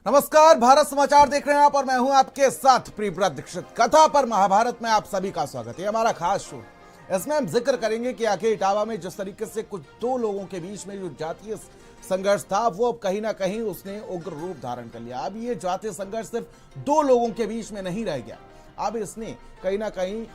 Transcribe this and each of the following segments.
नमस्कार, भारत समाचार देख रहे हैं आप और मैं हूं आपके साथ प्रियव्रत दीक्षित। कथा पर महाभारत में आप सभी का स्वागत है। हमारा खास शो, इसमें हम जिक्र करेंगे कि आखिर इटावा में जिस तरीके से कुछ दो लोगों के बीच में जो जातीय संघर्ष था वो अब कहीं ना कहीं उसने उग्र रूप धारण कर लिया। अब ये जातीय संघर्ष सिर्फ दो लोगों के बीच में नहीं रह गया, अब इसने कहीं ना कहीं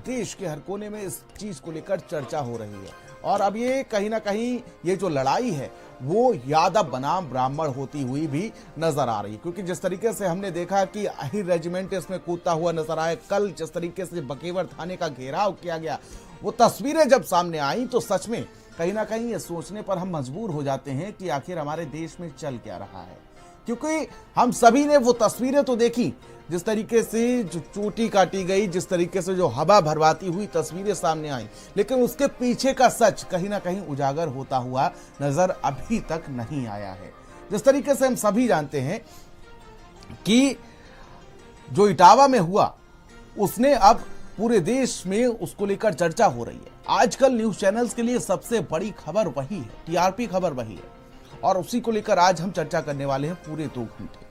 देश के हर कोने में इस चीज को लेकर चर्चा हो रही है। और अब ये कहीं ना कहीं ये जो लड़ाई है वो यादव बनाम ब्राह्मण होती हुई भी नजर आ रही है, क्योंकि जिस तरीके से हमने देखा कि अहिर रेजिमेंट इसमें कूदता हुआ नजर आया, कल जिस तरीके से बकेवर थाने का घेराव किया गया, वो तस्वीरें जब सामने आई तो सच में कहीं ना कहीं ये सोचने पर हम मजबूर हो जाते हैं कि आखिर हमारे देश में चल क्या रहा है। क्योंकि हम सभी ने वो तस्वीरें तो देखी, जिस तरीके से जो चोटी काटी गई, जिस तरीके से जो हवा भरवाती हुई तस्वीरें सामने आई, लेकिन उसके पीछे का सच कहीं ना कहीं उजागर होता हुआ नजर अभी तक नहीं आया है। जिस तरीके से हम सभी जानते हैं कि जो इटावा में हुआ उसने अब पूरे देश में उसको लेकर चर्चा हो रही है। आजकल न्यूज चैनल्स के लिए सबसे बड़ी खबर वही है, टीआरपी खबर वही है, और उसी को लेकर आज हम चर्चा करने वाले हैं पूरे 2 घंटे।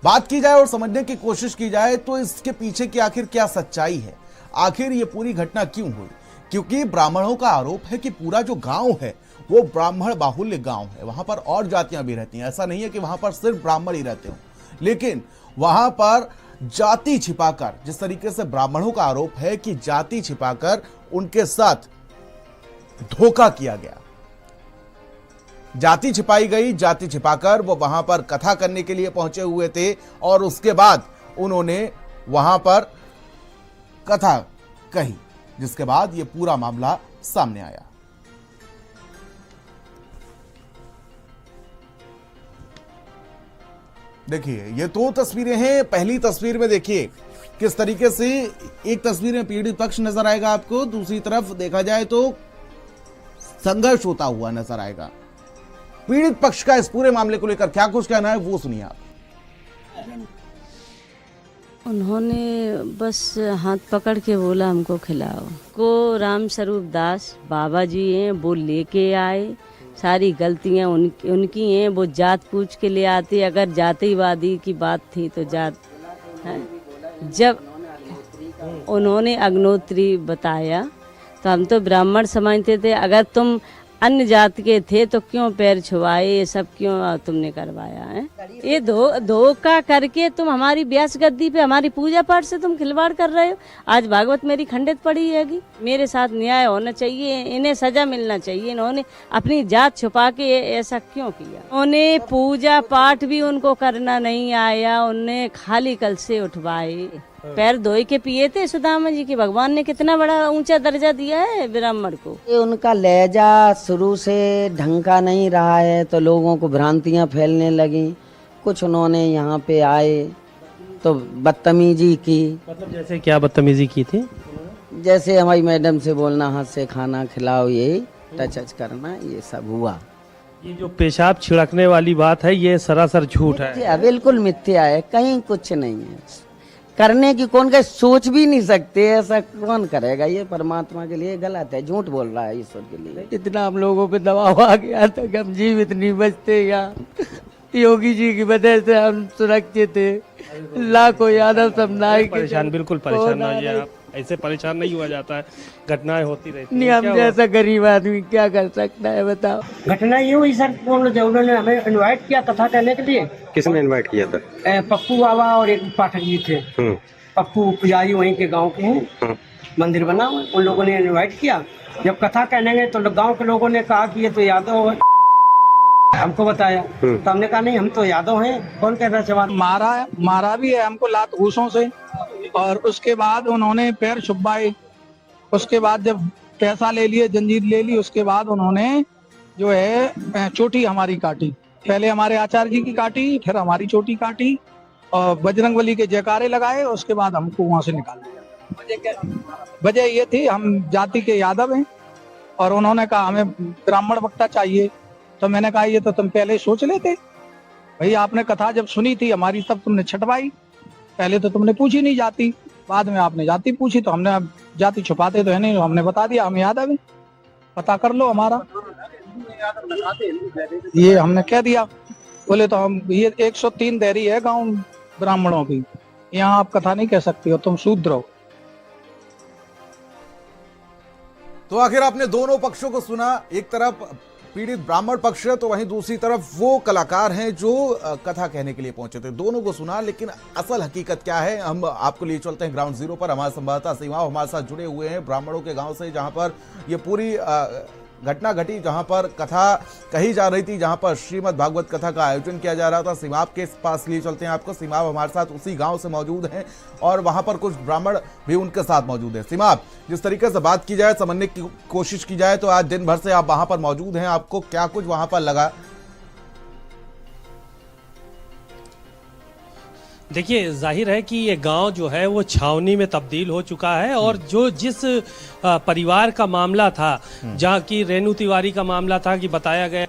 बात की जाए और समझने की कोशिश की जाए तो इसके पीछे की आखिर क्या सच्चाई है, आखिर ये पूरी घटना क्यों हुई। क्योंकि ब्राह्मणों का आरोप है कि पूरा जो गांव है वो ब्राह्मण बाहुल्य गांव है, वहां पर और जातियां भी रहती हैं। ऐसा नहीं है कि वहां पर सिर्फ ब्राह्मण ही रहते हो, लेकिन वहां पर जाति छिपाकर, जिस तरीके से ब्राह्मणों का आरोप है कि जाति छिपाकर उनके साथ धोखा किया गया, जाति छिपाई गई, जाति छिपाकर वो वहां पर कथा करने के लिए पहुंचे हुए थे और उसके बाद उन्होंने वहां पर कथा कही, जिसके बाद ये पूरा मामला सामने आया। देखिए, ये 2 तस्वीरें हैं। पहली तस्वीर में देखिए किस तरीके से एक तस्वीर में पीड़ित पक्ष नजर आएगा आपको, दूसरी तरफ देखा जाए तो संघर्ष होता हुआ नजर आएगा। पीड़ित पक्ष का इस पूरे मामले को लेकर क्या कुछ कहना है वो सुनिए आप। उन्होंने बस हाथ पकड़ के बोला हमको खिलाओ। को राम स्वरूप दास बाबा जी हैं, वो लेके आए, सारी गलतियां उनकी हैं। वो जात पूछ के ले आते, अगर जातिवादी की बात थी तो जात है। जब उन्होंने अग्नोत्री बताया तो हम तो ब्राह्मण समझते थे, अगर तुम अन्य जात के थे तो क्यों पैर छुआए, ये सब क्यों तुमने करवाया है। ये धोखा करके तुम हमारी व्यास गद्दी पे हमारी पूजा पाठ से तुम खिलवाड़ कर रहे हो। आज भागवत मेरी खंडित पड़ी हैगी, मेरे साथ न्याय होना चाहिए, इन्हें सजा मिलना चाहिए। इन्होंने अपनी जात छुपा के ऐसा क्यों किया। उन्हें पूजा पाठ भी उनको करना नहीं आया, उन्हें खाली कल से उठवाए, पैर धोए के पिए थे सुदामा जी की। भगवान ने कितना बड़ा ऊंचा दर्जा दिया है ब्राह्मण को। ये उनका लहजा शुरू से ढंग का नहीं रहा है तो लोगों को भ्रांतियां फैलने लगी। कुछ उन्होंने यहाँ पे आए तो बदतमीजी की। मतलब जैसे क्या बदतमीजी की थी? जैसे हमारी मैडम से बोलना, हाथ से खाना खिलाओ, ये टच करना, ये सब हुआ। ये जो पेशाब छिड़कने वाली बात है ये सरासर झूठ है, बिल्कुल मिथ्या है, कहीं कुछ नहीं है। करने की कौन का सोच भी नहीं सकते, ऐसा कौन करेगा। ये परमात्मा के लिए गलत है, झूठ बोल रहा है ईश्वर के लिए। इतना हम लोगों पे दबाव आ गया था कि हम जीवित नहीं बचते। यहाँ योगी जी की वजह से हम सुरक्षित थे। लाखों यादव सब नायक परेशान, बिल्कुल परेशान ना होइए आप, ऐसे परेशान नहीं हुआ जाता है, घटनाएं होती रहती नहीं। हम जैसा गरीब आदमी क्या कर सकता है बताओ। घटना ये हुई सर, उन्होंने हमें इनवाइट किया कथा करने के लिए। किसने इनवाइट किया था? पप्पू बाबा और एक पाठक जी थे। पप्पू पुजारी वहीं के गांव के हैं, मंदिर बना हुआ, उन लोगों ने इनवाइट किया। जब कथा करने गए तो गांव के लोगों ने कहा कि ये तो यादव है, हमको बताया। तो हमने कहा नहीं, हम तो यादव हैं। कौन कहता सवाल? मारा भी है हमको लात घूसों से, और उसके बाद उन्होंने पैर छुपाए। उसके बाद जब पैसा ले लिए, जंजीर ले ली, उसके बाद उन्होंने जो है चोटी हमारी काटी। पहले हमारे आचार्य जी की काटी, फिर हमारी चोटी काटी और बजरंगबली के जयकारे लगाए। उसके बाद हमको वहां से निकाल दिया। वजह ये थी, हम जाति के यादव हैं और उन्होंने कहा हमें ब्राह्मण वक्ता चाहिए। तो मैंने कहा ये तो तुम पहले सोच लेते भाई, आपने कथा जब सुनी थी हमारी तब तुमने छटवाई, पहले तो तुमने पूछी नहीं जाती, बाद में आपने जाति पूछी। तो हमने जाति छुपाते तो है नहीं, हमने बता दिया हम यादव हैं, पता कर लो हमारा, ये हमने कह दिया। बोले तो हम ये 103 देरी है गांव ब्राह्मणों की, यहाँ आप कथा नहीं कह सकती हो, तुम शूद्र हो। तो आखिर आपने दोनों पक्षों को सुना। एक तरफ पीड़ित ब्राह्मण पक्ष है तो वहीं दूसरी तरफ वो कलाकार हैं जो कथा कहने के लिए पहुंचे थे। दोनों को सुना, लेकिन असल हकीकत क्या है हम आपको लिए चलते हैं ग्राउंड जीरो पर। हमारे संवाददाता सीमा हमारे साथ जुड़े हुए हैं ब्राह्मणों के गांव से, जहां पर ये पूरी घटना घटी, जहां पर कथा कही जा रही थी, जहां पर श्रीमद् भागवत कथा का आयोजन किया जा रहा था। सीमाब के पास लिए चलते हैं आपको। सीमाब हमारे साथ उसी गांव से मौजूद हैं और वहां पर कुछ ब्राह्मण भी उनके साथ मौजूद हैं। सीमाब, जिस तरीके से बात की जाए, समझने की कोशिश की जाए, तो आज दिन भर से आप वहां पर मौजूद हैं, आपको क्या कुछ वहां पर लगा? देखिए, जाहिर है कि ये गांव जो है वो छावनी में तब्दील हो चुका है और जो जिस परिवार का मामला था, जहाँ की रेणु तिवारी का मामला था कि बताया गया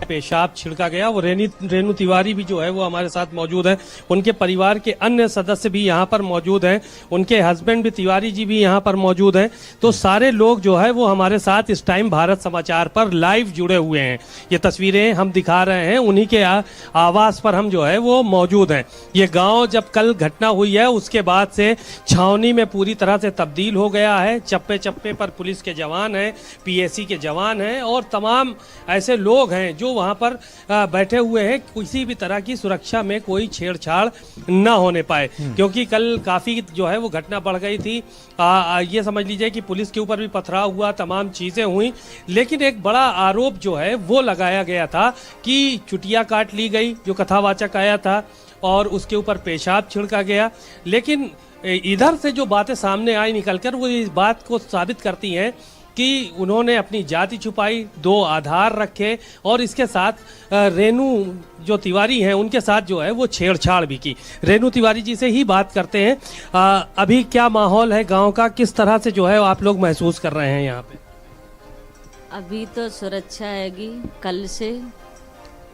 पेशाब छिड़का गया, वो रेणु तिवारी भी जो है वो हमारे साथ मौजूद है। उनके परिवार के अन्य सदस्य भी यहाँ पर मौजूद हैं, उनके हस्बैंड भी तिवारी जी भी यहाँ पर मौजूद हैं। तो सारे लोग जो है वो हमारे साथ इस टाइम भारत समाचार पर लाइव जुड़े हुए हैं। ये तस्वीरें हम दिखा रहे हैं, उन्हीं के आवास पर हम जो है वो मौजूद हैं। ये गाँव जब कल घटना हुई है उसके बाद से छावनी में पूरी तरह से तब्दील हो गया है। चप्पे चप्पे पर पुलिस के जवान हैं, PAC के जवान हैं और तमाम ऐसे लोग हैं जो वहां पर बैठे हुए हैं, किसी भी तरह की सुरक्षा में कोई छेड़छाड़ न होने पाए, क्योंकि कल काफी जो है वो घटना बढ़ गई थी। ये समझ लीजिए कि पुलिस के ऊपर भी पथराव हुआ, तमाम चीजें हुई, लेकिन एक बड़ा आरोप जो है वो लगाया गया था कि चुटिया काट ली गई, जो कथावाचक आया था, और उसके ऊपर पेशाब छिड़का गया। लेकिन इधर से जो बातें सामने आई निकलकर, वो इस बात को साबित करती हैं कि उन्होंने अपनी जाति छुपाई, 2 आधार रखे और इसके साथ रेणु जो तिवारी हैं उनके साथ जो है वो छेड़छाड़ भी की। रेणु तिवारी जी से ही बात करते हैं। अभी क्या माहौल है गांव का, किस तरह से जो है आप लोग महसूस कर रहे हैं यहाँ पे? अभी तो सुरक्षा हैगी।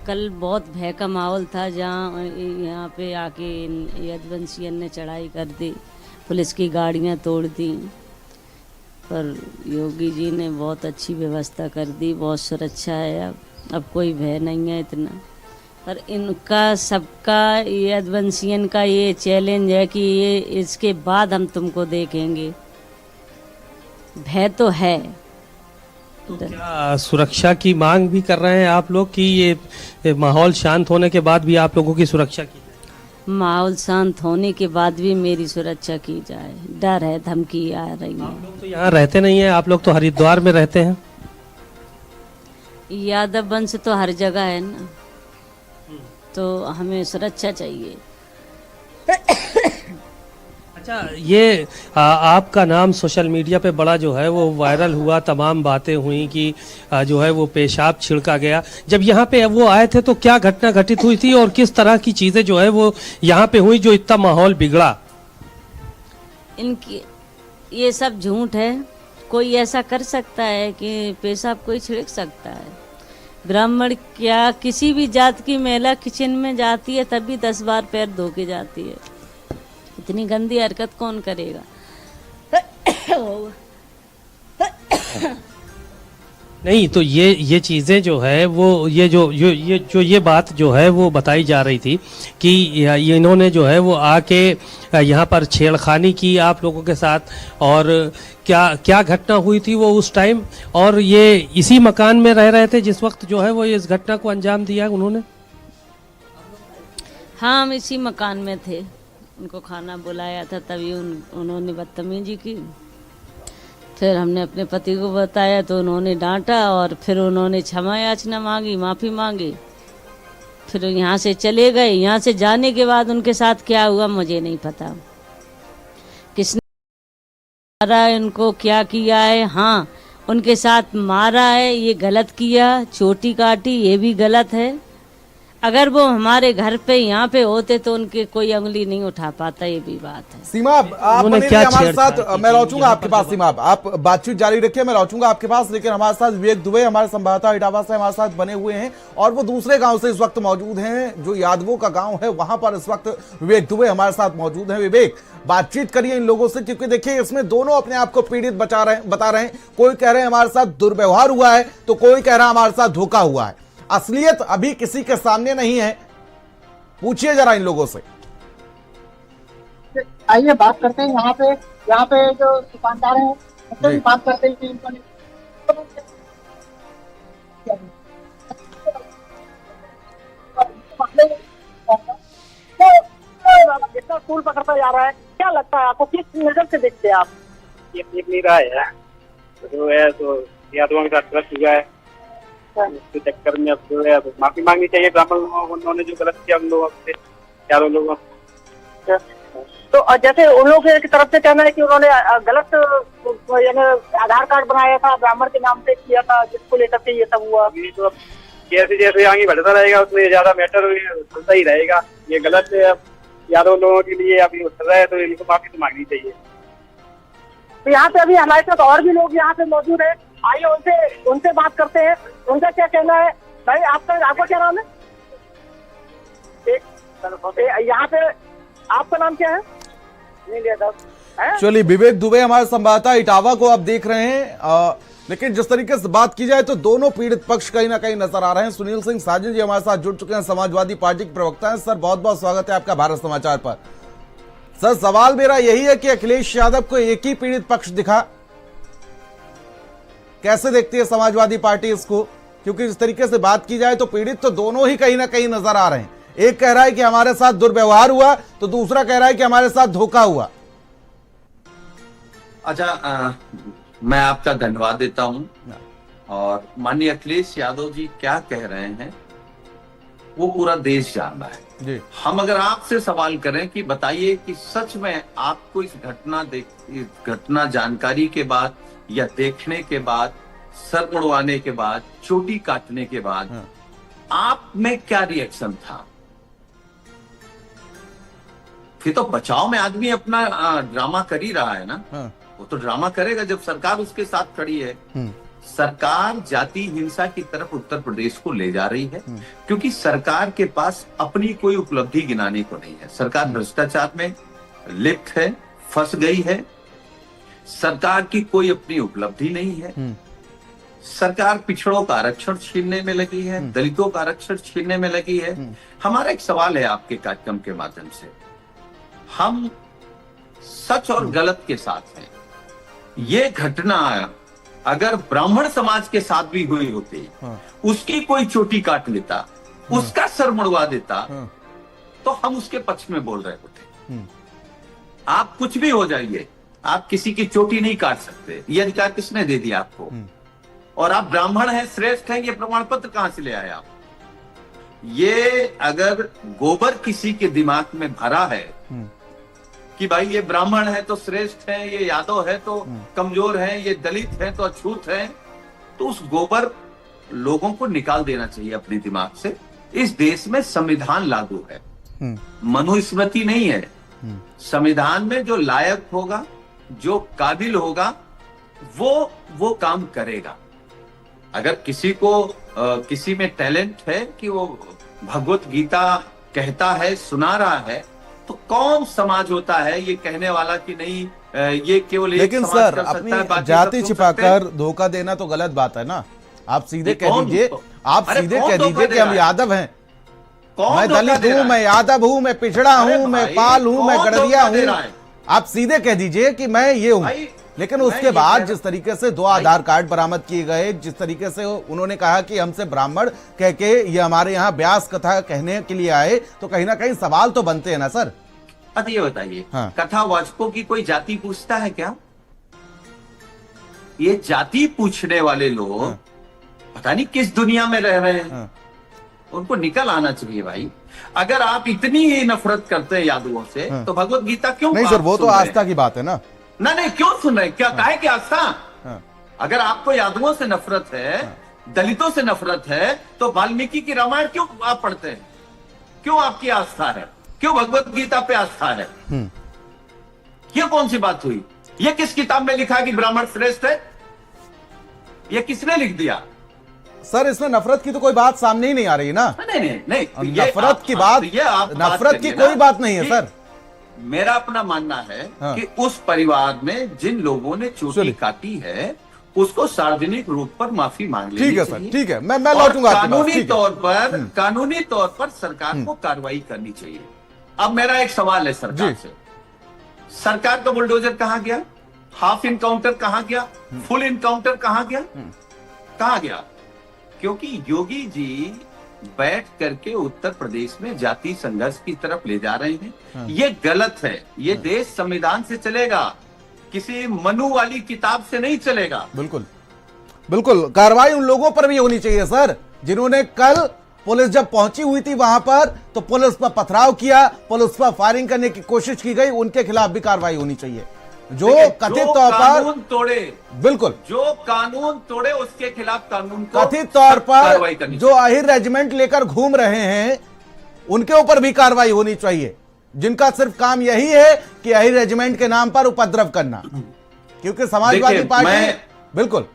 कल बहुत भय का माहौल था, जहाँ यहाँ पे आके यदुवंशियन ने चढ़ाई कर दी, पुलिस की गाड़ियाँ तोड़ दी, पर योगी जी ने बहुत अच्छी व्यवस्था कर दी, बहुत सुरक्षा है। अब कोई भय नहीं है इतना। पर इनका सबका यदुवंशियन का ये चैलेंज है कि ये इसके बाद हम तुमको देखेंगे। भय तो है। तो क्या सुरक्षा की मांग भी कर रहे हैं आप लोग कि ये माहौल शांत होने के बाद भी आप लोगों की सुरक्षा की? माहौल शांत होने के बाद भी मेरी सुरक्षा की जाए। डर है, धमकी आ रही है। आप लोग तो यहाँ रहते नहीं है, आप लोग तो हरिद्वार में रहते हैं। यादव वंश तो हर जगह है ना, तो हमें सुरक्षा चाहिए। अच्छा, ये आपका नाम सोशल मीडिया पे बड़ा जो है वो वायरल हुआ, तमाम बातें हुई कि जो है वो पेशाब छिड़का गया। जब यहाँ पे वो आए थे तो क्या घटना घटित हुई थी और किस तरह की चीजें जो है वो यहाँ पे हुई जो इतना माहौल बिगड़ा? इनकी ये सब झूठ है। कोई ऐसा कर सकता है कि पेशाब कोई छिड़क सकता है? ब्राह्मण क्या, किसी भी जात की महिला किचन में जाती है तभी 10 बार पैर धो के जाती है। इतनी गंदी हरकत कौन करेगा? नहीं, तो ये चीज़ें जो है वो ये बात जो है वो बताई जा रही थी कि ये इन्होंने जो है वो आके यहाँ पर छेड़खानी की आप लोगों के साथ, और क्या घटना हुई थी वो उस टाइम, और ये इसी मकान में रह रहे थे जिस वक्त जो है वो इस घटना को अंजाम दिया उन्होंने? हाँ, हम इसी मकान में थे। उनको खाना बुलाया था तभी उन्होंने बदतमीजी की। फिर हमने अपने पति को बताया तो उन्होंने डांटा और फिर उन्होंने क्षमा याचना मांगी, माफ़ी मांगी। फिर यहाँ से चले गए। यहाँ से जाने के बाद उनके साथ क्या हुआ मुझे नहीं पता, किसने मारा, इनको क्या किया है। हाँ, उनके साथ मारा है, ये गलत किया। चोटी काटी, ये भी गलत है। अगर वो हमारे घर पे यहाँ पे होते तो उनके कोई उंगली नहीं उठा पाता, ये भी बात है। सीमा, आप बने रहिए हमारे साथ, मैं लौटूंगा आपके पास। सीमा, आप बातचीत जारी रखिए, मैं लौटूंगा आपके पास। लेकिन हमारे साथ विवेक दुबे हमारे संवाददाता इटावा से हमारे साथ बने हुए हैं और वो दूसरे गांव से इस वक्त मौजूद हैं, जो यादवों का गांव है, वहां पर इस वक्त विवेक दुबे हमारे साथ मौजूद हैं। विवेक, बातचीत करिए इन लोगों से, क्योंकि देखिए इसमें दोनों अपने आप को पीड़ित बता रहे हैं। कोई कह रहे हैं हमारे साथ दुर्व्यवहार हुआ है, तो कोई कह रहा है हमारे साथ धोखा हुआ है। असलियत अभी किसी के सामने नहीं है। पूछिए जरा इन लोगों से। आइए बात करते हैं। यहाँ पे जो दुकानदार हैं उनसे भी बात करते हैं कि इनको इतना टूल पकड़ता जा रहा है, क्या लगता है आपको, किस नजर से देखते हैं आप? ये देख नहीं रहा है जो है तो यादवों के साथ गलत हुआ है, उसके चक्कर में अब जो है माफी मांगनी चाहिए ब्राह्मण लोगों को, उन्होंने जो गलत किया उन लोगों से, चारों लोगों। तो जैसे उन लोगों की तरफ से कहना है कि उन्होंने गलत यानी आधार कार्ड बनाया था, ब्राह्मण के नाम से किया था, जिसको लेकर के ये सब हुआ। अभी तो जैसे जैसे आगे बढ़ता रहेगा उसमें ज्यादा मैटर चलता ही रहेगा। ये गलत है अब यादव लोगों के लिए अभी उतर रहा है तो इनको माफी तो मांगनी चाहिए। तो यहाँ पे अभी हमारे साथ और भी लोग यहाँ पे मौजूद है, आइए उनसे बात करते हैं, उनका क्या कहना है। भाई आपका क्या नाम है? यहाँ पे आपका नाम क्या है? चलिए, विवेक दुबे हमारे संवाददाता इटावा को आप देख रहे हैं, लेकिन जिस तरीके से बात की जाए तो दोनों पीड़ित पक्ष कहीं ना कहीं नजर आ रहे हैं। सुनील सिंह साजन जी हमारे साथ जुड़ चुके हैं, समाजवादी पार्टी के प्रवक्ता हैं। सर, बहुत बहुत स्वागत है आपका भारत समाचार पर। सर, सवाल मेरा यही है कि अखिलेश यादव को एक ही पीड़ित पक्ष दिखा, कैसे देखती है समाजवादी पार्टी इसको? क्योंकि जिस तरीके से बात की जाए तो पीड़ित तो दोनों ही कहीं ना कहीं नजर आ रहे हैं। एक कह रहा है कि हमारे साथ दुर्व्यवहार हुआ, तो दूसरा कह रहा है कि हमारे साथ धोखा हुआ। अच्छा, मैं आपका धन्यवाद देता हूं। और माननीय अखिलेश यादव जी क्या कह रहे हैं वो पूरा देश जान रहा है जी। हम अगर आपसे सवाल करें कि बताइए कि सच में आपको इस घटना जानकारी के बाद या देखने के बाद, सर मुड़वाने के बाद, चोटी काटने के बाद आप में क्या रिएक्शन था? फिर तो बचाव में आदमी अपना ड्रामा कर ही रहा है ना। वो तो ड्रामा करेगा जब सरकार उसके साथ खड़ी है। सरकार जाति हिंसा की तरफ उत्तर प्रदेश को ले जा रही है क्योंकि सरकार के पास अपनी कोई उपलब्धि गिनाने को नहीं है। सरकार भ्रष्टाचार में लिप्त है, फंस गई है। सरकार की कोई अपनी उपलब्धि नहीं है। सरकार पिछड़ों का आरक्षण छीनने में लगी है, दलितों का आरक्षण छीनने में लगी है। हमारा एक सवाल है आपके कार्यक्रम के माध्यम से, हम सच और गलत के साथ हैं। ये घटना अगर ब्राह्मण समाज के साथ भी हुई होती, उसकी कोई चोटी काट लेता, उसका सर मुड़वा देता, तो हम उसके पक्ष में बोल रहे होते। आप कुछ भी हो जाइए, आप किसी की चोटी नहीं काट सकते। ये अधिकार किसने दे दिया आपको? और आप ब्राह्मण हैं, श्रेष्ठ हैं, ये प्रमाण पत्र कहां से ले आए आप? ये अगर गोबर किसी के दिमाग में भरा है कि भाई ये ब्राह्मण है तो श्रेष्ठ है, ये यादव है तो कमजोर है, ये दलित है तो अछूत है, तो उस गोबर लोगों को निकाल देना चाहिए अपने दिमाग से। इस देश में संविधान लागू है, मनुस्मृति नहीं है। संविधान में जो लायक होगा, जो काबिल होगा, वो काम करेगा। अगर किसी को किसी में टैलेंट है कि वो भगवत गीता कहता है, सुना रहा है, तो कौन समाज होता है ये कहने वाला कि नहीं ये केवल एक लेकिन समाज सर कर सकता है, अपनी बाकी जाति सब छिपाकर धोखा देना तो गलत बात है ना। आप सीधे कह दीजिए, आप अरे सीधे कौन कह धोखा दीजिए दे कि हम रहा है? यादव हैं, कौन मैं धोखा दलित दे रहा हूँ, है? मैं यादव हूँ, मैं पिछड़ा अरे हूँ, मैं भाई, पाल हूँ, मैं कौन गड़रिया धोखा दे रहा हूँ। है? आप सीधे कह दीजिए कि मैं ये हूँ। भाई, लेकिन मैं उसके ये बाद कह जिस तरीके से 2 आधार कार्ड बरामद किए गए, जिस तरीके से उन्होंने कहा कि हमसे ब्राह्मण कह के ये हमारे यहाँ व्यास कथा कहने के लिए आए, तो कहीं ना कहीं सवाल तो बनते हैं ना सर। अच्छा ये बताइए, हाँ। कथावाचकों की कोई जाति पूछता है क्या? ये जाति पूछने वाले लोग पता नहीं किस दुनिया में रह रहे हैं। उनको निकल आना चाहिए भाई। अगर आप इतनी ही नफरत करते हैं यादवों से, तो भगवत गीता क्यों नहीं सर, वो तो आस्था की बात है ना। नहीं क्यों सुन रहे? क्या काहे की आस्था? अगर आपको यादवों से नफरत है, दलितों से नफरत है, तो वाल्मीकि की रामायण क्यों आप पढ़ते हैं? क्यों आपकी आस्था है? क्यों भगवत गीता पे आस्था है? ये कौन सी बात हुई? ये किस किताब में लिखा कि ब्राह्मण श्रेष्ठ है? ये किसने लिख दिया? सर इसमें नफरत की तो कोई बात सामने ही नहीं आ रही ना। नहीं नफरत की बात, नफरत की कोई बात नहीं है सर। मेरा अपना मानना है कि उस परिवार में जिन लोगों ने चोटी काटी है, उसको सार्वजनिक रूप पर माफी मांग लेनी ठीक है चाहिए। सर, ठीक है, मैं और लौटूंगा आपके पास, कानूनी ठीक है। तौर पर सरकार को कार्रवाई करनी चाहिए। अब मेरा एक सवाल है सरकार से, सरकार का बुलडोजर कहां गया? हाफ इनकाउंटर कहां गया? फुल इनकाउंटर कहां गया? कहां गया? क्योंकि योगी जी बैठ करके उत्तर प्रदेश में जाति संघर्ष की तरफ ले जा रहे हैं। ये गलत है। ये देश संविधान से चलेगा, किसी मनु वाली किताब से नहीं चलेगा। बिल्कुल बिल्कुल, कार्रवाई उन लोगों पर भी होनी चाहिए सर, जिन्होंने कल पुलिस जब पहुंची हुई थी वहां पर तो पुलिस पर पथराव किया, पुलिस पर फायरिंग करने की कोशिश की गई, उनके खिलाफ भी कार्रवाई होनी चाहिए। जो कथित तौर पर कानून तोड़े, बिल्कुल, जो कानून तोड़े उसके खिलाफ कानून को कथित तौर कार्रवाई पर करनी जो अहिर रेजिमेंट लेकर घूम रहे हैं उनके ऊपर भी कार्रवाई होनी चाहिए, जिनका सिर्फ काम यही है कि अहिर रेजिमेंट के नाम पर उपद्रव करना। क्योंकि समाजवादी पार्टी, बिल्कुल,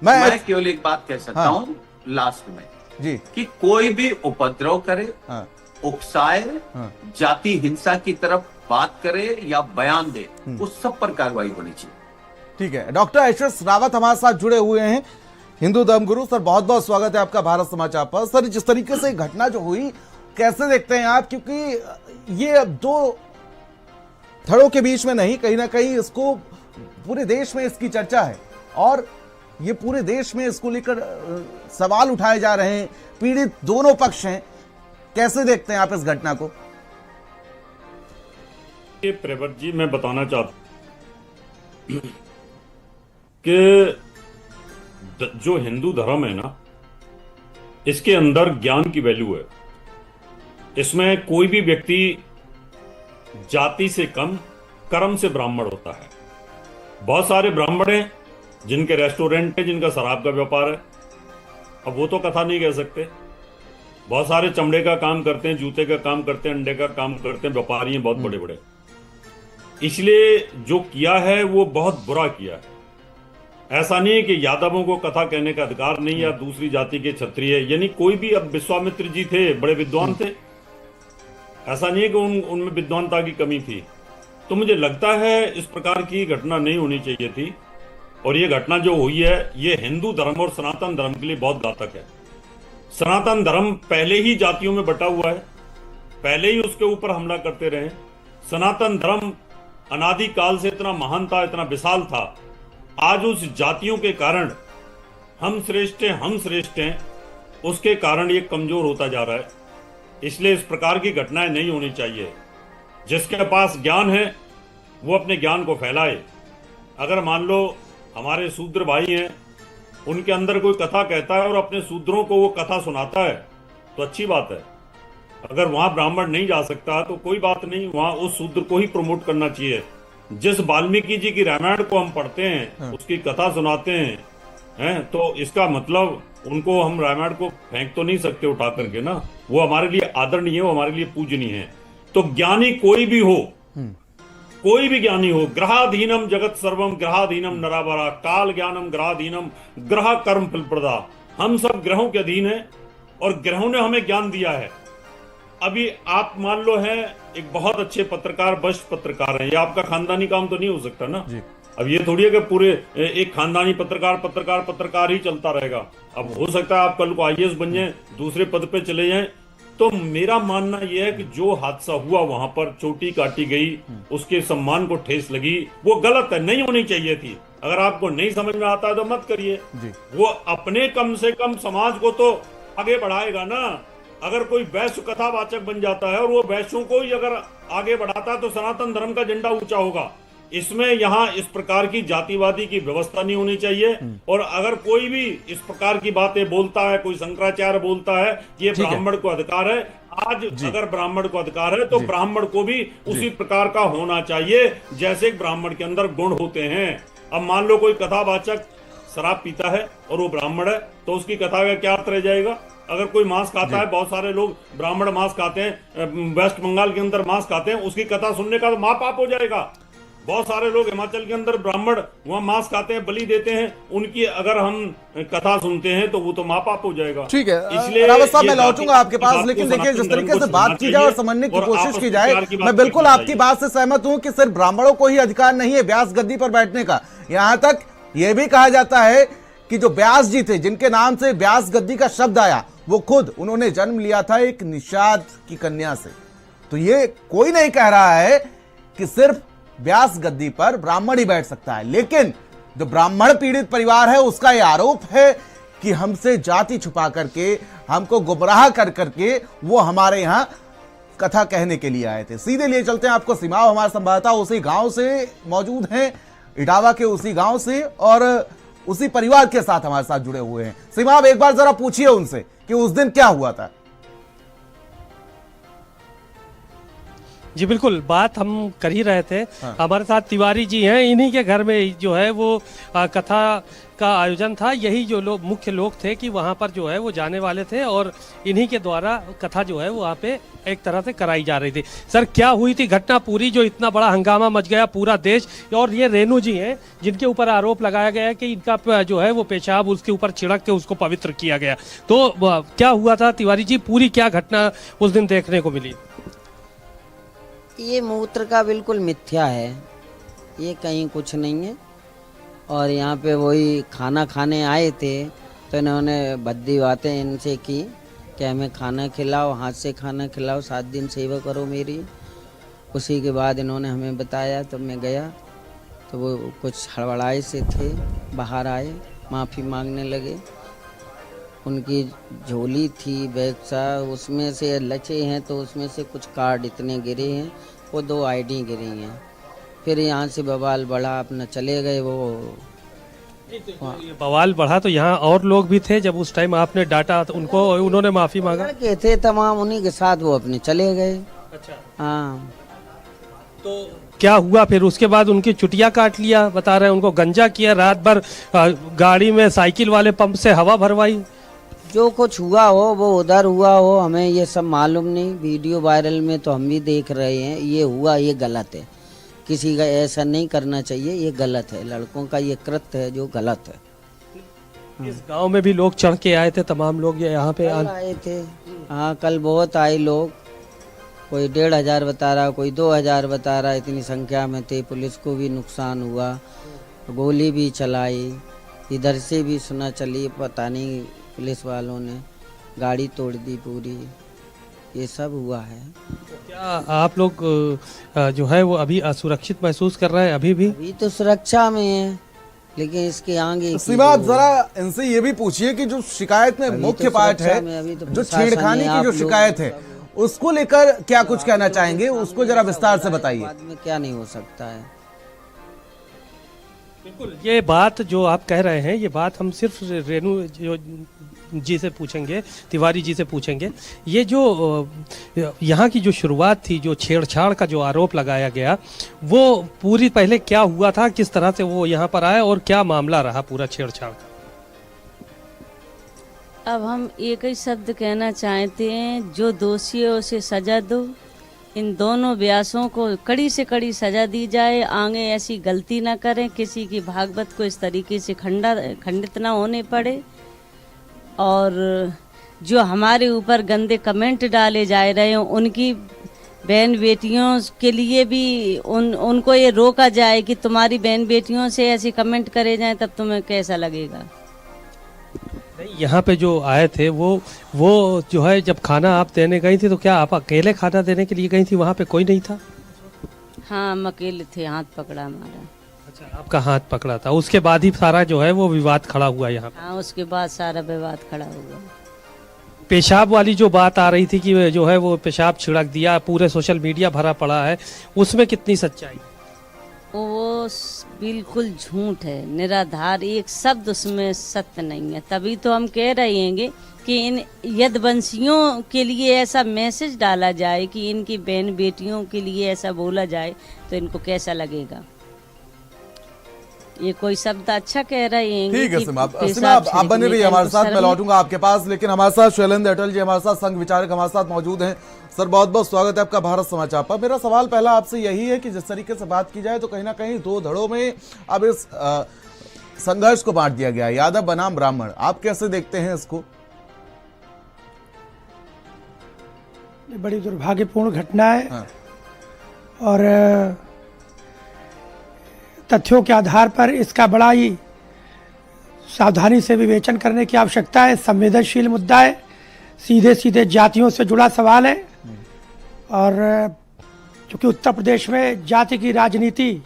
मैं केवल एक बात कह सकता हूं लास्ट में जी, कि कोई भी उपद्रव करे, उकसाए, जाति हिंसा की तरफ बात करे या बयान दे, उस सब पर कार्रवाई होनी चाहिए। ठीक है, डॉक्टर ऐश्वर्य रावत हमारे साथ जुड़े हुए हैं, हिंदू धर्मगुरु। सर बहुत बहुत स्वागत है आपका भारत समाचार पर। सर जिस तरीके से घटना जो हुई कैसे देखते हैं आप, क्योंकि ये अब दो धड़ों के बीच में नहीं, कहीं ना कहीं इसको पूरे देश में इसकी चर्चा है और ये पूरे देश में इसको लेकर सवाल उठाए जा रहे हैं, पीड़ित दोनों पक्ष हैं। कैसे देखते हैं आप इस घटना को? प्रेमवत जी, मैं बताना चाहता हूं कि जो हिंदू धर्म है ना, इसके अंदर ज्ञान की वैल्यू है। इसमें कोई भी व्यक्ति जाति से कम, कर्म से ब्राह्मण होता है। बहुत सारे ब्राह्मण हैं जिनके रेस्टोरेंट है, जिनका शराब का व्यापार है। अब वो तो कथा नहीं कह सकते। बहुत सारे चमड़े का काम करते हैं, जूते का काम करते हैं, अंडे का काम करते हैं, व्यापारी हैं बहुत बड़े बड़े। इसलिए जो किया है वो बहुत बुरा किया है। ऐसा नहीं है कि यादवों को कथा कहने का अधिकार नहीं, या दूसरी जाति के क्षत्रिय, यानी कोई भी। अब विश्वामित्र जी थे, बड़े विद्वान थे, ऐसा नहीं है कि उनमें विद्वानता की कमी थी। तो मुझे लगता है इस प्रकार की घटना नहीं होनी चाहिए थी। और ये घटना जो हुई है ये हिंदू धर्म और सनातन धर्म के लिए बहुत घातक है। सनातन धर्म पहले ही जातियों में बटा हुआ है, पहले ही उसके ऊपर हमला करते रहे। सनातन धर्म अनादिकाल से इतना महान था, इतना विशाल था। आज उस जातियों के कारण हम श्रेष्ठ हैं, उसके कारण ये कमजोर होता जा रहा है। इसलिए इस प्रकार की घटनाएं नहीं होनी चाहिए। जिसके पास ज्ञान है वो अपने ज्ञान को फैलाए। अगर मान लो हमारे शूद्र भाई हैं, उनके अंदर कोई कथा कहता है और अपने शूद्रों को वो कथा सुनाता है तो अच्छी बात है। अगर वहां ब्राह्मण नहीं जा सकता तो कोई बात नहीं, वहां उस शूद्र को ही प्रमोट करना चाहिए। जिस वाल्मीकि जी की रामायण को हम पढ़ते हैं, उसकी कथा सुनाते हैं, तो इसका मतलब उनको हम रामायण को फेंक तो नहीं सकते उठा करके ना। वो हमारे लिए आदरणीय है, वो हमारे लिए पूजनीय है। तो ज्ञानी कोई भी हो, कोई भी ज्ञानी हो, ग्रहाधीनम जगत सर्वम ग्रहाधीनम नरावरा, काल ज्ञानम ग्रहाधीनम ग्रह कर्म फलप्रदा। हम सब ग्रहों के अधीन हैं और ग्रहों ने हमें ज्ञान दिया है। अभी आप मान लो हैं एक बहुत अच्छे पत्रकार, वरिष्ठ पत्रकार हैं, ये आपका खानदानी काम तो नहीं हो सकता ना। अब ये थोड़ी है कि पूरे एक खानदानी पत्रकार ही चलता रहेगा। अब हो सकता है आप कल को IAS बन जाएं, दूसरे पद पे चले जाएं। तो मेरा मानना यह है कि जो हादसा हुआ, वहां पर चोटी काटी गई, उसके सम्मान को ठेस लगी, वो गलत है, नहीं होनी चाहिए थी। अगर आपको नहीं समझ में आता है तो मत करिए। वो अपने कम से कम समाज को तो आगे बढ़ाएगा ना। अगर कोई वैश्य कथावाचक बन जाता है और वो वैश्यों को ही अगर आगे बढ़ाता है तो सनातन धर्म का झंडा ऊंचा होगा। इसमें यहाँ इस प्रकार की जातिवादी की व्यवस्था नहीं होनी चाहिए। और अगर कोई भी इस प्रकार की बातें बोलता है, कोई शंकराचार्य बोलता है ये ब्राह्मण को अधिकार है, आज अगर ब्राह्मण को अधिकार है तो ब्राह्मण को भी उसी प्रकार का होना चाहिए जैसे ब्राह्मण के अंदर गुण होते हैं। अब मान लो कोई कथावाचक शराब पीता है और वो ब्राह्मण है तो उसकी कथा का क्या अर्थ रह जाएगा। अगर कोई मांस खाता है, बहुत सारे लोग ब्राह्मण मांस खाते हैं, वेस्ट बंगाल के अंदर मांस खाते हैं, उसकी कथा सुनने का तो महापाप हो जाएगा। बहुत सारे लोग हिमाचल के अंदर ब्राह्मण वहाँ मांस खाते हैं, बलि देते हैं, उनकी अगर हम कथा सुनते हैं तो वो तो महापाप हो जाएगा। ठीक है, इसलिए रावत साहब मैं लौटूंगा आपके पास, लेकिन देखिए जिस तरीके से बात की जाए और समझने की कोशिश की जाए, मैं बिल्कुल आपकी बात से सहमत हूं कि सिर्फ ब्राह्मणों को ही अधिकार नहीं है व्यास गद्दी पर बैठने का। यहाँ तक यह भी कहा जाता है कि जो व्यास जी थे, जिनके नाम से व्यास गद्दी का शब्द आया, वो खुद उन्होंने जन्म लिया था एक निषाद की कन्या से। तो ये कोई नहीं कह रहा है कि सिर्फ व्यास गद्दी पर ब्राह्मण ही बैठ सकता है, लेकिन जो ब्राह्मण पीड़ित परिवार है उसका यह आरोप है कि हमसे जाति छुपा करके, हमको गुमराह कर करके वो हमारे यहां कथा कहने के लिए आए थे। सीधे लिए चलते हैं आपको सिमाव, हमारे संवाददाता उसी गांव से मौजूद हैं, इटावा के उसी गांव से, और उसी परिवार के साथ हमारे साथ जुड़े हुए हैं। सिमाव, एक बार जरा पूछिए उनसे कि उस दिन क्या हुआ था। जी बिल्कुल, बात हम कर ही रहे थे। हमारे साथ तिवारी जी हैं, इन्हीं के घर में जो है वो कथा का आयोजन था। यही जो लोग मुख्य लोग थे कि वहाँ पर जो है वो जाने वाले थे और इन्हीं के द्वारा कथा जो है वो वहाँ पे एक तरह से कराई जा रही थी। सर, क्या हुई थी घटना पूरी जो इतना बड़ा हंगामा मच गया पूरा देश? और ये रेणु जी हैं जिनके ऊपर आरोप लगाया गया है कि इनका जो है वो पेशाब उसके ऊपर छिड़क के उसको पवित्र किया गया। तो क्या हुआ था तिवारी जी, पूरी क्या घटना उस दिन देखने को मिली? ये मूत्र का बिल्कुल मिथ्या है, ये कहीं कुछ नहीं है। और यहाँ पे वही खाना खाने आए थे तो इन्होंने भद्दी बातें इनसे की कि हमें खाना खिलाओ, हाथ से खाना खिलाओ, 7 दिन सेवा करो मेरी। उसी के बाद इन्होंने हमें बताया, तो मैं गया तो वो कुछ हड़बड़ाए से थे, बाहर आए, माफ़ी मांगने लगे। उनकी झोली थी बैग सा, उसमें से लचे हैं तो उसमें से कुछ कार्ड इतने गिरे हैं, वो 2 आईडी गिरी हैं। फिर यहाँ से बवाल बढ़ा, अपना चले गए वो। ये बवाल बढ़ा तो यहाँ और लोग भी थे जब उस टाइम आपने डांटा तो उनको, उन्होंने माफी मांगा? लड़के थे तमाम, उन्हीं के साथ वो अपने चले गए। अच्छा, हाँ। तो क्या हुआ फिर उसके बाद? उनकी चुटिया काट लिया, बता रहे हैं उनको गंजा किया, रात भर गाड़ी में साइकिल वाले पंप से हवा भरवाई। जो कुछ हुआ हो वो उधर हुआ हो, हमें ये सब मालूम नहीं। वीडियो वायरल में तो हम भी देख रहे हैं, ये हुआ, ये गलत है। किसी का ऐसा नहीं करना चाहिए, ये गलत है। लड़कों का ये कृत्य है जो गलत है। इस गांव में भी लोग चढ़ के आए थे, तमाम लोग ये यहाँ पे आए थे। हाँ, कल बहुत आए लोग, कोई 1,500 बता रहा, कोई 2,000 बता रहा, इतनी संख्या में थे। पुलिस को भी नुकसान हुआ, गोली भी चलाई, इधर से भी सुना चली, पता नहीं पुलिस वालों ने गाड़ी तोड़ दी पूरी, ये सब हुआ है। तो क्या आप लोग जो है वो अभी असुरक्षित महसूस कर रहे हैं? अभी तो सुरक्षा में है, लेकिन इसके आगे सीमा, जरा इनसे ये भी पूछिए कि जो शिकायत में मुख्य पार्ट है, जो छेड़खानी की जो शिकायत है, उसको लेकर क्या कुछ कहना चाहेंगे? उसको जरा विस्तार से बताइए। बाद में क्या नहीं हो सकता है। बिल्कुल, ये बात जो आप कह रहे हैं, ये बात हम सिर्फ रेणु जी से पूछेंगे, तिवारी जी से पूछेंगे। ये जो यहाँ की जो शुरुआत थी, जो छेड़छाड़ का जो आरोप लगाया गया, वो पूरी पहले क्या हुआ था, किस तरह से वो यहाँ पर आए और क्या मामला रहा पूरा छेड़छाड़ का? अब हम एक ही शब्द कहना चाहते हैं, जो दोषी है उसे सजा दो। इन दोनों व्यासों को कड़ी से कड़ी सजा दी जाए, आगे ऐसी गलती ना करें, किसी की भागवत को इस तरीके से खंडित ना होने पड़े। और जो हमारे ऊपर गंदे कमेंट डाले जा रहे हैं, उनकी बहन बेटियों के लिए भी उनको ये रोका जाए कि तुम्हारी बहन बेटियों से ऐसे कमेंट करे जाएं, तब तुम्हें कैसा लगेगा? नहीं, यहाँ पे जो आए थे वो जो है, जब खाना आप देने गई थी तो क्या आप अकेले खाना देने के लिए गई थी? वहाँ पे कोई नहीं था? हाँ, हम अकेले थे, हाथ पकड़ा हमारा। अच्छा, आपका हाथ पकड़ा था, उसके बाद ही सारा जो है वो विवाद खड़ा हुआ यहाँ पे? हाँ, उसके बाद सारा विवाद खड़ा हुआ। पेशाब वाली जो बात आ रही थी कि जो है वो पेशाब छिड़क दिया, पूरे सोशल मीडिया भरा पड़ा है, उसमें कितनी सच्चाई? वो बिल्कुल झूठ है, निराधार, एक शब्द उसमें सत्य नहीं है। तभी तो हम कह रहे हैं कि इन यदवंशियों के लिए ऐसा मैसेज डाला जाए कि इनकी बहन बेटियों के लिए ऐसा बोला जाए, तो इनको कैसा लगेगा? ये कोई शब्द अच्छा कह रहे हैं। ठीक है सीमा, आप बने रहिए हमारे साथ, मैं लौटूंगा आपके पास। लेकिन हमारे साथ शैलेंद्र अटल जी हमारे साथ, संघ विचारक हमारे साथ मौजूद हैं। सर, बहुत बहुत स्वागत है आपका भारत समाचार पर। मेरा सवाल पहला आपसे यही है कि जिस तरीके से बात की जाए तो कहीं ना कहीं 2 धड़ों में अब इस संघर्ष को बांट दिया गया, यादव बनाम ब्राह्मण। आप कैसे देखते हैं इसको? बड़ी दुर्भाग्यपूर्ण घटना है। हाँ। और तथ्यों के आधार पर इसका बड़ा ही सावधानी से विवेचन करने की आवश्यकता है। संवेदनशील मुद्दा है, सीधे सीधे जातियों से जुड़ा सवाल है। और क्योंकि उत्तर प्रदेश में जाति की राजनीति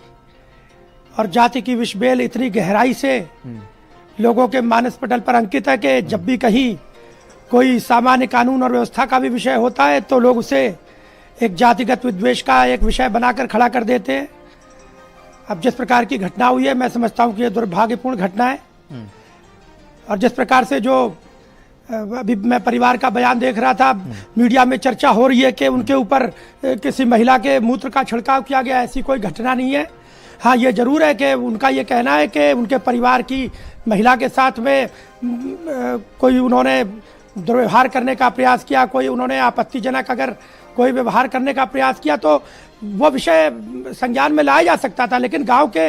और जाति की विषबेल इतनी गहराई से लोगों के मानस पटल पर अंकित है कि जब भी कहीं कोई सामान्य कानून और व्यवस्था का भी विषय होता है तो लोग उसे एक जातिगत विद्वेष का एक विषय बनाकर खड़ा कर देते हैं। अब जिस प्रकार की घटना हुई है, मैं समझता हूँ कि यह दुर्भाग्यपूर्ण घटना है। और जिस प्रकार से जो अभी मैं परिवार का बयान देख रहा था, मीडिया में चर्चा हो रही है कि उनके ऊपर किसी महिला के मूत्र का छिड़काव किया गया, ऐसी कोई घटना नहीं है। हाँ, ये जरूर है कि उनका ये कहना है कि उनके परिवार की महिला के साथ में कोई उन्होंने दुर्व्यवहार करने का प्रयास किया, कोई उन्होंने आपत्तिजनक अगर कोई व्यवहार करने का प्रयास किया तो वो विषय संज्ञान में लाया जा सकता था। लेकिन गांव के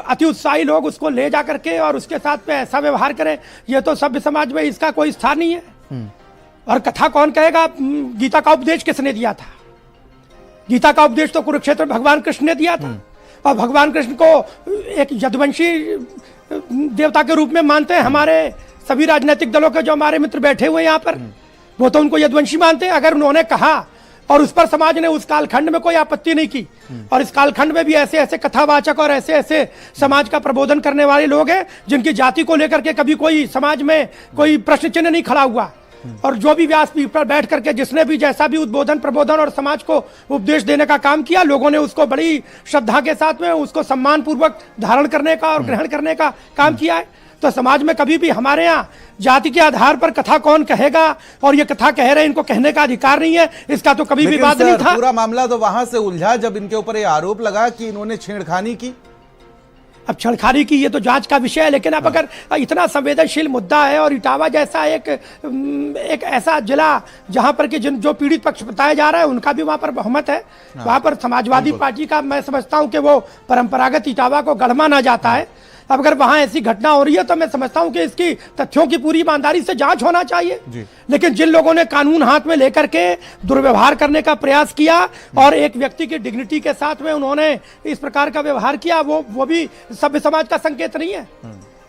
अति उत्साही लोग उसको ले जा करके और उसके साथ में ऐसा व्यवहार करें, ये तो सभ्य समाज में इसका कोई स्थान नहीं है। और कथा कौन कहेगा? गीता का उपदेश किसने दिया था? गीता का उपदेश तो कुरुक्षेत्र भगवान कृष्ण ने दिया था। और भगवान कृष्ण को एक यदुवंशी देवता के रूप में मानते हैं हमारे सभी राजनीतिक दलों के जो हमारे मित्र बैठे हुए यहाँ पर, वो तो उनको यदुवंशी मानते हैं। अगर उन्होंने कहा और उस पर समाज ने उस कालखंड में कोई आपत्ति नहीं की, और इस कालखंड में भी ऐसे ऐसे कथावाचक और ऐसे ऐसे समाज का प्रबोधन करने वाले लोग हैं जिनकी जाति को लेकर के कभी कोई समाज में कोई प्रश्न चिन्ह नहीं खड़ा हुआ। और जो भी व्यासपीठ पर बैठ करके जिसने भी जैसा भी उद्बोधन प्रबोधन और समाज को उपदेश देने का काम किया, लोगों ने उसको बड़ी श्रद्धा के साथ में उसको सम्मान पूर्वक धारण करने का और ग्रहण करने का काम किया है। तो समाज में कभी भी हमारे यहाँ जाति के आधार पर कथा कौन कहेगा और ये कथा कह रहे हैं, इनको कहने का अधिकार नहीं है, इसका तो कभी भी बात नहीं था। पूरा मामला तो वहां से उलझा जब इनके ऊपर ये आरोप लगा कि इन्होंने छेड़खानी की। अब छेड़खानी की ये तो जांच का विषय है, लेकिन अब अगर इतना संवेदनशील मुद्दा है और इटावा जैसा एक ऐसा जिला जहां पर कि जो पीड़ित पक्ष बताया जा रहा है उनका भी वहां पर बहुमत है, वहां पर समाजवादी पार्टी का मैं समझता हूं कि वो परंपरागत इटावा को गढ़ माना जाता है। अब अगर वहां ऐसी घटना हो रही है तो मैं समझता हूं कि इसकी तथ्यों की पूरी ईमानदारी से जांच होना चाहिए। लेकिन जिन लोगों ने कानून हाथ में लेकर के दुर्व्यवहार करने का प्रयास किया और एक व्यक्ति की डिग्निटी के साथ में उन्होंने इस प्रकार का व्यवहार किया, वो भी सभ्य समाज का संकेत नहीं है।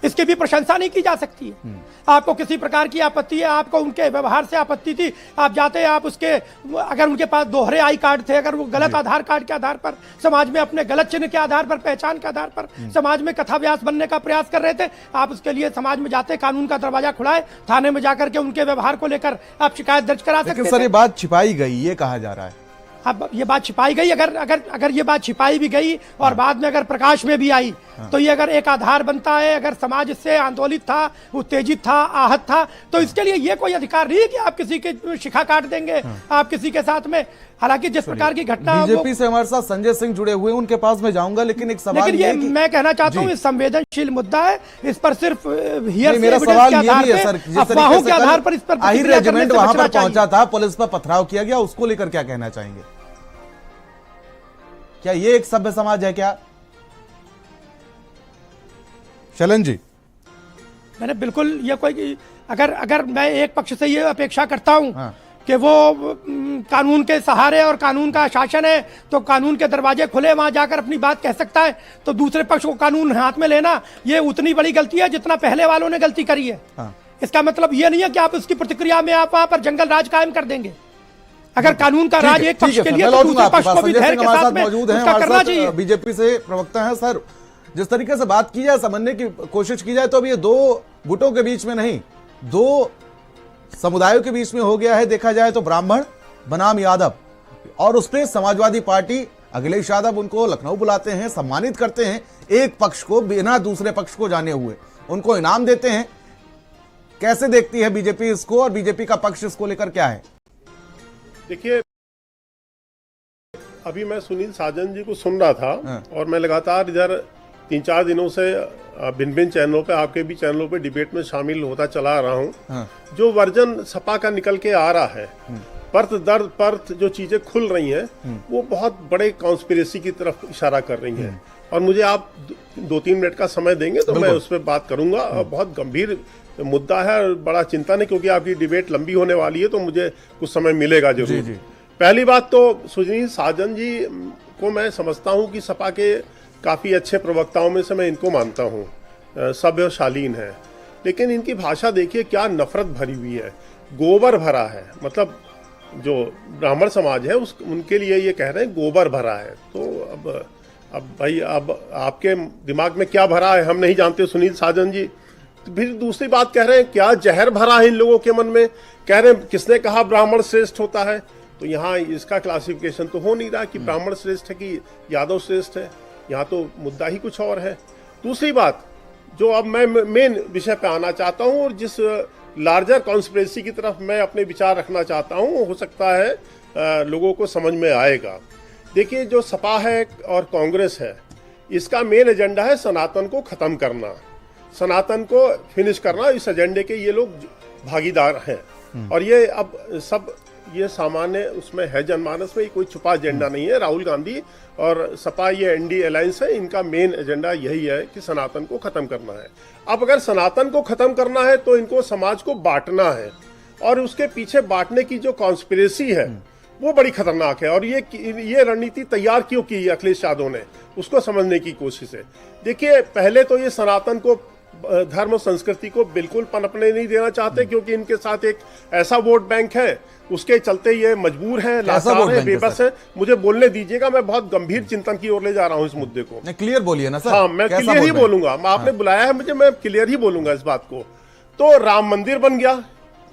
इसकी भी प्रशंसा नहीं की जा सकती है। आपको किसी प्रकार की आपत्ति है, आपको उनके व्यवहार से आपत्ति थी, आप जाते हैं, आप उसके अगर उनके पास दोहरे आई कार्ड थे, अगर वो गलत आधार कार्ड के आधार पर समाज में अपने गलत चिन्ह के आधार पर, पहचान के आधार पर समाज में कथा व्यास बनने का प्रयास कर रहे थे, आप उसके लिए समाज में जाते, कानून का दरवाजा खुलाए, थाने में जाकर के उनके व्यवहार को लेकर आप शिकायत दर्ज करा सकते। सर, ये बात छिपाई गई, ये कहा जा रहा है। अब ये बात छिपाई गई, अगर ये बात छिपाई भी गई और बाद में अगर प्रकाश में भी आई तो ये अगर एक आधार बनता है, अगर समाज इससे आंदोलित था, उत्तेजित था, आहत था, तो इसके लिए ये कोई अधिकार नहीं है कि आप किसी के शिखा काट देंगे, आप किसी के साथ में। हालांकि जिस प्रकार की घटना, बीजेपी से हमारे साथ संजय सिंह जुड़े हुए, उनके पास में जाऊंगा, लेकिन एक सवाल ये मैं कहना चाहता हूँ, संवेदनशील मुद्दा है, इस पर सिर्फ मेरा सवाल ये भी है सर, अफवाहों के आधार पर इस पर आहिर रेजिमेंट वहां पर पहुंचा था, पुलिस पर पथराव किया गया, उसको लेकर क्या कहना चाहेंगे? क्या ये एक सभ्य समाज है क्या? शलन जी, मैंने बिल्कुल ये कोई अगर मैं एक पक्ष से ये अपेक्षा करता हूं कि वो कानून के सहारे और कानून का शासन है तो कानून के दरवाजे खुले, वहां जाकर अपनी बात कह सकता है, तो दूसरे पक्ष को कानून हाथ में लेना ये उतनी बड़ी गलती है जितना पहले वालों ने गलती करी है। इसका मतलब ये नहीं है कि आप उसकी प्रतिक्रिया में आप वहां पर जंगल राज कायम कर देंगे। अगर कानून का राज एक पक्ष के लिए तो दूसरे पक्ष को भी धैर्य के साथ में उसका करना चाहिए। बीजेपी से प्रवक्ता है सर, जिस तरीके से बात की जाए, समझने की कोशिश की जाए, तो अब ये दो गुटों के बीच में नहीं, दो समुदायों के बीच में हो गया है। देखा जाए तो ब्राह्मण बनाम यादव, और उस पर समाजवादी पार्टी अखिलेश यादव उनको लखनऊ बुलाते हैं, सम्मानित करते हैं, एक पक्ष को बिना दूसरे पक्ष को जाने हुए उनको इनाम देते हैं। कैसे देखती है बीजेपी इसको, और बीजेपी का पक्ष इसको लेकर क्या है? देखिए, अभी मैं सुनील साजन जी को सुन रहा था और मैं लगातार इधर 3-4 दिनों से भिन्न भिन्न चैनलों पे, आपके भी चैनलों पे डिबेट में शामिल होता चला रहा हूँ। जो वर्जन सपा का निकल के आ रहा है, परत दर परत जो चीजें खुल रही हैं, वो बहुत बड़े कॉन्स्पिरेसी की तरफ इशारा कर रही हैं। और मुझे आप 2-3 मिनट का समय देंगे तो मैं उस पर बात करूंगा। और बहुत गंभीर मुद्दा है और बड़ा चिंता नहीं, क्योंकि आपकी डिबेट लंबी होने वाली है तो मुझे कुछ समय मिलेगा जरूर। पहली बात तो सुनील साजन जी को मैं समझता हूं कि सपा के काफी अच्छे प्रवक्ताओं में से मैं इनको मानता हूं, सभ्य और शालीन है। लेकिन इनकी भाषा देखिए क्या नफरत भरी हुई है, गोबर भरा है। मतलब जो ब्राह्मण समाज है उनके लिए ये कह रहे हैं गोबर भरा है। तो अब भाई अब आपके दिमाग में क्या भरा है हम नहीं जानते सुनील साजन जी। तो फिर दूसरी बात कह रहे हैं क्या जहर भरा है इन लोगों के मन में, कह रहे हैं किसने कहा ब्राह्मण श्रेष्ठ होता है। तो यहाँ इसका क्लासिफिकेशन तो हो नहीं रहा कि ब्राह्मण श्रेष्ठ है कि यादव श्रेष्ठ है, यहाँ तो मुद्दा ही कुछ और है। दूसरी बात जो अब मैं मेन विषय पे आना चाहता हूँ और जिस लार्जर कॉन्स्पिरेसी की तरफ मैं अपने विचार रखना चाहता हूँ, हो सकता है लोगों को समझ में आएगा। देखिए जो सपा है और कांग्रेस है, इसका मेन एजेंडा है सनातन को खत्म करना, सनातन को फिनिश करना। इस एजेंडे के ये लोग भागीदार हैं और ये अब सब ये सामान्य उसमें है जनमानस में, कोई छुपा एजेंडा नहीं है। राहुल गांधी और सपा ये एनडी अलायंस है, इनका मेन एजेंडा यही है कि सनातन को खत्म करना है। अब अगर सनातन को खत्म करना है तो इनको समाज को बांटना है और उसके पीछे बांटने की जो कॉन्स्पिरेसी है वो बड़ी खतरनाक है। और ये रणनीति तैयार क्यों की अखिलेश यादव ने, उसको समझने की कोशिश है। देखिए पहले तो ये सनातन को धर्म और संस्कृति को बिल्कुल पनपने नहीं देना चाहते, क्योंकि इनके साथ एक ऐसा वोट बैंक है, उसके चलते ये मजबूर हैं, लाचार हैं, बेबस हैं। मुझे बोलने दीजिएगा, मैं बहुत गंभीर चिंतन की ओर ले जा रहा हूं इस मुद्दे को। क्लियर बोलिए ना सर। हाँ मैं क्लियर ही बोलूंगा, आपने बुलाया है मुझे, मैं क्लियर ही बोलूंगा इस बात को। तो राम मंदिर बन गया,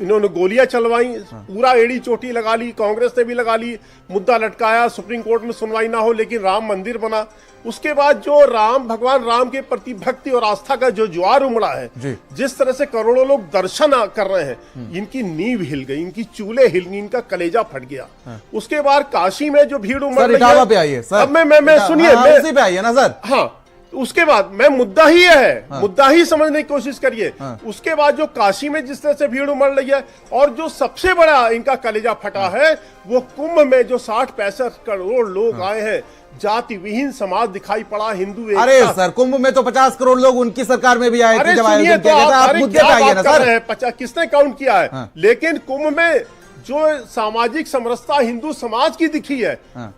इन्होंने गोलियां चलवाई, पूरा एड़ी चोटी लगा ली, कांग्रेस ने भी लगा ली, मुद्दा लटकाया, सुप्रीम कोर्ट में सुनवाई ना हो, लेकिन राम मंदिर बना। उसके बाद जो भगवान राम के प्रति भक्ति और आस्था का जो ज्वार उमड़ा है, जिस तरह से करोड़ों लोग दर्शन कर रहे हैं, इनकी नींव हिल गई, इनकी चूल्हे हिल गई, इनका कलेजा फट गया। उसके बाद काशी में जो भीड़ उमड़ रही है, अब मैं सुनिए, उसी पे आइए ना सर। हाँ उसके बाद मैं मुद्दा ही है, मुद्दा ही समझने की कोशिश करिए। उसके बाद जो काशी में जिस तरह से भीड़ उमड़ रही है, और जो सबसे बड़ा इनका कलेजा फटा है वो कुंभ में जो 60-65 करोड़ लोग आए हैं, जाति विहीन समाज दिखाई पड़ा, हिंदू। अरे सर कुंभ में तो 50 करोड़ लोग उनकी सरकार में भी आए थे जब आयोजन किया गया था। आप मुद्दे पे आइए ना सर। किसने काउंट किया है? लेकिन कुंभ में जो सामाजिक समरसता हिंदू समाज की दिखी है,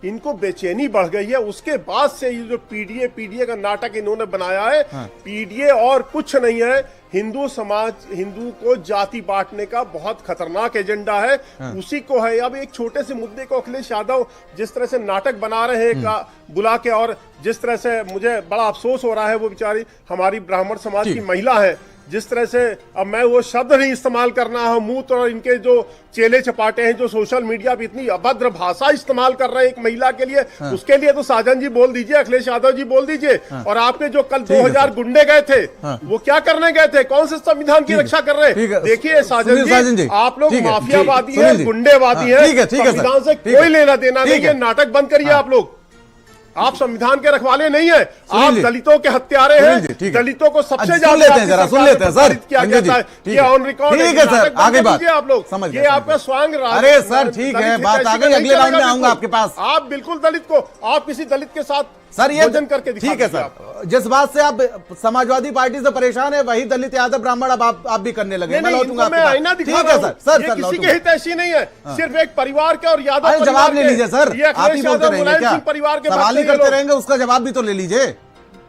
इनको बेचैनी बढ़ गई है। उसके बाद से ये जो पीडीए का नाटक इन्होंने बनाया है, पीडीए और कुछ नहीं है, हिंदू समाज, हिंदू को जाति बांटने का बहुत खतरनाक एजेंडा है, उसी को है। अब एक छोटे से मुद्दे को अखिलेश यादव जिस तरह से नाटक बना रहे हैं बुला के, और जिस तरह से मुझे बड़ा अफसोस हो रहा है, वो बेचारी हमारी ब्राह्मण समाज की महिला है, जिस तरह से, अब मैं वो शब्द नहीं इस्तेमाल करना है, मूत और इनके जो चेले चपाटे हैं जो सोशल मीडिया पे इतनी अभद्र भाषा इस्तेमाल कर रहे हैं एक महिला के लिए, उसके लिए तो साजन जी बोल दीजिए, अखिलेश यादव जी बोल दीजिए। और आपके जो कल 2000 गुंडे गए थे, वो क्या करने गए थे? कौन से संविधान की रक्षा कर रहे हैं? देखिए साजन जी, आप लोग माफियावादी हैं, गुंडेवादी हैं, संविधान से कोई लेना देना नहीं है। नाटक बंद करिए आप लोग, आप संविधान के रखवाले नहीं है, आप दलितों के हत्यारे हैं। दलितों को सबसे ज्यादा सुन लेते हैं सर क्या कहता है ये ऑन रिकॉर्ड। ठीक है सर, आगे बात आप लोग समझ, ये आपका स्वांग। अरे सर ठीक है, बात आ गई, अगले राउंड में आऊंगा आपके पास। आप बिल्कुल दलित को, आप किसी दलित के साथ सर ये भोजन करके ठीक है सर, जिस बात से आप समाजवादी पार्टी से परेशान है, वही दलित यादव ब्राह्मण अब आप भी करने लगे। मैं लौटूंगा आपके पास। ठीक है सर, सर किसी के हितैषी नहीं है, सिर्फ एक परिवार के और यादव जवाब ले लीजिए सर। आप ही बोलते रहेंगे क्या? परिवार के सवाल ही करते रहेंगे, उसका जवाब भी तो ले लीजिए।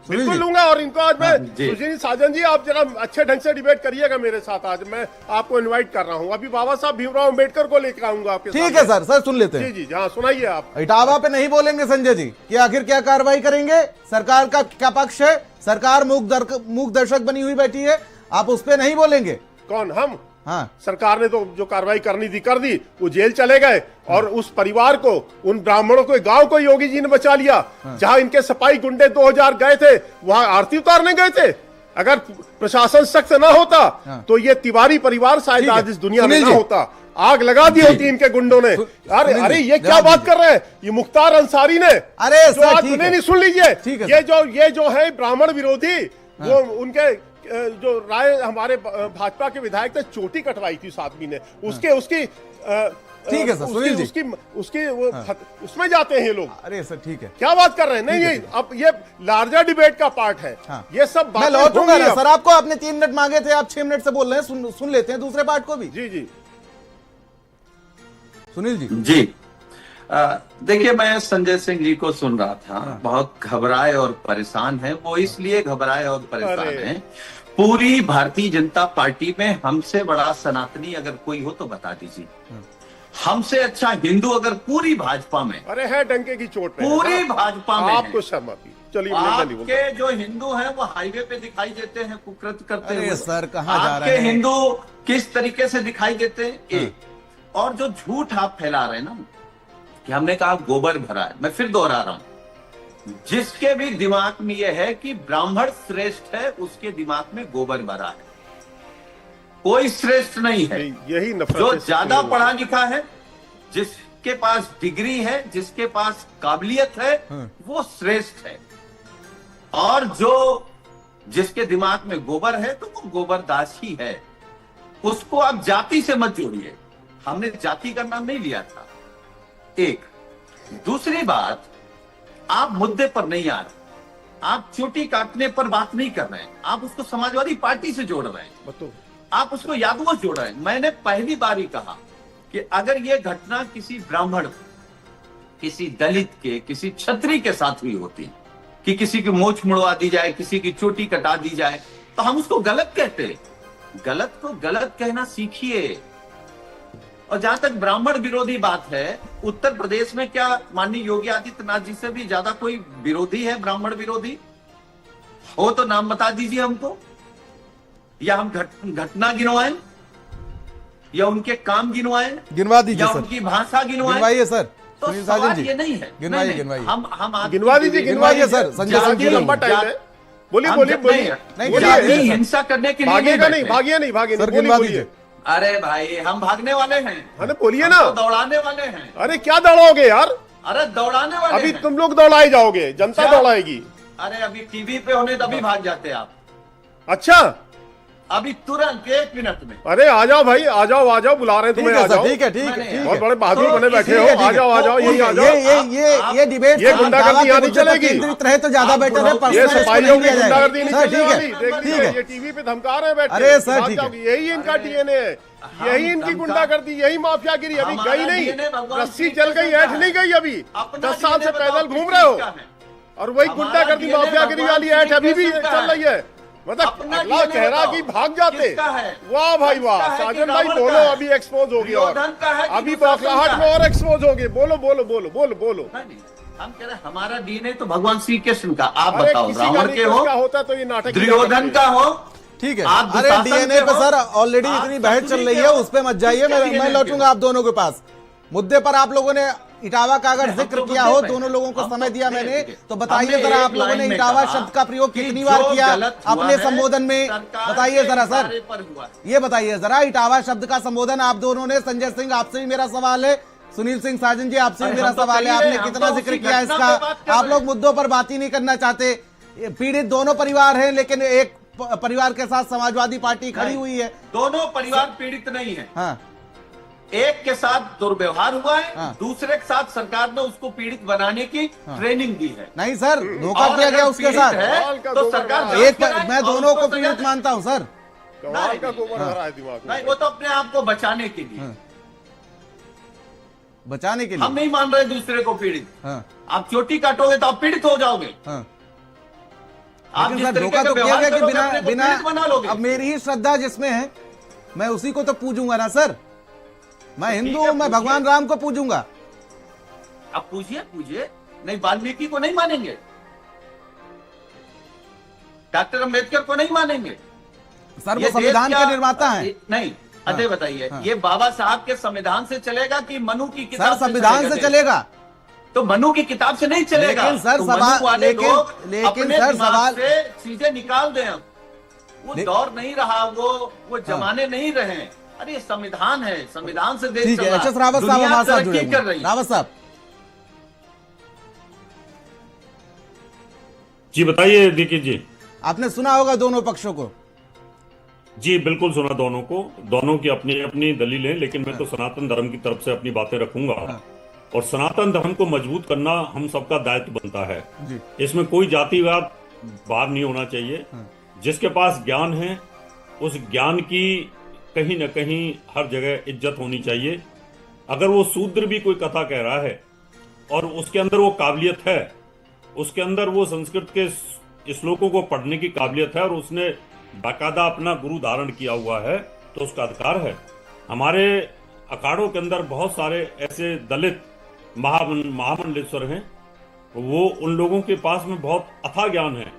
बिल्कुल लूंगा। और इनको आज मैं सुजीत साजन जी, आप जरा अच्छे ढंग से डिबेट करिएगा मेरे साथ। आज मैं आपको इनवाइट कर रहा हूँ, अभी बाबा साहब भीमराव अम्बेडकर को लेकर आऊंगा आपके। ठीक है सर, सर सुन लेते हैं। जी जी हाँ सुनाइए आप। इटावा पे नहीं बोलेंगे संजय जी कि आखिर क्या कार्रवाई करेंगे, सरकार का क्या पक्ष है? सरकार मूक दर्शक बनी हुई बैठी है, आप उस पे नहीं बोलेंगे? कौन? हम? हाँ, सरकार ने तो जो कार्रवाई करनी थी कर दी, वो जेल चले गए। और उस परिवार को, उन ब्राह्मणों को, गांव को योगी जी ने बचा लिया। जहां इनके सपाई गुंडे 2000 गए थे, वहां आरती उतारने गए थे। अगर प्रशासन सख्त ना होता तो ये तिवारी परिवार शायद आज इस दुनिया में ना होता। आग लगा दी होती इनके गुंडों ने। अरे ये क्या बात कर रहे हैं? ये मुख्तार अंसारी ने, अरे जो आज नहीं, सुन लीजिए, ये जो है ब्राह्मण विरोधी, वो उनके जो राय हमारे भाजपा के विधायक थे, चोटी कटवाई थी उस आदमी ने, उसकी ठीक है सर, सुनील जी, उसकी वो उसमें जाते हैं ये लोग। अरे सर ठीक है, क्या बात कर रहे हैं? नहीं ये अब ये लार्जर डिबेट का पार्ट है। ये सब मैं लौटूंगा ना सर, आपको आपने 3 मिनट मांगे थे, आप 6 मिनट से बोल रहे हैं। सुन लेते हैं दूसरे पार्ट को भी। जी जी सुनील जी। जी देखिए, मैं संजय सिंह जी को सुन रहा था, बहुत घबराए और परेशान है। वो इसलिए घबराए और परेशान है पूरी भारतीय जनता पार्टी में हमसे बड़ा सनातनी अगर कोई हो तो बता दीजिए। हमसे अच्छा हिंदू अगर पूरी भाजपा में, अरे है डंके की चोट पे, पूरी भाजपा में आपको शर्म आती है। चलिए आपके जो हिंदू हैं वो हाईवे पे दिखाई देते हैं कुकृत करते हुए। सर कहाँ जा रहे आपके हैं? हिंदू किस तरीके से दिखाई देते हैं एक, और जो झूठ आप फैला रहे हैं ना कि हमने कहा गोबर भरा है, मैं फिर दोहरा रहा हूं, जिसके भी दिमाग में यह है कि ब्राह्मण श्रेष्ठ है उसके दिमाग में गोबर भरा है, कोई श्रेष्ठ नहीं है। यही नफरत जो ज्यादा पढ़ा लिखा है, जिसके पास डिग्री है, जिसके पास काबिलियत है, वो श्रेष्ठ है। और जो जिसके दिमाग में गोबर है तो वो गोबरदास ही है। उसको आप जाति से मत जोड़िए, हमने जाति का नाम नहीं लिया था। एक दूसरी बात, आप मुद्दे पर नहीं आ रहे, आप चोटी काटने पर बात नहीं कर रहे हैं, आप उसको समाजवादी पार्टी से जोड़ रहे हैं, आप उसको यादवों से जोड़ रहे हैं। मैंने पहली बार ही कहा कि अगर ये घटना किसी ब्राह्मण, किसी दलित के, किसी क्षत्रिय के साथ हुई होती कि किसी की मोछ मुड़वा दी जाए, किसी की चोटी कटा दी जाए, तो हम उसको गलत कहते। गलत को गलत कहना सीखिए। और जहां तक ब्राह्मण विरोधी बात है, उत्तर प्रदेश में क्या माननीय योगी आदित्यनाथ जी से भी ज्यादा कोई विरोधी है ब्राह्मण विरोधी? हो तो नाम बता दीजिए हमको, या हम घटना गिनवाएं, या उनके काम गिनवाएं, गिनवा दीजिए या सर, उनकी भाषा गिनवाइए सर। तो सुनील साजन सवाल जी ये नहीं है, गिनवाइए नहीं, गिनवाइए, हम गिनवा दीजिए, गिनवाइए सर। संजय सिंह जी लंबा टाइम है, बोलिए हम बोलिए जब बोलिए। नहीं, जाति हिंसा करने के लिए भागिएगा नहीं नहीं, भागिए नहीं, भागिए सर, नहीं, गिनवा बोलिए दीजिए। बोलिए। अरे भाई हम भागने वाले हैं, अरे बोलिए हम ना, तो दौड़ाने वाले हैं। अरे क्या दौड़ोगे यार, अरे दौड़ाने वाले अभी हैं। तुम लोग दौड़ाए जाओगे, जनता अच्छा। दौड़ाएगी। अरे अभी टीवी पे होने तभी भाग जाते आप, अच्छा अभी तुरंत 1 मिनट में। अरे आ जाओ भाई, आ जाओ आ जाओ, बुला रहे हैं तुम्हें, आ जाओ। ठीक है ठीक है ठीक बहुत है। बड़े बहादुर तो बने बैठे हो, इसीलिए आ जाओ आ जाओ, यही आ जाओ। ये डिबेट ये गुंडागर्दी यहाँ नहीं चलेगी। केंद्रित रहे तो ज्यादा बेटर है। ये पर्सनल इसको सिपाहियों नहीं की लिया जाएगा। गुंडागर्दी नहीं सर चलने ठीक वाली, है देख ठीक लीजिए, है। ये टीवी पे धमका रहे हैं बैठ के। अरे सर, भाग ठीक है। जाओगी, यही इनका डीएनए है, यही इनकी गुंडागर्दी, यही माफियागिरी। अभी हमारा गई नहीं, DNA भगवान रस्सी श्री जल गई, कृष्ण ऐठ का नहीं गई अभी, अपना 10 साल से DNA पैदल बताओ घूम किस रहे हो, चीज का है? और वही हमारा गुंडागर्दी DNA माफियागिरी भगवान वाली श्री ऐठ अभी भी कृष्ण का चल रही है। मतलब अपना अगला DNA कह रहा बताओ, कि भाग जाते। किसका है? वाह भाई वाह, किसका है कि साजन भाई रावण बोलो, का है? अभी एक्सपोज हो गया, और दुर्योधन का है कि अभी दुशासन बौखलाहट का में है? और एक्सपोज हो गए। बोलो बोलो बोलो बोलो बोलो। नहीं, हम कह रहे हैं हमारा डीएनए तो भगवान श्री कृष्ण का। आप अरे बताओ, किसी का रावण नहीं, के हो, किसका होता तो ये नाटक ही ना दुर्योधन करते। का हो, ठीक है। आप अरे दुशासन डीएनए के पे हो, सर ऑलरेडी आप इतनी बहस चल सतुरी रही के है, हो, उस पे मत जाइए। किसके मैं DNA लौटूंगा आप दोनों के पास। मुद्दे पर आप लोगों ने इटावा का अगर हम जिक्र तो किया मुद्दे हो, पे दोनों लोगों को हम समय तो दिया ठीक है, मैंने, ठीक है। तो बताइए हमने जरा एक आप लोगों लाइन ने में इटावा कहा शब्द का प्रयोग कि कितनी जो बार किया गलत हुआ अपने है, संबोधन में, सरकार बताइए के जरा सर। इशारे पर हुआ है। ये बताइए जरा, इटावा शब्द का संबोधन आप दोनों ने, संजय सिंह आपसे भी मेरा सवाल है, सुनील सिंह साजन जी आपसे भी अरे मेरा हम तो सवाल है, कर ही रहे आपने हैं, कितना हम तो जिक्र उसी किया घटना इसका? पे बात कर आप रहे लोग हैं। मुद्दों पर बात ही नहीं करना चाहते। पीड़ित दोनों परिवार हैं, लेकिन एक परिवार के साथ समाजवादी पार्टी खड़ी नहीं, हुई है। दोनों परिवार पीड़ित नहीं है। हाँ एक के साथ दुर्व्यवहार हुआ है, हाँ। दूसरे के साथ सरकार ने उसको पीड़ित बनाने की ट्रेनिंग दी है। नहीं सर, धोखा और किया अगर गया उसके पीड़ित साथ। है, तो सरकार एक जांच कराए मैं और दोनों उसको को सजा पीड़ित दे। मानता हूं सर। कमाल का गोबर भरा है दिमाग में। नहीं, वो तो अपने आप को बचाने के लिए। बचाने के लिए हम नहीं मान रहे दूसरे को पीड़ित। हाँ आप चोटी काटोगे तो आप पीड़ित हो जाओगे। हाँ। आप लेकिन जिस सर तरीके धोखा का तो किया व्यवहार गया कि करोगे, बिना अपने को बिना पीड़ित बना लोगे। अब मेरी ही श्रद्धा जिसमें है, मैं उसी को तो पूजूंगा ना सर। मैं हिंदू हूं, मैं भगवान राम को पूजूंगा। आप पूछिए पूछिए, नहीं वाल्मीकि को नहीं मानेंगे, डॉक्टर अंबेडकर को नहीं मानेंगे। सर ये वो संविधान देश के क्या- निर्माता हैं। नहीं, अजय बताइए, हाँ। ये बाबा साहब के संविधान से चलेगा कि मनु की किताब सर संविधान से चलेगा। तो मनु की किताब से नहीं चलेगा। लेकिन सर तो सवाल- मनु वाले लेकिन- लोग लेकिन अपने सर दिमाग सवाल- से चीजें निकाल दें। वो दौर नहीं रहा, वो जमाने नहीं रहे। अरे ये संविधान है, संविधान से देश ठीक है। चला। अच्छा रावत साहब दुनिया हमारे साथ तरक्की जुड़े कर हुए रही हैं। है। रावत साहब जी बताइए दीक्षित जी। आपने सुना होगा दोनों पक्षों को। जी बिल्कुल सुना दोनों को, दोनों की अपनी अपनी दलीलें, लेकिन मैं तो सनातन धर्म की तरफ से अपनी बातें रखूंगा। और सनातन धर्म को मजबूत करना हम सबका दायित्व बनता है। जी। इसमें कोई जातिवाद बाहर नहीं होना चाहिए। जिसके पास ज्ञान है उस ज्ञान की कहीं न कहीं हर जगह इज्जत होनी चाहिए। अगर वो शूद्र भी कोई कथा कह रहा है और उसके अंदर वो काबिलियत है, उसके अंदर वो संस्कृत के श्लोकों को पढ़ने की काबिलियत है और उसने बाकायदा अपना गुरु धारण किया हुआ है तो उसका अधिकार है। हमारे अखाड़ों के अंदर बहुत सारे ऐसे दलित महामंडलेश्वर हैं, वो उन लोगों के पास में बहुत अथाह ज्ञान है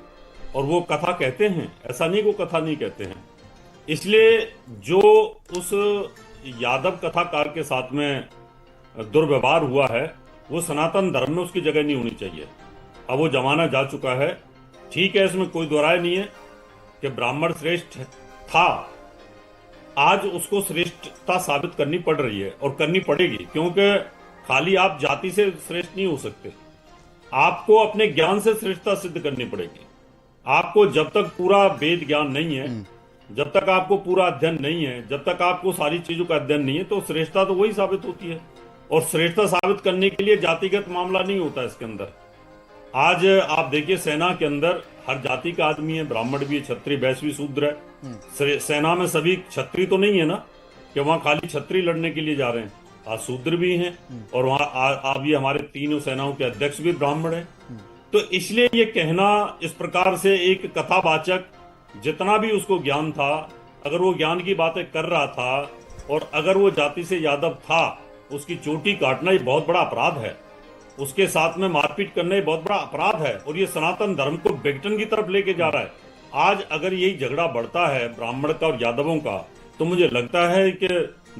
और वो कथा कहते हैं, ऐसा नहीं वो कथा नहीं कहते हैं। इसलिए जो उस यादव कथाकार के साथ में दुर्व्यवहार हुआ है वो सनातन धर्म में उसकी जगह नहीं होनी चाहिए। अब वो जमाना जा चुका है, ठीक है, इसमें कोई दो राय नहीं है कि ब्राह्मण श्रेष्ठ था, आज उसको श्रेष्ठता साबित करनी पड़ रही है और करनी पड़ेगी, क्योंकि खाली आप जाति से श्रेष्ठ नहीं हो सकते, आपको अपने ज्ञान से श्रेष्ठता सिद्ध करनी पड़ेगी। आपको जब तक पूरा वेद ज्ञान नहीं है, जब तक आपको पूरा अध्ययन नहीं है, जब तक आपको सारी चीजों का अध्ययन नहीं है, तो श्रेष्ठता तो वही साबित होती है। और श्रेष्ठता साबित करने के लिए जातिगत मामला नहीं होता इसके अंदर। आज आप देखिए सेना के अंदर हर जाति का आदमी है, ब्राह्मण भी है, क्षत्रिय वैश्य भी शूद्र है। सेना में सभी क्षत्रिय तो नहीं है ना कि वहां खाली क्षत्रिय लड़ने के लिए जा रहे हैं, आज शूद्र भी हैं और वहां अभी हमारे तीनों सेनाओं के अध्यक्ष भी ब्राह्मण हैं। तो इसलिए ये कहना इस प्रकार से एक कथावाचक जितना भी उसको ज्ञान था, अगर वो ज्ञान की बातें कर रहा था और अगर वो जाति से यादव था, उसकी चोटी काटना ये बहुत बड़ा अपराध है, उसके साथ में मारपीट करना ये बहुत बड़ा अपराध है और ये सनातन धर्म को विघटन की तरफ लेके जा रहा है। आज अगर यही झगड़ा बढ़ता है ब्राह्मण का और यादवों का, तो मुझे लगता है कि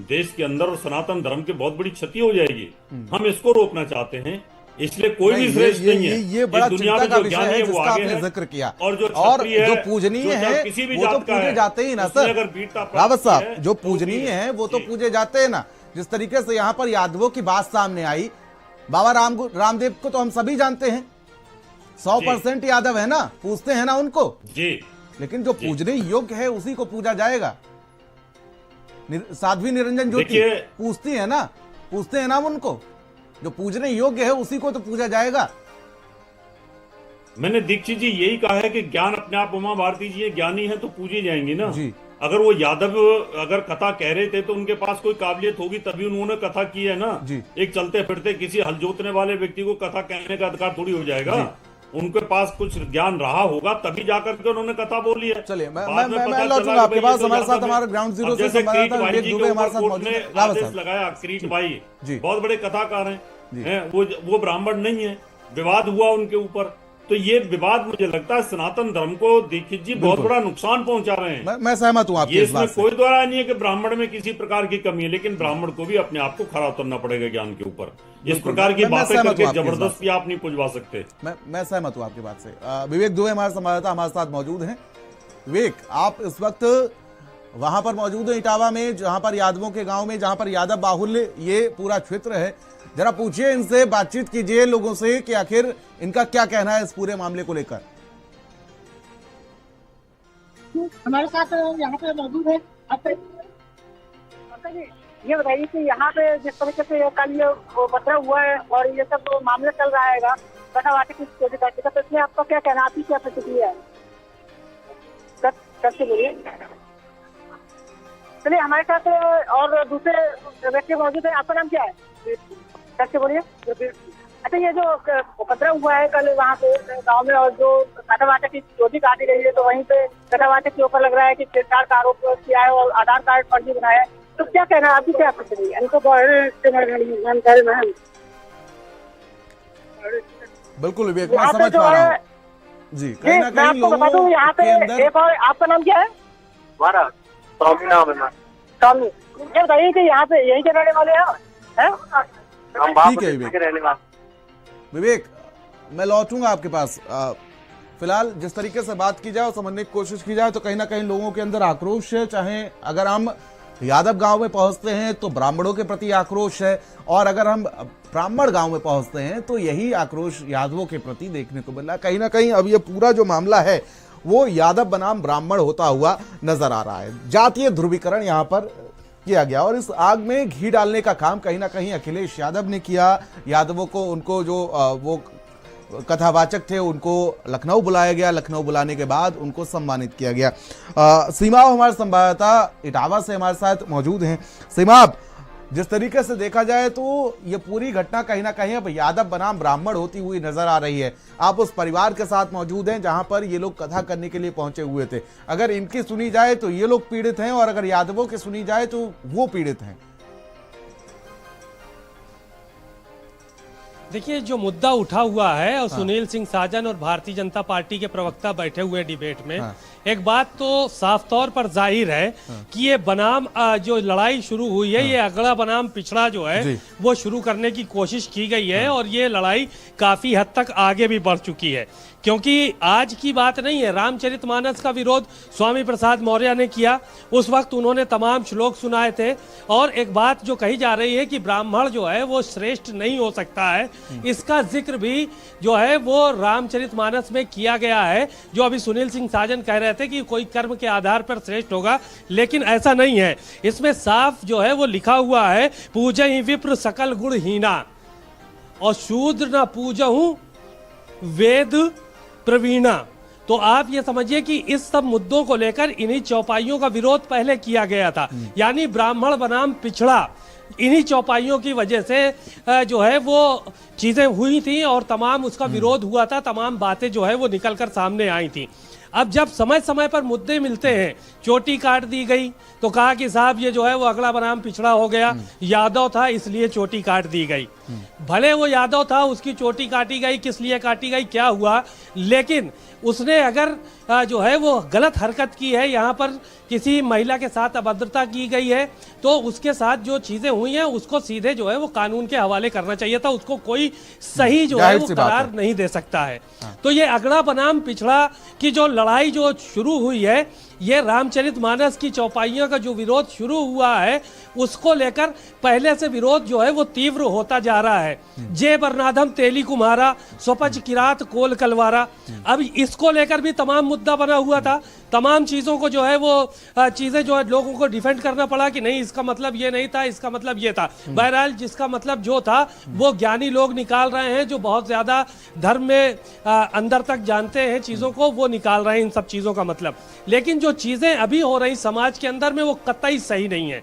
देश के अंदर और सनातन धर्म की बहुत बड़ी क्षति हो जाएगी। हम इसको रोकना चाहते हैं, इसलिए कोई भी श्रेष्ठ नहीं है। ये बड़ा दुनिया चिंता में का जो विषय ज्ञानी है है वो जिसका आगे आपने है जिक्र किया, और जो जो पूजनीय है किसी भी वो तो जात का पूजे है, जाते ही ना उसने सर। अगर वीरता प्राप्त रावत की है, साहब, जो पूजनीय है वो तो पूजे जाते हैं ना। जिस तरीके से यहाँ पर यादवों की बात सामने आई, बाबा रामदेव को तो हम सभी जानते हैं, 100% यादव है ना, पूजते हैं ना उनको जी, लेकिन जो पूजने योग्य है उसी को पूजा जाएगा। साध्वी निरंजन ज्योति पूजती है ना, पूजते हैं ना उनको, जो पूजने योग्य है उसी को तो पूजा जाएगा। मैंने दीक्षित जी यही कहा है कि ज्ञान अपने आप, उमा भारती जी ज्ञानी है तो पूजे जाएंगे ना। अगर वो यादव अगर कथा कह रहे थे तो उनके पास कोई काबिलियत होगी तभी उन्होंने कथा की है ना। एक चलते फिरते किसी हल जोतने वाले व्यक्ति को कथा कहने का अधिकार थोड़ी हो जाएगा। उनके पास कुछ ज्ञान रहा होगा तभी जाकर के उन्होंने कथा बोली है। चलिए मैं लौटूंगा आपके पास। हमारे साथ हमारे ग्राउंड जीरो से संवाददाता विवेक दुबे हमारे साथ मौजूद है। आदेश लगाया क्रीट भाई बहुत बड़े कथाकार हैं, वो ब्राह्मण नहीं है, विवाद हुआ उनके ऊपर, तो ये विवाद मुझे लगता है सनातन धर्म को दीक्षित जी बहुत बड़ा नुकसान पहुंचा रहे हैं। मैं सहमत हूं आपकी इस बात से। कोई द्वारा नहीं है कि ब्राह्मण में किसी प्रकार की कमी है, लेकिन ब्राह्मण को भी अपने आप को खड़ा उतरना पड़ेगा ज्ञान के ऊपर। इस प्रकार की बातें करके जबरदस्ती आप नहीं पुजवा सकते। मैं सहमत हूं आपकी बात से। विवेक दुबे हमारे संवाददाता हमारे साथ मौजूद हैं। विवेक, आप इस वक्त वहां पर मौजूद है इटावा में, जहां पर यादवों के गांव में, जहां पर यादव बाहुल्य ये पूरा क्षेत्र है। जरा पूछिए इनसे, बातचीत कीजिए लोगों से कि आखिर इनका क्या कहना है इस पूरे मामले को लेकर। हमारे साथ यहाँ पे मौजूद है। ये बताइए कि यहाँ पे जिस तरीके से कल ये पथरा हुआ है और ये सब मामला चल रहा है कथावाचक की चोटी काटने का, तो इसमें आपका क्या कहना, आपकी क्या प्रतिक्रिया है? कैसे बोलिए। चलिए, हमारे साथ और दूसरे व्यक्ति मौजूद है। आपका नाम क्या है? कैसे बोलिए। अच्छा, ये जो उपद्रव हुआ है कल वहाँ पे गांव में और जो कथावाचक की चोटी काटी गई है, तो वहीं पे कथावाचक के ऊपर लग रहा है कि छेड़छाड़ का आरोप किया है और आधार कार्ड फर्जी बनाया है, तो क्या कहना है आपकी, क्या प्रतिक्रिया? बिल्कुल विवेक, मैं समझ पा रहा हूँ जी। कहीं ना कहीं लोगों बता दूं यहाँ पे एक और, आपका नाम क्या है? हमारा स्वामी नाम है। स्वामी, ये बताइए कि यहाँ पे यही के रहने वाले हैं? ठीक है विवेक, मैं लौटूंगा आपके पास। फिलहाल जिस तरीके से बात की जाए और समझने की कोशिश की जाए तो कहीं ना कहीं लोगों के अंदर आक्रोश है। चाहे अगर हम यादव गांव में पहुंचते हैं तो ब्राह्मणों के प्रति आक्रोश है, और अगर हम ब्राह्मण गांव में पहुंचते हैं तो यही आक्रोश यादवों के प्रति देखने को मिल रहा है। कहीं ना कहीं अब ये पूरा जो मामला है वो यादव बनाम ब्राह्मण होता हुआ नजर आ रहा है। जातीय ध्रुवीकरण यहाँ पर किया गया और इस आग में घी डालने का काम कहीं ना कहीं अखिलेश यादव ने किया। यादवों को, उनको जो वो कथावाचक थे उनको लखनऊ बुलाया गया, लखनऊ बुलाने के बाद उनको सम्मानित किया गया। सीमा हमारे संवाददाता इटावा से हमारे साथ मौजूद हैं। सीमा, जिस तरीके से देखा जाए तो ये पूरी घटना कहीं ना कहीं अब यादव बनाम ब्राह्मण होती हुई नजर आ रही है। आप उस परिवार के साथ मौजूद हैं जहां पर ये लोग कथा करने के लिए पहुंचे हुए थे। अगर इनकी सुनी जाए तो ये लोग पीड़ित हैं और अगर यादवों की सुनी जाए तो वो पीड़ित हैं। देखिए, जो मुद्दा उठा हुआ है और सुनील सिंह साजन और भारतीय जनता पार्टी के प्रवक्ता बैठे हुए डिबेट में, एक बात तो साफ तौर पर जाहिर है कि ये बनाम जो लड़ाई शुरू हुई है, ये अगला बनाम पिछड़ा जो है वो शुरू करने की कोशिश की गई है और ये लड़ाई काफी हद तक आगे भी बढ़ चुकी है। क्योंकि आज की बात नहीं है, रामचरितमानस का विरोध स्वामी प्रसाद मौर्य ने किया, उस वक्त उन्होंने तमाम श्लोक सुनाए थे। और एक बात जो कही जा रही है कि ब्राह्मण जो है वो श्रेष्ठ नहीं हो सकता है, इसका जिक्र भी जो है वो रामचरितमानस में किया गया है। जो अभी सुनील सिंह साजन कह रहे थे कि कोई कर्म के आधार पर श्रेष्ठ होगा, लेकिन ऐसा नहीं है। इसमें साफ जो है वो लिखा हुआ है, पूजहि विप्र सकल गुण हीना और शूद्र न पूजहु वेद प्रवीणा। तो आप ये समझिए कि इस सब मुद्दों को लेकर इन्हीं चौपाइयों का विरोध पहले किया गया था, यानी ब्राह्मण बनाम पिछड़ा। इन्हीं चौपाइयों की वजह से जो है वो चीजें हुई थी और तमाम उसका विरोध हुआ था, तमाम बातें जो है वो निकलकर सामने आई थी। अब जब समय समय पर मुद्दे मिलते हैं, चोटी काट दी गई तो कहा कि साहब ये जो है वो अगला बनाम पिछड़ा हो गया, यादव था इसलिए चोटी काट दी गई। भले वो यादव था, उसकी चोटी काटी गई, किस लिए काटी गई, क्या हुआ, लेकिन उसने अगर जो है वो गलत हरकत की है, यहाँ पर किसी महिला के साथ अभद्रता की गई है, तो उसके साथ जो चीजें हुई हैं उसको सीधे जो है वो कानून के हवाले करना चाहिए था। उसको कोई सही जो है वो करार नहीं दे सकता है। तो ये अगला बनाम पिछड़ा की जो लड़ाई जो शुरू हुई है, ये रामचरितमानस की चौपाइयों का जो विरोध शुरू हुआ है, उसको लेकर पहले से विरोध जो है वो तीव्र होता जा रहा है। जे बरनाधम तेली कुम्हारा स्वपच किरात कोल कलवारा, अब इसको लेकर भी तमाम मुद्दा बना हुआ था। तमाम चीजों को जो है वो चीजें जो है लोगों को डिफेंड करना पड़ा कि नहीं इसका मतलब ये नहीं था, इसका मतलब ये था। बहरहाल जिसका मतलब जो था वो ज्ञानी लोग निकाल रहे हैं, जो बहुत ज्यादा धर्म में अंदर तक जानते हैं चीजों को, वो निकाल रहे हैं इन सब चीजों का मतलब। लेकिन जो चीजें अभी हो रही समाज के अंदर में वो कतई सही नहीं है।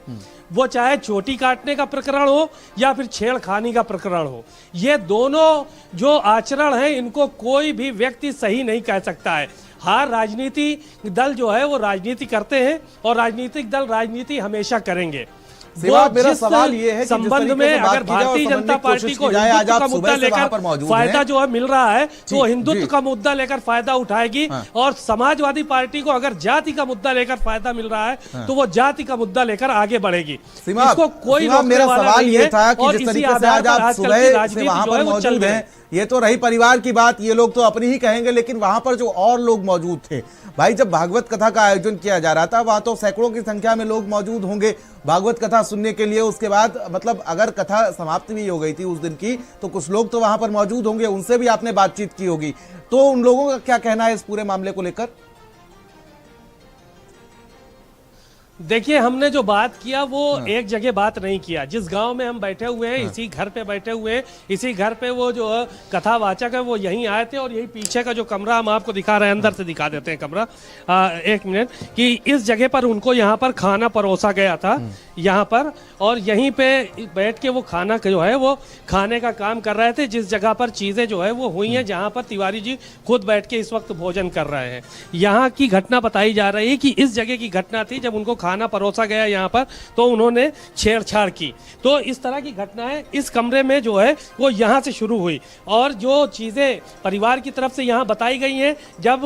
वो चाहे चोटी काटने का प्रकरण हो या फिर छेड़खानी का प्रकरण हो, ये दोनों जो आचरण है इनको कोई भी व्यक्ति सही नहीं कह सकता है। हाँ, राजनीति दल जो है वो राजनीति करते हैं और राजनीतिक दल राजनीति हमेशा करेंगे। मेरा सवाल ये है कि संबंध में अगर भारतीय जनता पार्टी को हिंदुत्व का मुद्दा लेकर फायदा जो है मिल रहा है, तो हिंदुत्व का मुद्दा लेकर फायदा उठाएगी। और समाजवादी पार्टी को अगर जाति का मुद्दा लेकर फायदा मिल रहा है तो वो जाति का मुद्दा लेकर आगे बढ़ेगी। इसको कोई मेरा सवाल ये था कि जिस तरीके से आज आप सुबह से वहां पर मौजूद हैं, ये तो रही परिवार की बात, ये लोग तो अपनी ही कहेंगे, लेकिन वहां पर जो और लोग मौजूद थे, भाई जब भागवत कथा का आयोजन किया जा रहा था वहां तो सैकड़ों की संख्या में लोग मौजूद होंगे भागवत कथा सुनने के लिए। उसके बाद मतलब अगर कथा समाप्त भी हो गई थी उस दिन की, तो कुछ लोग तो वहां पर मौजूद होंगे, उनसे भी आपने बातचीत की होगी, तो उन लोगों का क्या कहना है इस पूरे मामले को लेकर? देखिए, हमने जो बात किया वो एक जगह बात नहीं किया। जिस गांव में हम बैठे हुए हैं, इसी घर पे बैठे हुए हैं, इसी घर पे वो जो कथावाचक है वो यहीं आए थे और यही पीछे का जो कमरा हम आपको दिखा रहे हैं, अंदर से दिखा देते हैं कमरा, एक मिनट, कि इस जगह पर उनको यहाँ पर खाना परोसा गया था यहाँ पर, और यहीं पे बैठ के वो खाना जो है वो खाने का काम कर रहे थे। जिस जगह पर चीजें जो है वो हुई हैं, जहाँ पर तिवारी जी खुद बैठ के इस वक्त भोजन कर रहे हैं, यहाँ की घटना बताई जा रही है कि इस जगह की घटना थी। जब उनको खाना परोसा गया यहाँ पर तो उन्होंने छेड़छाड़ की। तो इस तरह की घटनाएं इस कमरे में जो है वो यहाँ से शुरू हुई। और जो चीजें परिवार की तरफ से यहाँ बताई गई हैं, जब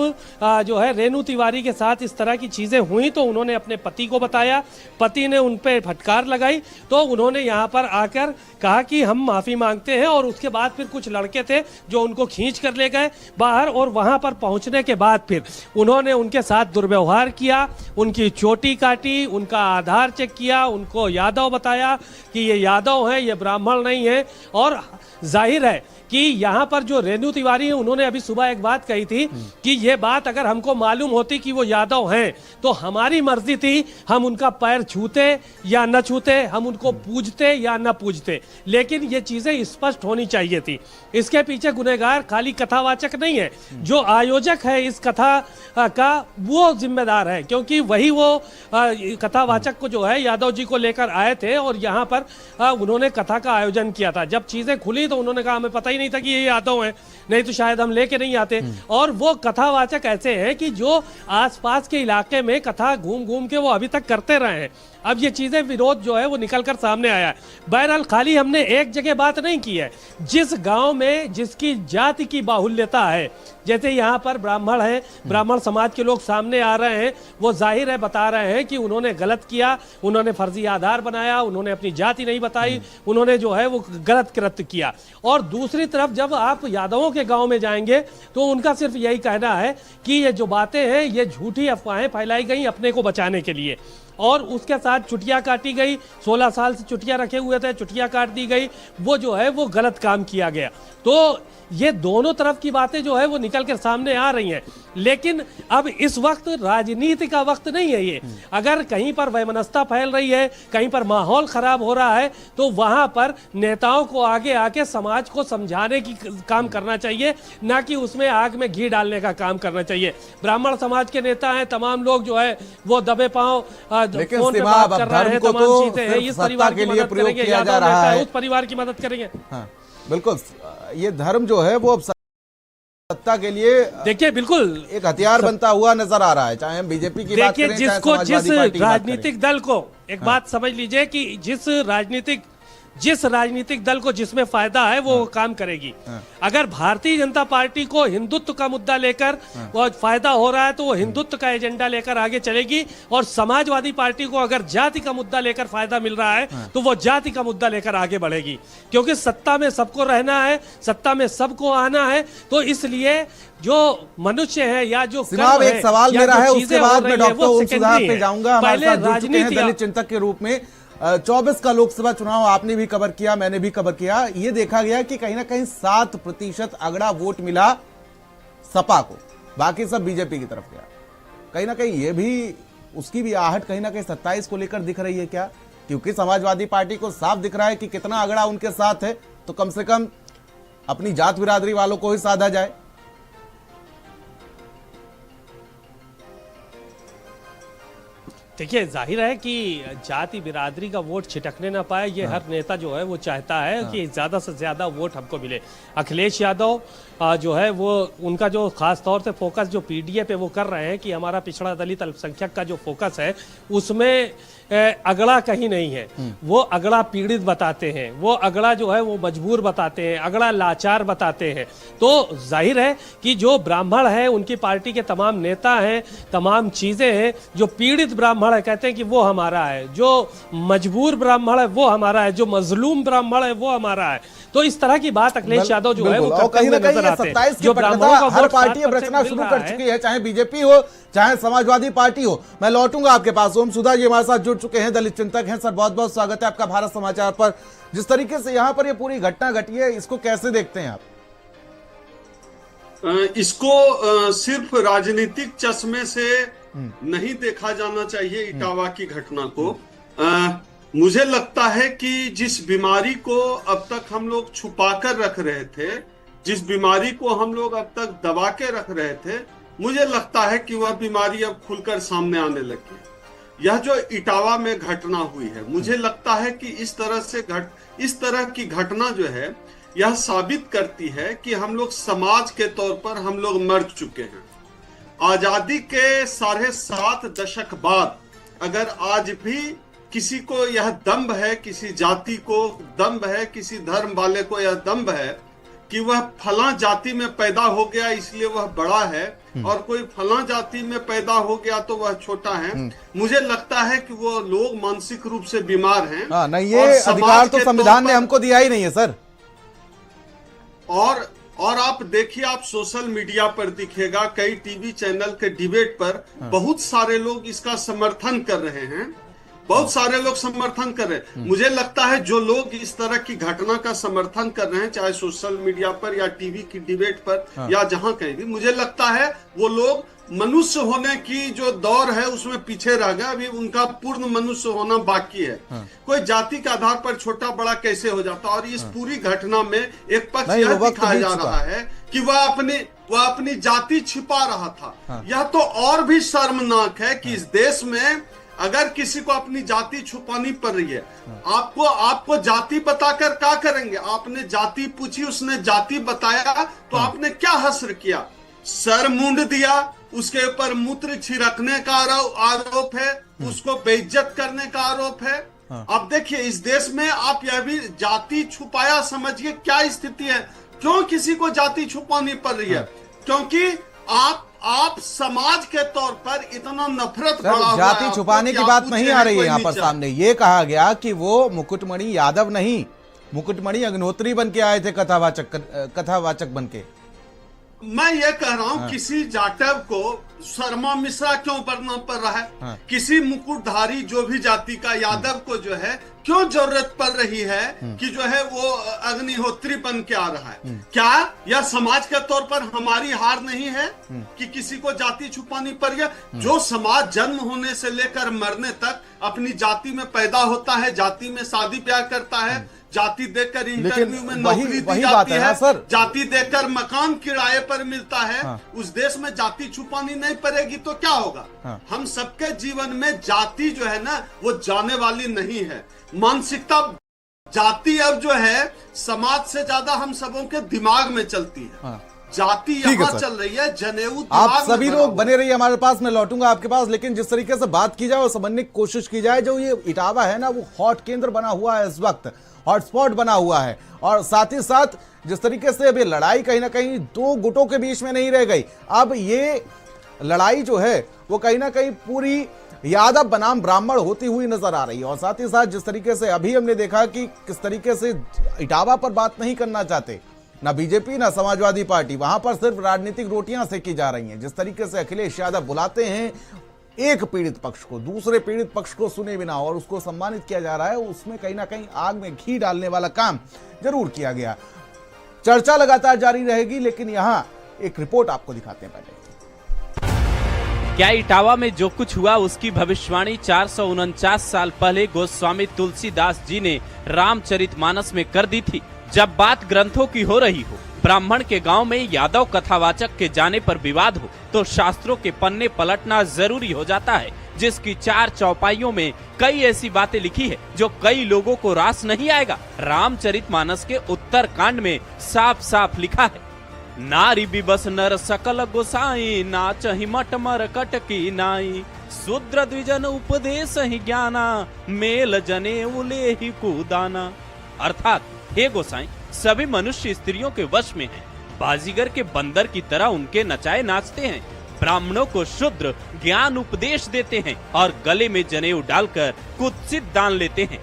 जो है रेणु तिवारी के साथ इस तरह की चीजें हुई तो उन्होंने अपने पति को बताया, पति ने उन पे फटकार लगाई, तो उन्होंने यहाँ पर आकर कहा कि हम माफी मांगते हैं। और उसके बाद फिर कुछ लड़के थे जो उनको खींच कर ले गए बाहर, और वहां पर पहुंचने के बाद फिर उन्होंने उनके साथ दुर्व्यवहार किया, उनकी चोटी काटी, उनका आधार चेक किया, उनको यादव बताया कि ये यादव है, ये ब्राह्मण नहीं है। और जाहिर है कि यहाँ पर जो रेणु तिवारी है, उन्होंने अभी सुबह एक बात कही थी कि ये बात अगर हमको मालूम होती कि वो यादव हैं तो हमारी मर्जी थी, हम उनका पैर छूते या न छूते, हम उनको पूजते या न पूजते, लेकिन ये चीजें स्पष्ट होनी चाहिए थी। इसके पीछे गुनहगार खाली कथावाचक नहीं है, जो आयोजक है इस कथा का वो जिम्मेदार है, क्योंकि वही वो कथावाचक को जो है यादव जी को लेकर आए थे और यहाँ पर उन्होंने कथा का आयोजन किया था। जब चीजें खुली तो उन्होंने कहा हमें पता ही नहीं था कि ये यादव हैं, नहीं तो शायद हम लेके नहीं आते। और वो कथावाचक ऐसे हैं कि जो आसपास के इलाके में कथा घूम घूम के वो अभी तक करते रहे हैं। अब ये चीजें विरोध जो है वो निकलकर सामने आया है। बहरहाल खाली हमने एक जगह बात नहीं की है, जिस गांव में जिसकी जाति की बाहुल्यता है, जैसे यहाँ पर ब्राह्मण है, ब्राह्मण समाज के लोग सामने आ रहे हैं, वो जाहिर है बता रहे हैं कि उन्होंने गलत किया, उन्होंने फर्जी आधार बनाया, उन्होंने अपनी जाति नहीं बताई, उन्होंने जो है वो गलत कृत्य किया। और दूसरी तरफ जब आप यादवों के गांव में जाएंगे तो उनका सिर्फ यही कहना है कि ये जो बातें हैं ये झूठी अफवाहें फैलाई गई अपने को बचाने के लिए, और उसके साथ चुटिया काटी गई। 16 साल से चुटिया रखे हुए थे, चुटिया काट दी गई, वो जो है वो गलत काम किया गया। तो ये दोनों तरफ की बातें जो है वो निकल कर सामने आ रही हैं। लेकिन अब इस वक्त राजनीति का वक्त नहीं है ये। अगर कहीं पर वैमनस्यता फैल रही है, कहीं पर माहौल खराब हो रहा है, तो वहां पर नेताओं को आगे आके समाज को समझाने की काम करना चाहिए, ना कि उसमें आग में घी डालने का काम करना चाहिए। ब्राह्मण समाज के नेता हैं, तमाम लोग जो है वो दबे पांव लेकिन फोन पे सीमा बात अब कर रहे धर्म हैं, को तमाम तो चीजें हैं। इस सिर्फ परिवार सत्ता की के लिए मदद प्रयोग करेंगे, किया जा यादव रहा नेता है। उस परिवार की मदद करेंगे। हाँ, बिल्कुल। ये धर्म जो है वो अब सत्ता के लिए देखिए बिल्कुल एक हथियार बनता हुआ नजर आ रहा है, चाहे हम बीजेपी की बात करें, चाहे जिसको जिस समाजवादी पार्टी की बात करें। राजनीतिक दल को एक बात समझ लीजिए कि जिस राजनीतिक दल को जिसमें फायदा है वो काम करेगी। अगर भारतीय जनता पार्टी को हिंदुत्व का मुद्दा लेकर वो फायदा हो रहा है तो वो हिंदुत्व का एजेंडा लेकर आगे चलेगी, और समाजवादी पार्टी को अगर जाति का मुद्दा लेकर फायदा मिल रहा है तो वो जाति का मुद्दा लेकर आगे बढ़ेगी। क्योंकि सत्ता में सबको रहना है, सत्ता में सबको आना है, तो इसलिए जो मनुष्य है या जो सिर्फ एक सवाल मेरा है, उसके बाद मैं डॉक्टर ओम सुधार पे जाऊंगा। हमारे साथ जुड़ चुके हैं दलित चिंतक के रूप में। 24 का लोकसभा चुनाव आपने भी कवर किया, मैंने भी कवर किया। ये देखा गया कि कहीं ना कहीं 7% अगड़ा वोट मिला सपा को, बाकी सब बीजेपी की तरफ गया। कहीं ना कहीं ये भी उसकी भी आहट कहीं ना कहीं 27 को लेकर दिख रही है क्या? क्योंकि समाजवादी पार्टी को साफ दिख रहा है कि कितना अगड़ा उनके साथ है, तो कम से कम अपनी जात बिरादरी वालों को ही साधा जाए। देखिए जाहिर है कि जाति बिरादरी का वोट छिटकने ना पाए, ये हर नेता जो है वो चाहता है कि ज्यादा से ज्यादा वोट हमको मिले। अखिलेश यादव जो है वो उनका जो खास तौर से फोकस जो पीडीए पे वो कर रहे हैं कि हमारा पिछड़ा दलित अल्पसंख्यक का जो फोकस है उसमें अगड़ा कहीं नहीं है। वो अगड़ा पीड़ित बताते हैं, वो अगड़ा जो है वो मजबूर बताते हैं, अगड़ा लाचार बताते हैं। तो जाहिर है कि जो ब्राह्मण है उनकी पार्टी के तमाम नेता हैं, तमाम चीजें हैं, जो पीड़ित ब्राह्मण है कहते हैं कि वो हमारा है, जो मजबूर ब्राह्मण है वो हमारा है, जो मजलूम ब्राह्मण है वो हमारा है। तो इस तरह की बात अखिलेश यादव जो है वो कहीं ना कहीं 27 की पटकथा हर पार्टी अब रचना शुरू कर चुकी है, चाहे बीजेपी हो चाहे समाजवादी पार्टी हो। मैं लौटूंगा आपके पास। ओम सुधा जी हमारे साथ जुड़ चुके हैं, दलित चिंतक हैं। सर बहुत बहुत स्वागत है आपका भारत समाचार पर। जिस तरीके से यहाँ पर ये पूरी घटना घटी है, इसको कैसे देखते हैं आप? इसको सिर्फ राजनीतिक चश्मे से नहीं देखा जाना चाहिए इटावा की घटना को। मुझे लगता है कि जिस बीमारी को अब तक हम लोग छुपा कर रख रहे थे, जिस बीमारी को हम लोग अब तक दबा के रख रहे थे, मुझे लगता है कि वह बीमारी अब खुलकर सामने आने लगी। यह जो इटावा में घटना हुई है, मुझे लगता है कि इस तरह की घटना जो है यह साबित करती है कि हम लोग समाज के तौर पर हम लोग मर चुके हैं। आजादी के 7.5 दशक बाद अगर आज भी किसी को यह दंभ है, किसी जाति को दंभ है, किसी धर्म वाले को यह दंभ है कि वह फला जाति में पैदा हो गया इसलिए वह बड़ा है और कोई फला जाति में पैदा हो गया तो वह छोटा है, मुझे लगता है कि वो लोग मानसिक रूप से बीमार हैं। नहीं, ये अधिकार तो संविधान ने हमको दिया ही नहीं है सर। और आप देखिए, आप सोशल मीडिया पर दिखेगा, कई टीवी चैनल के डिबेट पर बहुत सारे लोग इसका समर्थन कर रहे हैं, बहुत सारे लोग समर्थन कर रहे हैं। मुझे लगता है जो लोग इस तरह की घटना का समर्थन कर रहे हैं, चाहे सोशल मीडिया पर या टीवी की डिबेट पर या जहां कहीं भी, मुझे लगता है वो लोग मनुष्य होने की जो दौर है उसमें पीछे रह गए। अभी उनका पूर्ण मनुष्य होना बाकी है। कोई जाति के आधार पर छोटा बड़ा कैसे हो जाता। और इस पूरी घटना में एक पक्ष यह दिखाया जा रहा है कि वह अपनी जाति छिपा रहा था। यह तो और भी शर्मनाक है कि इस देश में अगर किसी को अपनी जाति छुपानी पड़ रही है, आपको जाति बताकर क्या करेंगे? आपने जाति पूछी, उसने जाति बताया, तो आपने क्या हश्र किया? सर मूंड दिया, उसके ऊपर मूत्र छिड़कने का आरोप है, उसको बेइज्जत करने का आरोप है। अब देखिए इस देश में आप यह भी जाति छुपाया समझिए क्या स्थिति है। क्यों किसी को जाति छुपानी पड़ रही है? क्योंकि आप समाज के तौर पर इतना नफरत बढ़ा हुआ है। जाति छुपाने की बात नहीं आ रही है यहाँ पर सामने। ये कहा गया कि वो मुकुटमणि यादव नहीं, मुकुटमणि अग्निहोत्री बन के आए थे कथावाचक बन के। मैं ये कह रहा हूँ किसी जाटव को शर्मा मिश्रा क्यों बनना पड़ रहा है? किसी मुकुटधारी जो भी जाति का यादव को जो है क्यों जरूरत पड़ रही है कि जो है वो अग्निहोत्री बन के आ रहा है? क्या यह समाज के तौर पर हमारी हार नहीं है कि किसी को जाति छुपानी पड़ रही है? जो समाज जन्म होने से लेकर मरने तक अपनी जाति में पैदा होता है, जाति में शादी ब्याह करता है, जाति देकर इंटरव्यू में नौकरी दी जाती है, जाति देकर मकान किराए पर मिलता है, उस देश में जाति छुपानी नहीं पड़ेगी तो क्या होगा? हम सबके जीवन में जाति जो है ना वो जाने वाली नहीं है। मानसिकता जाति अब जो है समाज से ज्यादा हम सबों के दिमाग में चलती है। जाति यहाँ चल रही है, जनेऊ आप सभी लोग बने रहिए हमारे पास, मैं लौटूंगा आपके पास। लेकिन जिस तरीके से बात की जाए और समझने की कोशिश की जाए, जो ये इटावा है ना वो हॉट केंद्र बना हुआ है, इस वक्त हॉटस्पॉट बना हुआ है। और साथ ही साथ जिस तरीके से अभी लड़ाई कहीं ना कहीं दो गुटों के बीच में नहीं रह गई, अब ये लड़ाई जो है वो कहीं ना कहीं पूरी यादव बनाम ब्राह्मण होती हुई नजर आ रही है। और साथ ही साथ जिस तरीके से अभी हमने देखा कि किस तरीके से इटावा पर बात नहीं करना चाहते ना बीजेपी ना समाजवादी पार्टी, वहां पर सिर्फ राजनीतिक रोटियां सेकी जा रही हैं। जिस तरीके से अखिलेश यादव बुलाते हैं एक पीड़ित पक्ष को, दूसरे पीड़ित पक्ष को सुने बिना और उसको सम्मानित किया जा रहा है, उसमें कहीं ना कहीं आग में घी डालने वाला काम जरूर किया गया। चर्चा लगातार जारी रहेगी, लेकिन यहां एक रिपोर्ट आपको दिखाते हैं पहले। क्या इटावा में जो कुछ हुआ उसकी भविष्यवाणी 449 साल पहले गोस्वामी तुलसीदास जी ने रामचरितमानस में कर दी थी। जब बात ग्रंथों की हो रही हो, ब्राह्मण के गांव में यादव कथावाचक के जाने पर विवाद हो, तो शास्त्रों के पन्ने पलटना जरूरी हो जाता है, जिसकी 4 चौपाइयों में कई ऐसी बातें लिखी है जो कई लोगों को रास नहीं आएगा। रामचरितमानस के उत्तर कांड में साफ साफ लिखा है, नारी बिबस नर सकल गोसाई, नाच हिमट मरकट की नाई, शूद्र द्विजन उपदेश ही ज्ञाना, मेल जने उले ही कुदाना। अर्थात हे गोसाई, सभी मनुष्य स्त्रियों के वश में हैं, बाजीगर के बंदर की तरह उनके नचाए नाचते हैं, ब्राह्मणों को शूद्र ज्ञान उपदेश देते हैं और गले में जनेऊ डालकर कुत्सित दान लेते हैं।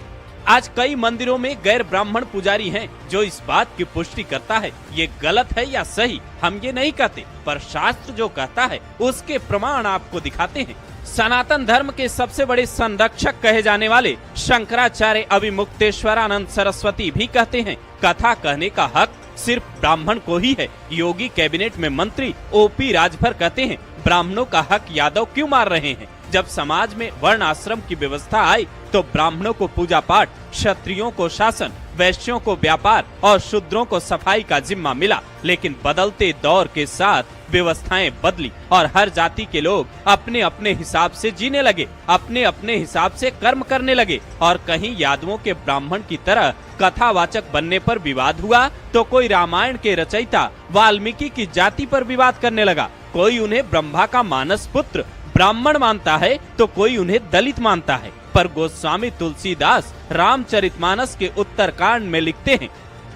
आज कई मंदिरों में गैर ब्राह्मण पुजारी हैं जो इस बात की पुष्टि करता है। ये गलत है या सही हम ये नहीं कहते, पर शास्त्र जो कहता है उसके प्रमाण आपको दिखाते हैं। सनातन धर्म के सबसे बड़े संरक्षक कहे जाने वाले शंकराचार्य अभिमुक्तेश्वरानंद सरस्वती भी कहते हैं, कथा कहने का हक सिर्फ ब्राह्मण को ही है। योगी कैबिनेट में मंत्री ओपी राजभर कहते हैं, ब्राह्मणों का हक यादव क्यों मार रहे हैं? जब समाज में वर्ण आश्रम की व्यवस्था आई तो ब्राह्मणों को पूजा पाठ, क्षत्रियों को शासन, वैश्यों को व्यापार और शूद्रों को सफाई का जिम्मा मिला। लेकिन बदलते दौर के साथ व्यवस्थाएं बदली और हर जाति के लोग अपने अपने हिसाब से जीने लगे, अपने अपने हिसाब से कर्म करने लगे। और कहीं यादवों के ब्राह्मण की तरह कथावाचक बनने पर विवाद हुआ तो कोई रामायण के रचयिता वाल्मीकि की जाति पर विवाद करने लगा। कोई उन्हें ब्रह्मा का मानस पुत्र ब्राह्मण मानता है तो कोई उन्हें दलित मानता है। पर गोस्वामी तुलसीदास रामचरितमानस के उत्तरकांड में लिखते हैं,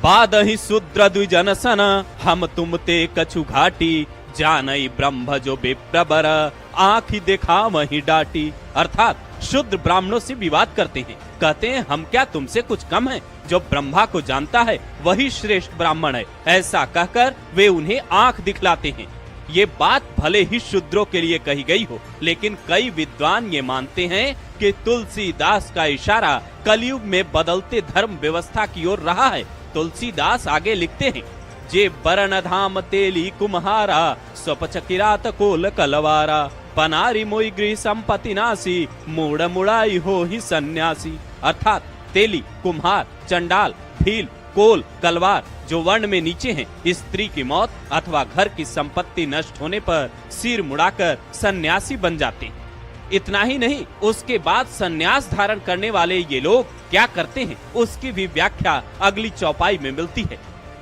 बादहि शूद्र द्विजन सन, हम तुम ते कछु घाटी, जानई ब्रह्म जो विप्रबर, आँखी देखा वही डाटी। अर्थात शूद्र ब्राह्मणों से विवाद करते हैं, कहते हैं हम क्या तुमसे कुछ कम हैं? जो ब्रह्मा को जानता है वही श्रेष्ठ ब्राह्मण है। ऐसा कहकर वे उन्हें आँख दिखलाते हैं। ये बात भले ही शूद्रों के लिए कही गई हो, लेकिन कई विद्वान ये मानते हैं कि तुलसीदास का इशारा कलयुग में बदलते धर्म व्यवस्था की ओर रहा है। तुलसीदास आगे लिखते हैं, जे बरन धाम तेली कुम्हारा, स्वपच किरात कोल कलवारा, पनारी मोई गृह संपत्ति नासी, मुड़ मुड़ाई हो ही सन्यासी। अर्थात तेली, कुम्हार, चंडाल, भील, कोल, कलवार जो वर्ण में नीचे हैं, स्त्री की मौत अथवा घर की संपत्ति नष्ट होने पर सिर मुड़ाकर सन्यासी बन जाते हैं। इतना ही नहीं, उसके बाद संन्यास धारण करने वाले ये लोग क्या करते हैं उसकी भी व्याख्या अगली चौपाई में मिलती है।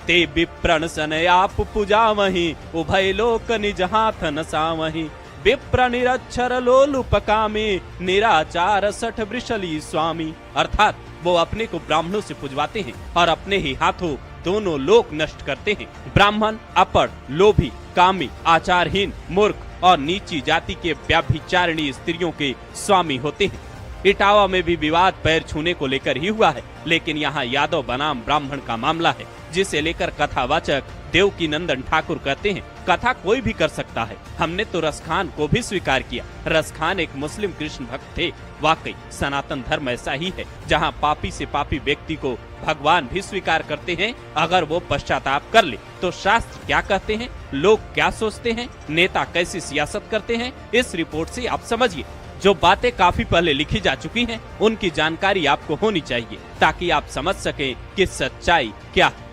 ते विप्रण सनयाप पूजा वही उभय लोक निज हाथ नसावही विप्र निरक्षर लोलुपकामे निराचार सठ वृषली स्वामी। अर्थात वो अपने को ब्राह्मणों से पुजवाते हैं और अपने ही हाथों दोनों लोक नष्ट करते हैं। ब्राह्मण अपढ़, लोभी, कामी, आचारहीन, मूर्ख और नीची जाति के व्यभिचारिणी स्त्रियों के स्वामी होते हैं। इटावा में भी विवाद पैर छूने को लेकर ही हुआ है, लेकिन यहाँ यादव बनाम ब्राह्मण का मामला है, जिसे लेकर कथावाचक देवकी नंदन ठाकुर कहते हैं कथा कोई भी कर सकता है। हमने तो रसखान को भी स्वीकार किया। रसखान एक मुस्लिम कृष्ण भक्त थे। वाकई सनातन धर्म ऐसा ही है, जहाँ पापी से पापी व्यक्ति को भगवान भी स्वीकार करते हैं अगर वो पश्चाताप कर ले। तो शास्त्र क्या कहते हैं, लोग क्या सोचते हैं, नेता कैसी सियासत करते हैं, इस रिपोर्ट से आप समझिए। जो बातें काफी पहले लिखी जा चुकी हैं, उनकी जानकारी आपको होनी चाहिए ताकि आप समझ सकें कि सच्चाई क्या है।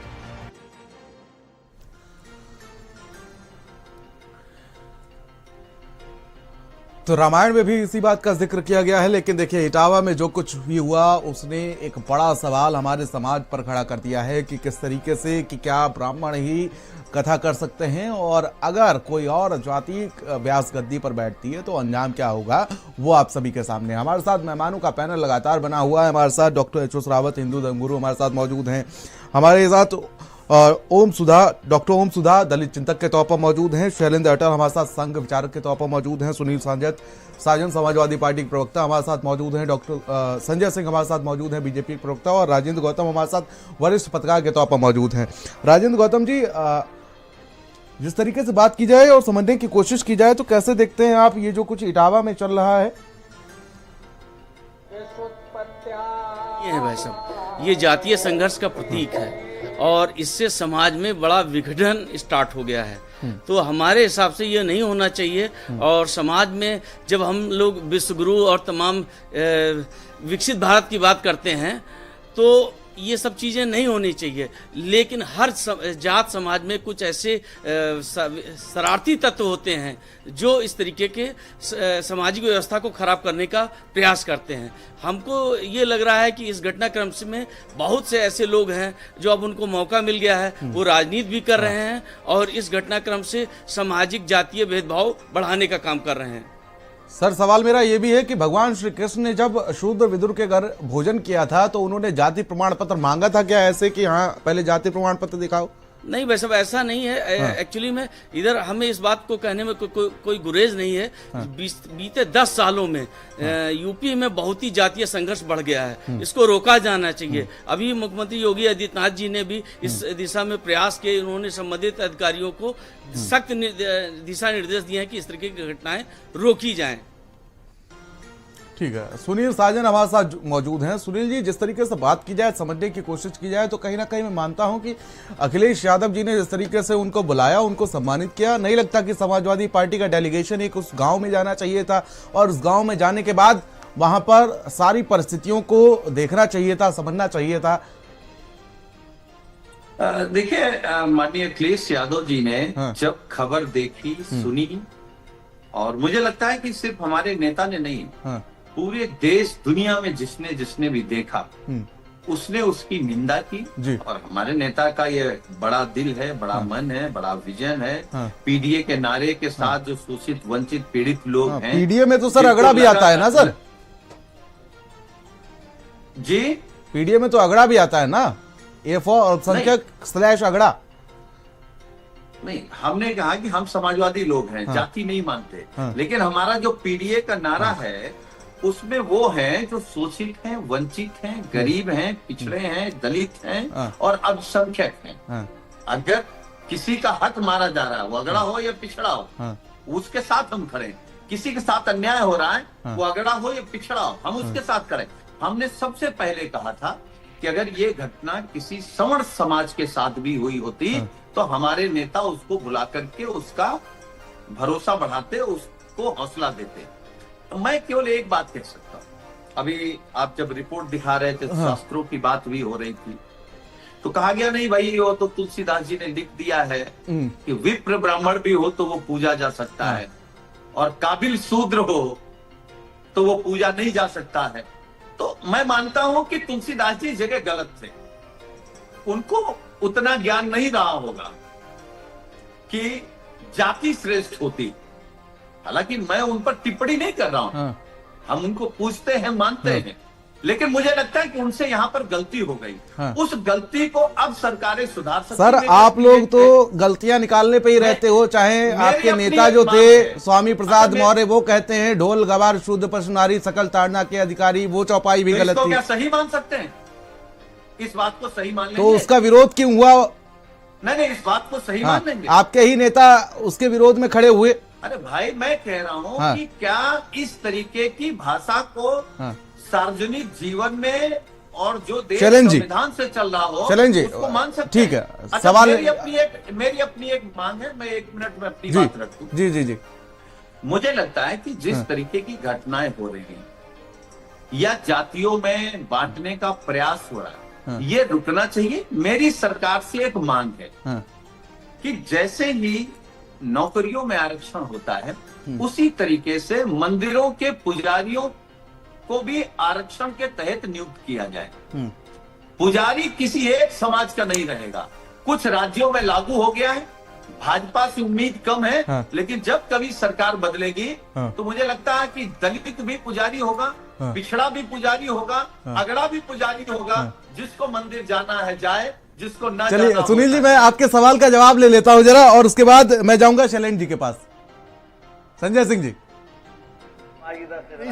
तो रामायण में भी इसी बात का जिक्र किया गया है, लेकिन देखिए इटावा में जो कुछ भी हुआ उसने एक बड़ा सवाल हमारे समाज पर खड़ा कर दिया है कि किस तरीके से कि क्या ब्राह्मण ही कथा कर सकते हैं और अगर कोई और जाति व्यास गद्दी पर बैठती है तो अंजाम क्या होगा वो आप सभी के सामने। हमारे साथ मेहमानों का पैनल लगातार बना हुआ है। हमारे साथ डॉक्टर एच.ओ. रावत, हिंदू धर्मगुरु हमारे साथ मौजूद हैं। हमारे साथ डॉक्टर ओम सुधा दलित चिंतक के तौर पर मौजूद हैं। शैलेंद्र अटल हमारे साथ संघ विचारक के तौर पर मौजूद हैं। सुनील साजन समाजवादी पार्टी के प्रवक्ता हमारे साथ मौजूद हैं। डॉक्टर संजय सिंह हमारे साथ मौजूद हैं, बीजेपी के प्रवक्ता। और राजेंद्र गौतम हमारे साथ वरिष्ठ पत्रकार के तौर पर मौजूद हैं। राजेंद्र गौतम जी, जिस तरीके से बात की जाए और समझने की कोशिश की जाए तो कैसे देखते हैं आप ये जो कुछ इटावा में चल रहा है? ये है भाई साहब, ये जातीय संघर्ष का प्रतीक है और इससे समाज में बड़ा विघटन स्टार्ट हो गया है। तो हमारे हिसाब से ये नहीं होना चाहिए। और समाज में जब हम लोग विश्वगुरु और तमाम विकसित भारत की बात करते हैं तो ये सब चीज़ें नहीं होनी चाहिए, लेकिन हर जात समाज में कुछ ऐसे शरारती तत्व होते हैं जो इस तरीके के सामाजिक व्यवस्था को खराब करने का प्रयास करते हैं। हमको ये लग रहा है कि इस घटनाक्रम में बहुत से ऐसे लोग हैं जो अब उनको मौका मिल गया है, वो राजनीति भी कर रहे हैं और इस घटनाक्रम से सामाजिक जातीय भेदभाव बढ़ाने का काम कर रहे हैं। सर, सवाल मेरा ये भी है कि भगवान श्री कृष्ण ने जब शूद्र विदुर के घर भोजन किया था तो उन्होंने जाति प्रमाण पत्र मांगा था क्या ऐसे कि हाँ पहले जाति प्रमाण पत्र दिखाओ? नहीं वैसे ऐसा नहीं है। एक्चुअली में इधर हमें इस बात को कहने में कोई गुरेज नहीं है। बीते 10 सालों में यूपी में बहुत ही जातीय संघर्ष बढ़ गया है, इसको रोका जाना चाहिए। अभी मुख्यमंत्री योगी आदित्यनाथ जी ने भी इस दिशा में प्रयास किए। उन्होंने संबंधित अधिकारियों को सख्त दिशा निर्देश दिए हैं कि इस तरीके की घटनाएं रोकी जाएं। ठीक है, सुनील साजन हमारे साथ मौजूद हैं। सुनील जी, जिस तरीके से बात की जाए, समझने की कोशिश की जाए तो कहीं ना कहीं मैं मानता हूं कि अखिलेश यादव जी ने जिस तरीके से उनको बुलाया, उनको सम्मानित किया, नहीं लगता कि समाजवादी पार्टी का डेलीगेशन एक उस गांव में जाना चाहिए था और उस गांव में जाने के बाद वहां पर सारी परिस्थितियों को देखना चाहिए था, समझना चाहिए था? देखिए, माननीय अखिलेश यादव जी ने जब खबर देखी, सुनी, और मुझे लगता है कि सिर्फ हमारे नेता ने नहीं, पूरे देश दुनिया में जिसने भी देखा उसने उसकी निंदा की। और हमारे नेता का ये बड़ा दिल है, बड़ा मन है, बड़ा विजन है। पीडीए के नारे के साथ जो शोषित, वंचित, पीड़ित लोग हैं। पीडीए में तो सर अगड़ा भी आता है ना सर? जी, पीडीए में तो अगड़ा भी आता है ना, ए फॉर अल्पसंख्यक / अगड़ा। नहीं, हमने कहा कि हम समाजवादी लोग हैं, जाति नहीं मानते। लेकिन हमारा जो पीडीए का नारा है उसमें वो हैं जो शोषित हैं, वंचित हैं, गरीब हैं, पिछड़े हैं, दलित हैं और अल्पसंख्यक हैं। अगर किसी का हक मारा जा रहा है, वो अगड़ा हो या पिछड़ा हो, उसके साथ हम खड़े हैं। किसी के साथ अन्याय हो रहा है, वो अगड़ा हो या पिछड़ा हो, हम उसके साथ खड़े। हमने सबसे पहले कहा था कि अगर ये घटना किसी सवर्ण समाज के साथ भी हुई होती तो हमारे नेता उसको बुला करके उसका भरोसा बढ़ाते, उसको हौसला देते। तो मैं केवल एक बात कह सकता हूँ, अभी आप जब रिपोर्ट दिखा रहे थे, शास्त्रों की बात भी हो रही थी, तो कहा गया नहीं भाई वो तो तुलसीदास जी ने लिख दिया है कि विप्र ब्राह्मण भी हो तो वो पूजा जा सकता है और काबिल शूद्र हो तो वो पूजा नहीं जा सकता है। तो मैं मानता हूं कि तुलसीदास जी जगह गलत थे, उनको उतना ज्ञान नहीं रहा होगा कि जाति श्रेष्ठ होती। हालांकि मैं उन पर टिप्पणी नहीं कर रहा हूं, हम उनको पूछते हैं, मानते हैं, लेकिन मुझे लगता है कि उनसे यहाँ पर गलती हो गई। उस गलती को अब सरकारें सुधार सकती सर, आप लोग तो गलतियां निकालने पे ही रहते हो, चाहे आपके नेता जो थे स्वामी प्रसाद मौर्य, वो कहते हैं ढोल गवार शुद्ध पशु नारी सकल ताड़ना के अधिकारी, वो चौपाई भी गलत थी। क्या सही मान सकते हैं? इस बात को सही मान लेंगे? तो उसका विरोध क्यों हुआ? नहीं, इस बात को सही मान लेंगे। आपके ही नेता उसके विरोध में खड़े हुए। अरे भाई, मैं कह रहा हूँ कि क्या इस तरीके की भाषा को सार्वजनिक जीवन में और जो देश संविधान से चल रहा हो उसको मान सकते हैं? ठीक है, सवाल मेरी अपनी एक मांग है, मैं 1 मिनट में अपनी बात रख दूं। जी जी जी। मुझे लगता है कि जिस तरीके की घटनाएं हो रही हैं या जातियों में बांटने का प्रयास हो रहा है, ये रुकना चाहिए। मेरी सरकार से एक मांग है कि जैसे ही नौकरियों में आरक्षण होता है, उसी तरीके से मंदिरों के पुजारियों को भी आरक्षण के तहत नियुक्त किया जाए। पुजारी किसी एक समाज का नहीं रहेगा। कुछ राज्यों में लागू हो गया है, भाजपा से उम्मीद कम है, लेकिन जब कभी सरकार बदलेगी तो मुझे लगता है कि दलित भी पुजारी होगा, पिछड़ा भी पुजारी होगा, अगड़ा भी पुजारी होगा। जिसको मंदिर जाना है जाए, जिसको ना जाना। चलिए सुनील जी, मैं आपके सवाल का जवाब ले लेता हूं जरा, और उसके बाद मैं जाऊंगा शैलेंद्र जी के पास। संजय सिंह जी,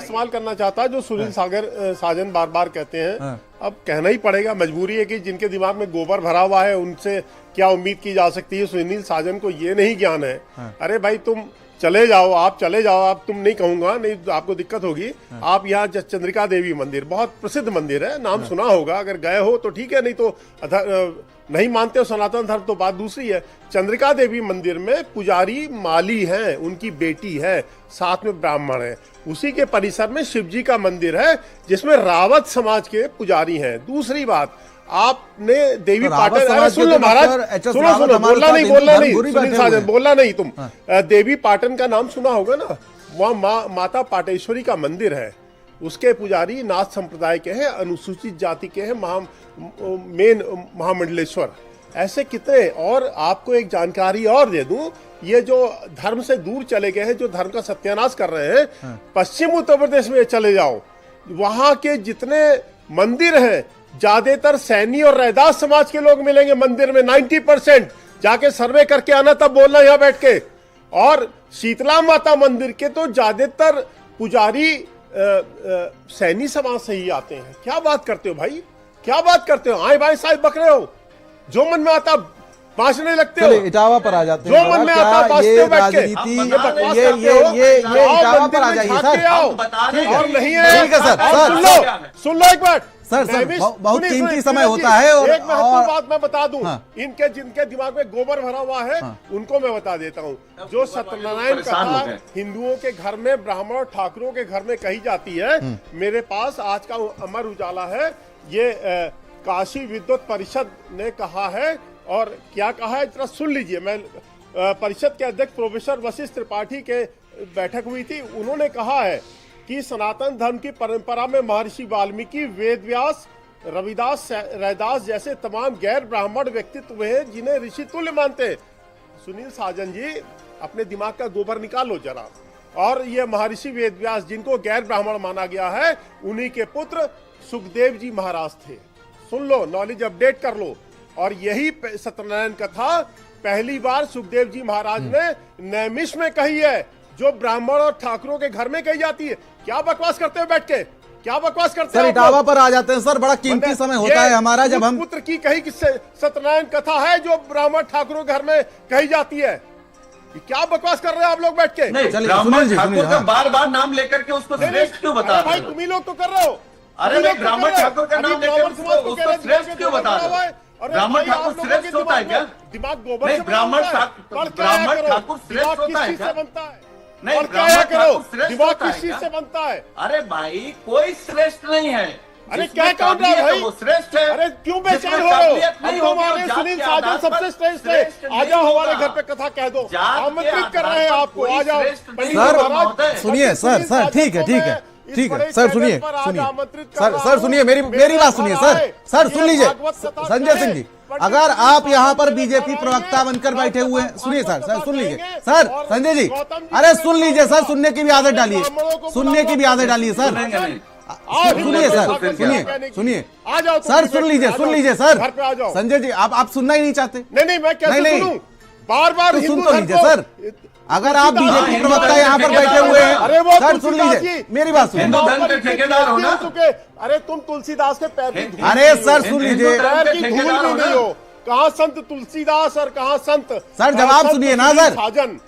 सवाल करना चाहता जो सुनील साजन बार बार कहते हैं, अब कहना ही पड़ेगा, मजबूरी है कि जिनके दिमाग में गोबर भरा हुआ है उनसे क्या उम्मीद की जा सकती है। सुनील साजन को ये नहीं ज्ञान है। अरे भाई, तुम चले जाओ, आप चले जाओ, आप तुम नहीं कहूंगा, नहीं आपको दिक्कत होगी। आप यहाँ चंद्रिका देवी मंदिर, बहुत प्रसिद्ध मंदिर है, नाम सुना होगा, अगर गए हो तो ठीक है, नहीं तो नहीं मानते हो सनातन धर्म तो बात दूसरी है। चंद्रिका देवी मंदिर में पुजारी माली हैं, उनकी बेटी है, साथ में ब्राह्मण है। उसी के परिसर में शिव जी का मंदिर है जिसमें रावत समाज के पुजारी हैं। दूसरी बात, आपने देवी पाटन, अरे सुन लो महाराज, सुनो, बोलना नहीं सुनील साजन, बोलना नहीं तुम। देवी पाटन का नाम सुना होगा ना, वहाँ माता पाटेश्वरी का मंदिर है, उसके पुजारी नाथ संप्रदाय के हैं, अनुसूचित जाति के हैं, मेन महामंडलेश्वर। ऐसे कितने। और आपको एक जानकारी और दे दूं, ये जो धर्म से दूर चले गए हैं, जो धर्म का सत्यानाश कर रहे हैं, पश्चिम उत्तर प्रदेश में चले जाओ, वहां के जितने मंदिर हैं ज्यादातर सैनी और रैदास समाज के लोग मिलेंगे मंदिर में। 90% जाके सर्वे करके आना, तब बोलना यहाँ बैठ के। और शीतला माता मंदिर के तो ज्यादातर पुजारी सैनी समाज से ही आते हैं। क्या बात करते हो भाई, क्या बात करते हो? आए भाई साहब बक रहे हो, जो मन में आता भाषण लगते हो। इटावा पर आ जाते हैं, जो मन में आता ये राजनीति, ये इटावा पर आ जाइए सर। और नहीं है, ठीक है सर, सुन लो एक बार सर, बहुत कीमती समय होता है। और एक महत्वपूर्ण बात मैं बता दूं, इनके जिनके दिमाग में गोबर भरा हुआ है उनको मैं बता देता हूं। जो सत्यनारायण कथा हिंदुओं के घर में, ब्राह्मण और ठाकुरों के घर में कही जाती है, मेरे पास आज का अमर उजाला है, ये काशी विद्वत परिषद ने कहा है। और क्या कहा है जरा सुन लीजिए। मैं परिषद के अध्यक्ष प्रोफेसर वशिष्ठ त्रिपाठी के बैठक हुई थी, उन्होंने कहा है कि सनातन धर्म की परंपरा में महर्षि वाल्मीकि, वेद व्यास, रविदास, रैदास जैसे तमाम गैर ब्राह्मण व्यक्तित्व हैं जिन्हें ऋषि तुल्य मानते हैं। सुनील साजन जी, अपने दिमाग का गोबर निकालो जरा। और ये महर्षि वेद व्यास जिनको गैर ब्राह्मण माना गया है, उन्हीं के पुत्र सुखदेव जी महाराज थे। सुन लो, नॉलेज अपडेट कर लो। और यही सत्यनारायण कथा पहली बार सुखदेव जी महाराज ने नैमिष में कही है, जो ब्राह्मण और ठाकुरों के घर में कही जाती है। क्या बकवास करते हो बैठ के, क्या बकवास करते हैं? सर, इटावा पर आ जाते हैं सर, बड़ा कीमती समय होता है हमारा, जब हम पुत्र की कही किससे सत्यनारायण कथा है जो ब्राह्मण ठाकुरों घर में कही जाती है। क्या बकवास कर रहे हैं आप लोग बैठ के? ब्राह्मण ठाकुर का बार बार नाम लेकर के उसको श्रेष्ठ क्यों बता रहे हो? भाई तुम ही लोग तो कर रहे हो। अरे ब्राह्मण ठाकुर का नाम लेकर उसको श्रेष्ठ क्यों बता रहे हो? ब्राह्मण ठाकुर श्रेष्ठ होता है क्या? दिमाग गोबर नहीं, ब्राह्मण ठाकुर श्रेष्ठ होता है क्या? नहीं, दिमाग किस चीज से बनता है? अरे भाई, कोई श्रेष्ठ नहीं है। अरे क्या कौन रहा है भाई? वो श्रेष्ठ है। अरे क्यों बेचैन हो रहे हो? हमारे सुनील साजन सबसे श्रेष्ठ है। आ जाओ हमारे घर पे कथा कह दो, आमंत्रित कर रहे हैं आपको, आ जाओ। सर सुनिए सर, ठीक है, ठीक है। ठीक है सर, सुनिए सर सुनिए मेरी बात सुनिए सर सुन लीजिए संजय सिंह जी, अगर आप यहाँ पर बीजेपी प्रवक्ता बनकर बैठे हुए हैं, सुनिए सर सुन लीजिए सर, संजय जी अरे सुन लीजिए सर, सुनने की भी आदत डालिए, सुनने की भी आदत डालिए सर, सुनिए सर, सुनिए सर, सुन लीजिए सर, संजय जी आप सुनना ही नहीं चाहते। नहीं मैं कैसे सुनूं? बार सुन तो लीजिए सर, अगर आप बीजेपी प्रवक्ता यहाँ पर बैठे हुए हैं सर, सुन लीजिए मेरी बात सुनिए। अरे तुम तुलसीदास के पैर की धूल, अरे सर सुन लीजिए, पैर की धूल भी नहीं हो, कहाँ संत तुलसीदास और कहाँ संत, सर जवाब सुनिए ना सर, साजन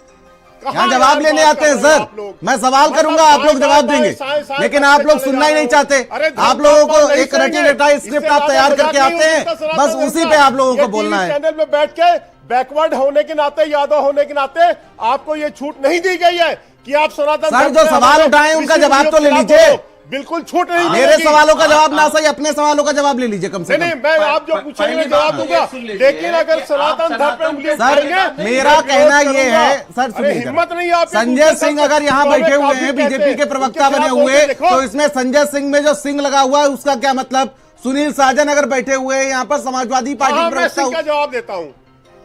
यहाँ जवाब लेने आते हैं सर, मैं सवाल करूंगा आप लोग जवाब देंगे, लेकिन आप लोग सुनना ही नहीं चाहते, आप लोगों को एक रटी रटाई स्क्रिप्ट आप तैयार करके आते हैं, बस उसी पे आप लोगों को बोलना है। चैनल में बैठ के बैकवर्ड होने के नाते, यादव होने के नाते आपको ये छूट नहीं दी गई है कि आप सनातन सर जो सवाल उठाए उनका जवाब तो ले लीजिए, बिल्कुल छूट नहीं, मेरे सवालों का जवाब ना सही, अपने सवालों का जवाब ले लीजिए कम से कम। नहीं मैं आप जो पूछेंगे जवाब दूंगा, लेकिन अगर सनातन धर्म पे उंगली सर मेरा कहना ये है सर, सुनिए हिम्मत नहीं आप संजय सिंह अगर यहाँ बैठे हुए हैं बीजेपी के प्रवक्ता बने हुए, तो इसमें संजय सिंह में जो सिंह लगा हुआ है उसका क्या मतलब? सुनील साजन अगर बैठे हुए हैं यहाँ पर समाजवादी पार्टी प्रवक्ता, का जवाब देता हूँ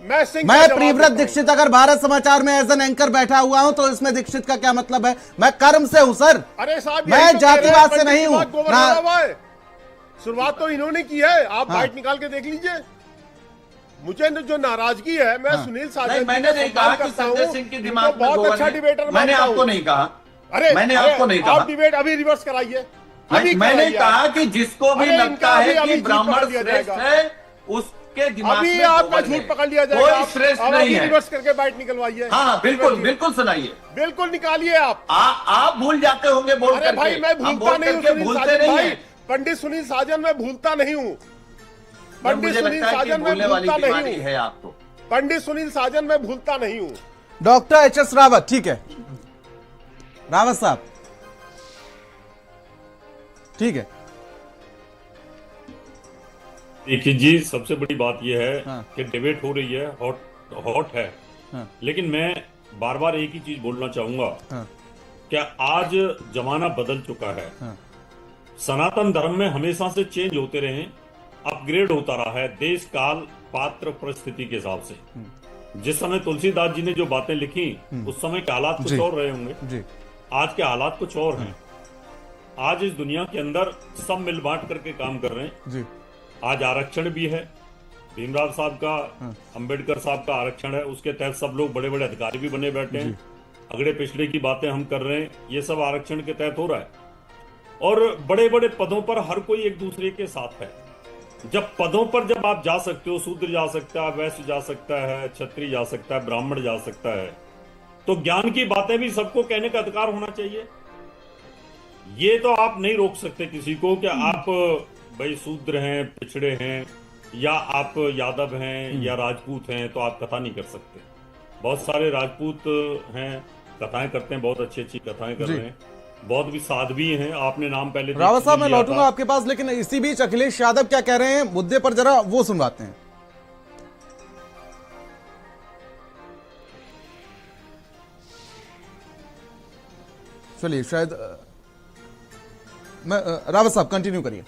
मैं प्रियव्रत दीक्षित अगर भारत समाचार में एज एन एंकर बैठा हुआ हूं, तो इसमें दीक्षित का क्या मतलब है? मैं कर्म से हूं सर, अरे साहब मैं जातिवाद से नहीं हूं ना। शुरुआत तो इन्होंने की है, आप बाइट निकाल के देख लीजिए। मुझे जो नाराजगी है, मैं सुनील साजन, मैंने नहीं कहा कि संजय सिंह के दिमाग में बहुत अच्छा डिबेटर, मैंने आपको नहीं कहा, अरे मैंने आपको नहीं कहा, आप डिबेट अभी रिवर्स कराइए। मैंने कहा कि जिसको भी लगता है कि ब्राह्मण श्रेष्ठ है उस के दिमाग अभी में आपका झूठ पकड़ लिया जाएगा, कोई श्रेष्ठ नहीं है। रिवर्स करके बाइट निकलवाइए। हाँ बिल्कुल सुनाइए, बिल्कुल निकालिए। आप भूल जाते होंगे बोल करके। भाई मैं भूलता नहीं हूँ, भूलते नहीं है। पंडित सुनील साजन मैं भूलता नहीं हूँ, पंडित सुनील साजन में भूलता नहीं हूँ, आपको पंडित सुनील साजन में भूलता नहीं हूँ। Doctor HS. रावत, ठीक है रावत साहब, ठीक है। देखिए जी, सबसे बड़ी बात यह है कि डिबेट हो रही है, हॉट है, लेकिन मैं बार बार एक ही चीज बोलना चाहूंगा कि आज जमाना बदल चुका है। सनातन धर्म में हमेशा से चेंज होते रहे, अपग्रेड होता रहा है देश काल पात्र परिस्थिति के हिसाब से। जिस समय तुलसीदास जी ने जो बातें लिखी उस समय के हालात कुछ और रहे होंगे, आज के हालात कुछ और हैं। आज इस दुनिया के अंदर सब मिल बांट करके काम कर रहे हैं। आज आरक्षण भी है, भीमराव साहब का, अंबेडकर साहब का आरक्षण है, उसके तहत सब लोग बड़े बड़े अधिकारी भी बने बैठे हैं। अगड़े पिछड़े की बातें हम कर रहे हैं, ये सब आरक्षण के तहत हो रहा है। और बड़े बड़े पदों पर हर कोई एक दूसरे के साथ है। जब पदों पर जब आप जा सकते हो, शूद्र जा सकता है, वैश्य जा सकता है, क्षत्रिय जा सकता है, ब्राह्मण जा सकता है, तो ज्ञान की बातें भी सबको कहने का अधिकार होना चाहिए। ये तो आप नहीं रोक सकते किसी को कि आप भाई शूद्र हैं, पिछड़े हैं, या आप यादव हैं या राजपूत हैं तो आप कथा नहीं कर सकते। बहुत सारे राजपूत हैं, कथाएं करते हैं, बहुत अच्छी अच्छी कथाएं कर रहे हैं, बहुत भी साध्वी हैं। आपने नाम पहले रावत साहब मैं लौटूंगा आपके पास, लेकिन इसी बीच अखिलेश यादव क्या कह रहे हैं मुद्दे पर, जरा वो सुनवाते हैं। चलिए शायद मैं रावत साहब कंटिन्यू करिए।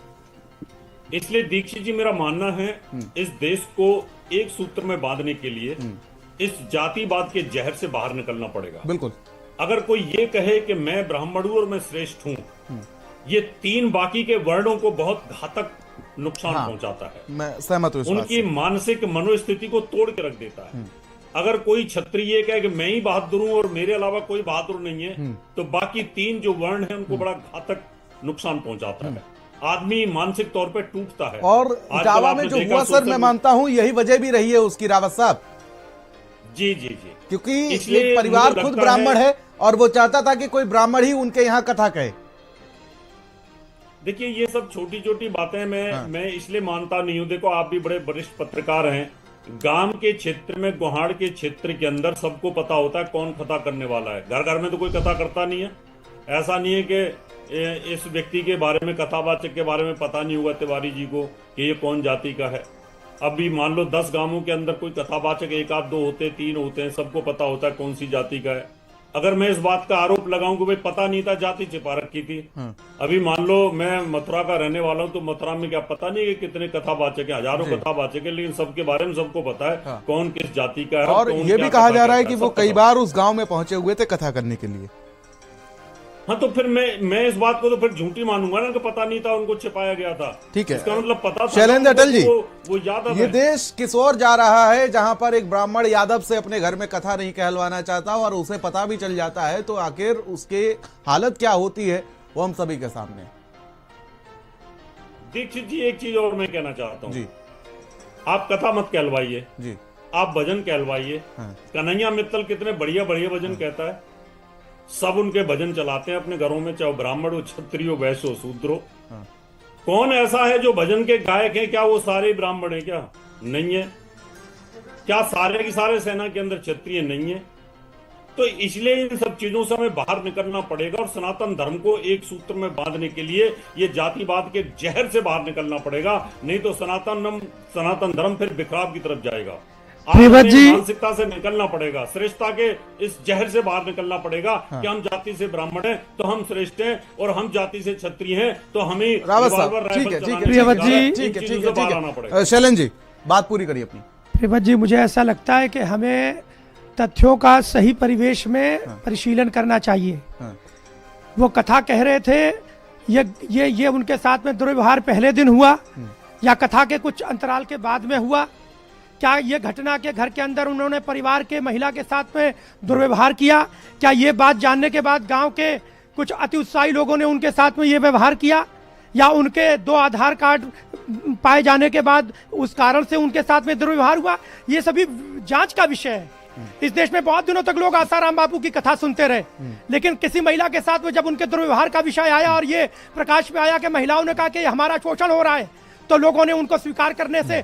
इसलिए दीक्षित जी, मेरा मानना है इस देश को एक सूत्र में बांधने के लिए इस जातिवाद के जहर से बाहर निकलना पड़ेगा। बिल्कुल। अगर कोई ये कहे कि मैं ब्राह्मण हूं और मैं श्रेष्ठ हूं, ये तीन बाकी के वर्णों को बहुत घातक नुकसान पहुंचाता है। मैं सहमत हूं इस बात से। उनकी मानसिक मनोस्थिति को तोड़ के रख देता है। अगर कोई क्षत्रिय ये कहे कि मैं ही बहादुर हूं और मेरे अलावा कोई बहादुर नहीं है, तो बाकी तीन जो वर्ण है उनको बड़ा घातक नुकसान पहुंचाता है। आदमी मानसिक तौर पे टूटता है। और इटावा में जो हुआ सर, मैं मानता हूं यही वजह भी रही है उसकी, रावत साहब। जी, क्योंकि एक परिवार खुद ब्राह्मण है और वो चाहता था कि कोई ब्राह्मण ही उनके यहाँ कथा कहे। देखिए, ये सब छोटी छोटी बातें मैं इसलिए मानता नहीं हूं। देखो, आप भी बड़े वरिष्ठ पत्रकार हैं। गांव के क्षेत्र में, गुहाड़ के क्षेत्र के अंदर सबको पता होता है कौन कथा करने वाला है। घर घर में तो कोई कथा करता नहीं है। ऐसा नहीं है कि इस व्यक्ति के बारे में, कथावाचक के बारे में पता नहीं हुआ तिवारी जी को कि ये कौन जाति का है। अभी मान लो 10 गांवों के अंदर कोई कथावाचक 1 आध 2 होते, 3 होते हैं, सबको पता होता है कौन सी जाति का है। अगर मैं इस बात का आरोप लगाऊं कि भाई पता नहीं था, जाति छिपा रखी थी। अभी मान लो मैं मथुरा का रहने वाला हूं, तो मथुरा में क्या पता नहीं है कि कितने कथावाचक है, हजारों कथावाचक है, लेकिन सबके बारे में सबको पता है कौन किस जाति का है। और ये भी कहा जा रहा है कि वो कई बार उस गांव में पहुंचे हुए थे कथा करने के लिए। हाँ, तो फिर मैं इस बात को तो फिर झूठी मानूंगा ना कि पता नहीं था, उनको छिपाया गया था। ठीक है, इसका मतलब पता था। शैलेंद्र अटल जी, वो यादव ये देश किस ओर जा रहा है, जहां पर एक ब्राह्मण यादव से अपने घर में कथा नहीं कहलवाना चाहता और उसे पता भी चल जाता है, तो आखिर उसके हालत क्या होती है वो हम सभी के सामने। दीक्षित जी, एक चीज और मैं कहना चाहता हूँ जी, आप कथा मत कहलवाइए जी, आप भजन कहलवाइए। कन्हैया मित्तल कितने बढ़िया बढ़िया भजन कहता है, सब उनके भजन चलाते हैं अपने घरों में, चाहे ब्राह्मण हो, क्षत्रिय हो, वैश्य हो, शूद्र हो। कौन ऐसा है जो भजन के गायक हैं? क्या वो सारे ब्राह्मण हैं? क्या नहीं है? क्या सारे के सारे सेना के अंदर क्षत्रिय नहीं है? तो इसलिए इन सब चीजों से हमें बाहर निकलना पड़ेगा और सनातन धर्म को एक सूत्र में बांधने के लिए ये जातिवाद के जहर से बाहर निकलना पड़ेगा, नहीं तो सनातन धर्म फिर बिखराव की तरफ जाएगा। मानसिकता से निकलना पड़ेगा, श्रेष्ठता के इस जहर से बाहर निकलना पड़ेगा कि हम जाति से ब्राह्मण हैं तो हम श्रेष्ठ हैं और हम जाति से क्षत्रिय हैं तो हमें शैलेंद्र जी बात पूरी करिए अपनी। प्रियव्रत जी, मुझे ऐसा लगता है कि हमें तथ्यों का सही परिवेश में परिशीलन करना चाहिए। वो कथा कह रहे थे, ये उनके साथ में दुर्व्यवहार पहले दिन हुआ या कथा के कुछ अंतराल के बाद में हुआ? क्या ये घटना के घर के अंदर उन्होंने परिवार के महिला के साथ में दुर्व्यवहार किया? क्या ये बात जानने के बाद गांव के कुछ अति उत्साही लोगों ने उनके साथ में ये व्यवहार किया, या उनके 2 आधार कार्ड पाए जाने के बाद उस कारण से उनके साथ में दुर्व्यवहार हुआ? ये सभी जांच का विषय है। इस देश में बहुत दिनों तक लोग आसाराम बापू की कथा सुनते रहे, लेकिन किसी महिला के साथ में जब उनके दुर्व्यवहार का विषय आया और ये प्रकाश में आया कि महिलाओं ने कहा कि हमारा शोषण हो रहा है, तो लोगों ने उनको स्वीकार करने से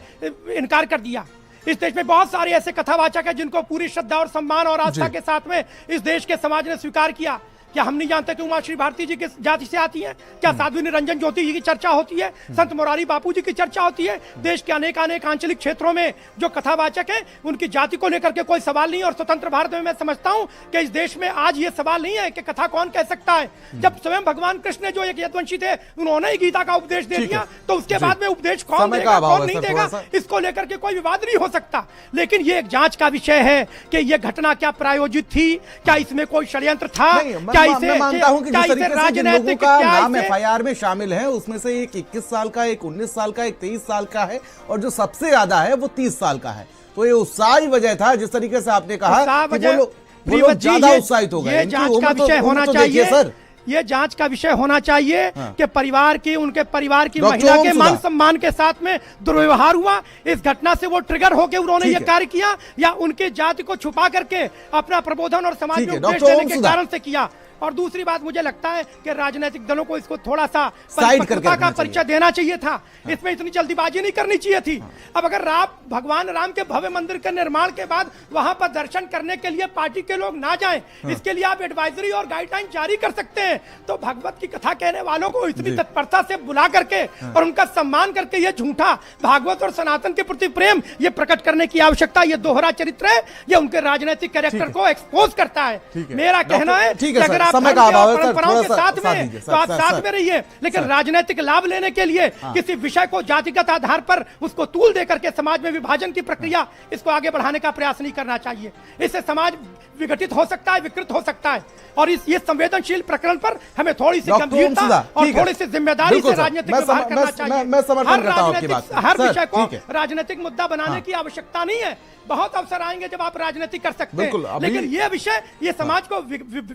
इनकार कर दिया। इस देश में बहुत सारे ऐसे कथावाचक हैं जिनको पूरी श्रद्धा और सम्मान और आस्था के साथ में इस देश के समाज ने स्वीकार किया। क्या हम नहीं जानते कि उमा श्री भारती जी किस जाति से आती हैं? क्या साध्वी निरंजन ज्योति जी की चर्चा होती है? संत मोरारी बापू जी की चर्चा होती है? देश के अनेक आंचलिक क्षेत्रों में जो कथावाचक हैं उनकी जाति को लेकर के कोई सवाल नहीं। और स्वतंत्र भारत में मैं समझता हूं कि इस देश में आज ये सवाल नहीं है कि कथा कौन कह सकता है। जब स्वयं भगवान कृष्ण जो एक यदुवंशी थे उन्होंने ही गीता का उपदेश दे दिया, तो उसके बाद में उपदेश कौन देगा कौन नहीं देगा, इसको लेकर के कोई विवाद नहीं हो सकता। लेकिन ये एक जांच का विषय है कि ये घटना क्या प्रायोजित थी, क्या इसमें कोई षड्यंत्र था, मैं मानता हूं कि जिस तरीके से जिन लोगों का नाम एफआईआर में शामिल है उसमें से एक 21 साल का, एक 19 साल का, एक 23 साल का है और जो सबसे ज्यादा है वो 30 साल का है। तो ये उत्साही वजह था जिस तरीके से आपने कहा कि वो लोग ज्यादा उत्साहित हो गए। ये जांच का विषय होना चाहिए सर, ये जांच का विषय होना चाहिए कि परिवार की, उनके परिवार की महिला के मान सम्मान के साथ में दुर्व्यवहार हुआ, इस घटना से वो ट्रिगर होकर उन्होंने ये कार्य किया, या उनके जाति को छुपा करके अपना प्रबोधन और समाज में उपदेश देने के कारण से किया। और दूसरी बात, मुझे लगता है कि राजनीतिक दलों को इसको थोड़ा सा परिपक्वता का परिचय देना चाहिए था। इसमें इतनी जल्दीबाजी नहीं करनी चाहिए थी। अब अगर भगवान राम के भव्य मंदिर के निर्माण के बाद वहां पर दर्शन करने के लिए पार्टी के लोग ना जाएं, इसके लिए आप एडवाइजरी और गाइडलाइन जारी कर सकते हैं। तो भागवत की कथा कहने वालों को इतनी तत्परता से बुला करके और उनका सम्मान करके ये झूठा भागवत और सनातन के प्रति प्रेम ये प्रकट करने की आवश्यकता, ये दोहरा चरित्र है, ये उनके राजनीतिक कैरेक्टर को एक्सपोज करता है। मेरा कहना है कि अगर समय का अभाव है सर, परंपराओं के साथ में तो आप साथ में रहिए, लेकिन राजनीतिक लाभ लेने के लिए किसी विषय को जातिगत आधार पर उसको तूल देकर के समाज में विभाजन की प्रक्रिया इसको आगे बढ़ाने का प्रयास नहीं करना चाहिए। इससे समाज विघटित हो सकता है, विकृत हो सकता है। और ये संवेदनशील प्रकरण पर हमें थोड़ी सी गंभीरता और थोड़ी सी जिम्मेदारी से राजनीतिक व्यवहार करना चाहिए। मैं समर्थन करता हूं आपकी बात। हर विषय को राजनीतिक मुद्दा बनाने की आवश्यकता नहीं है। बहुत अवसर आएंगे जब आप राजनीति कर सकते हैं, लेकिन ये विषय, ये समाज को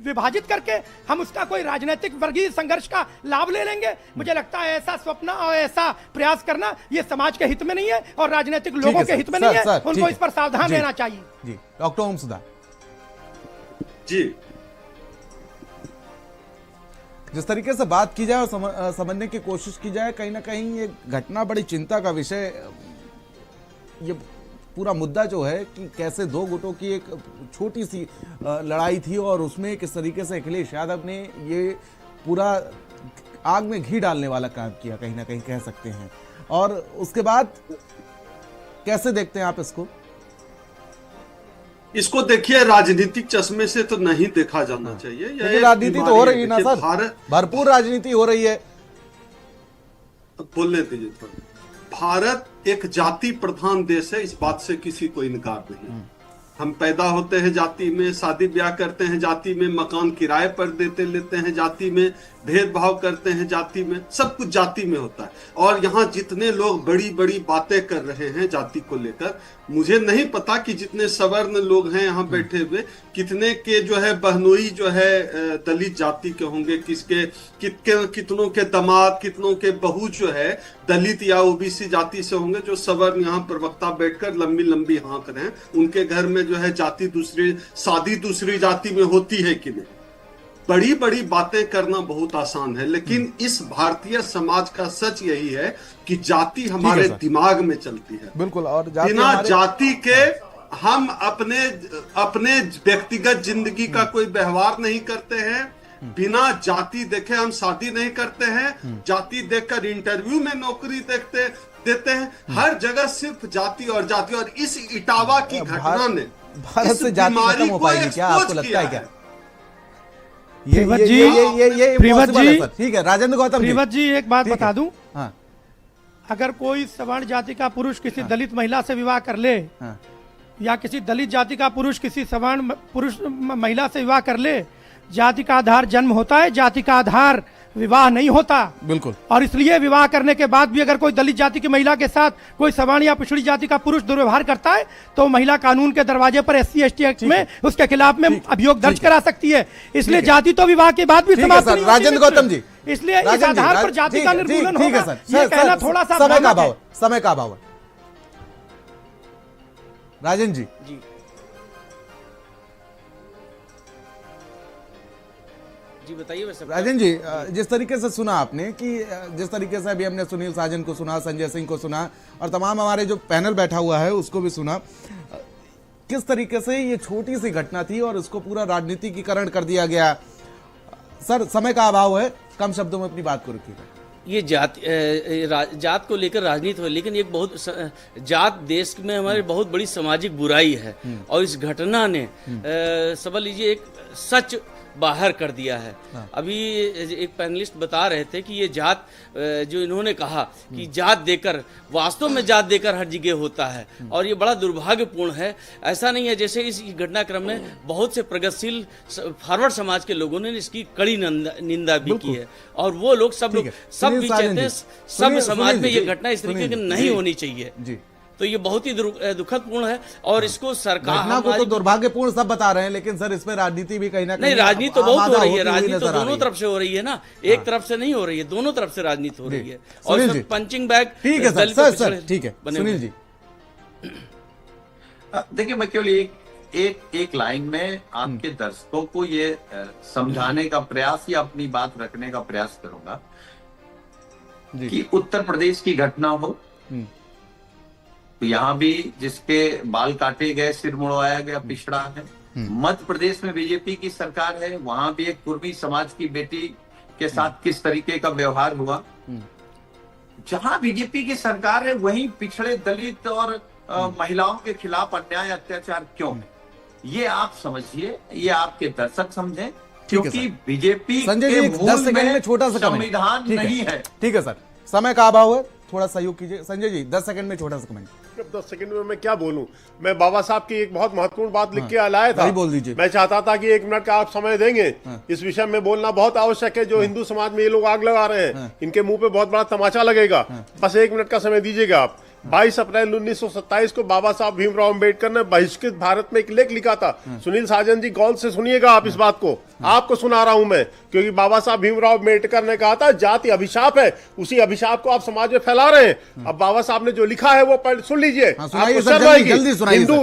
विभाजित करके हम उसका कोई राजनीतिक वर्गीय संघर्ष का लाभ ले लेंगे, मुझे लगता है ऐसा स्वप्न और ऐसा प्रयास करना ये समाज के हित में नहीं है और राजनीतिक लोगों के हित में नहीं है। उनको इस पर सावधान रहना चाहिए। जी डॉक्टर ओम सुधा जी, जिस तरीके से बात की जाए और समझने की कोशिश की जाए, कहीं ना कहीं ये घटना बड़ी चिंता का विषय, ये पूरा मुद्दा जो है कि कैसे दो गुटों की एक छोटी सी लड़ाई थी और उसमें किस तरीके से अखिलेश यादव ने ये पूरा आग में घी डालने वाला काम किया, कहीं ना कहीं कह सकते हैं। और उसके बाद कैसे देखते हैं आप इसको? इसको देखिए राजनीतिक चश्मे से तो नहीं देखा जाना चाहिए। यह लेकिन एक राजनीति तो हो रही है ना देखिए, सर, भरपूर राजनीति हो रही है। बोलने दीजिए थोड़ा। भारत एक जाति प्रधान देश है, इस बात से किसी को इनकार नहीं। हम पैदा होते हैं जाति में, शादी ब्याह करते हैं जाति में, मकान किराए पर देते लेते हैं जाति में, भेदभाव करते हैं जाति में, सब कुछ जाति में होता है। और यहाँ जितने लोग बड़ी बड़ी बातें कर रहे हैं जाति को लेकर, मुझे नहीं पता कि जितने सवर्ण लोग हैं यहाँ बैठे हुए, कितने के जो है बहनोई जो है दलित जाति के होंगे, कितनों के दामाद, कितनों के बहू जो है दलित या ओबीसी जाति से होंगे, जो सवर्ण यहाँ प्रवक्ता बैठकर लंबी लंबी हाँक रहे हैं। उनके घर में जो है जाति दूसरी, शादी दूसरी जाति में होती है कि नहीं। बड़ी बड़ी बातें करना बहुत आसान है, लेकिन इस भारतीय समाज का सच यही है कि जाति हमारे दिमाग में चलती है। बिल्कुल। और बिना जाति के हम अपने व्यक्तिगत जिंदगी का कोई व्यवहार नहीं करते हैं। बिना जाति देखे हम शादी नहीं करते हैं। जाति देखकर इंटरव्यू में नौकरी देते हैं। हर जगह सिर्फ जाति और जाति। और इस इटावा की घटना ने भारत से जाति खत्म हो पाएगी क्या, आपको लगता है क्या? ये ठीक है। राजेंद्र गौतम प्रीवत जी, एक बात बता दूं। हाँ। अगर कोई सवर्ण जाति का पुरुष किसी दलित महिला से विवाह कर ले, या किसी दलित जाति का पुरुष किसी सवर्ण पुरुष महिला से विवाह कर ले, जाति का आधार जन्म होता है, जाति का आधार विवाह नहीं होता। बिल्कुल। और इसलिए विवाह करने के बाद भी अगर कोई दलित जाति की महिला के साथ कोई सवर्ण या पिछड़ी जाति का पुरुष दुर्व्यवहार करता है तो महिला कानून के दरवाजे पर SC/ST एक्ट में उसके खिलाफ में अभियोग दर्ज करा सकती है। इसलिए जाति तो विवाह के बाद भी समाप्त नहीं होती। राजेंद्र गौतम जी, इसलिए इस आधार पर जाति का निर्मूलन होगा, ये कहना थोड़ा सा समय का अभाव है। राजेंद्र जी, जी बताइए। वैसे राजन जी, जिस तरीके से सुना आपने कि जिस तरीके से अभी हमने सुनील साजन को सुना, संजय सिंह को सुना और तमाम हमारे जो पैनल बैठा हुआ है उसको भी सुना, किस तरीके से ये छोटी सी घटना थी और इसको पूरा राजनीतिकीकरण कर दिया गया। सर, समय का अभाव है, कम शब्दों में अपनी बात को रखिएगा। ये जात को लेकर राजनीति हो, लेकिन एक बहुत जात देश में हमारे बहुत बड़ी सामाजिक बुराई है। और इस घटना ने समझ लीजिए एक सच बाहर कर दिया है। अभी एक पैनलिस्ट बता रहे थे कि ये जात, जो इन्होंने कहा कि जात देकर, वास्तव में जात देकर हर जगह होता है और ये बड़ा दुर्भाग्यपूर्ण है। ऐसा नहीं है, जैसे इस घटनाक्रम में बहुत से प्रगतिशील फॉरवर्ड समाज के लोगों ने इसकी कड़ी निंदा भी की है और वो लोग सब भी चाहते हैं सब समाज में ये घटना इस तरीके की नहीं होनी चाहिए। तो ये बहुत ही दुखदपूर्ण है और इसको सरकार को तो दुर्भाग्यपूर्ण सब बता रहे हैं, लेकिन सर इसमें राजनीति भी कहीं ना कहीं, नहीं, राजनीति तो बहुत हो रही है। राजनीति तो दोनों तरफ से हो रही है ना, एक तरफ से नहीं हो रही है, दोनों तरफ से राजनीति हो रही है। और सब पंचिंग बैग, ठीक है सर, ठीक है। सुनील जी, देखिए, मैं केवल एक लाइन में आपके दर्शकों को ये समझाने का प्रयास या अपनी बात रखने का प्रयास करूंगा कि उत्तर प्रदेश की घटना हो तो यहाँ भी जिसके बाल काटे गए, सिर मुड़वाया गया, पिछड़ा है। मध्य प्रदेश में बीजेपी की सरकार है, वहां भी एक कुर्मी समाज की बेटी के साथ किस तरीके का व्यवहार हुआ। जहां बीजेपी की सरकार है वहीं पिछड़े दलित और महिलाओं के खिलाफ अन्याय अत्याचार क्यों है, ये आप समझिए, ये आपके दर्शक समझें, क्योंकि बीजेपी संजय जी 10 सेकंड में छोटा सा संविधान नहीं है। ठीक है सर, समय का अभाव है, थोड़ा सहयोग कीजिए। संजय जी 10 सेकंड में छोटा सा कमेंट। 10 सेकंड में मैं क्या बोलूं? मैं बाबा साहब की एक बहुत महत्वपूर्ण बात लिख के लाया था, बोल दीजिए। मैं चाहता था कि 1 मिनट का आप समय देंगे, इस विषय में बोलना बहुत आवश्यक है। जो हिंदू समाज में ये लोग आग लगा रहे हैं, इनके मुंह पे बहुत बड़ा तमाचा लगेगा। बस 1 मिनट का समय दीजिएगा आप। 22 अप्रैल 1927 को बाबा साहब भीमराव अंबेडकर ने बहिष्कृत भारत में एक लेख लिखा था। सुनील साजन जी, गौर से सुनिएगा आप इस बात को, आपको सुना रहा हूं मैं, क्योंकि बाबा साहब भीमराव अंबेडकर ने कहा था जाति अभिशाप है, उसी अभिशाप को आप समाज में फैला रहे हैं। अब बाबा साहब ने जो लिखा है वो सुन लीजिए,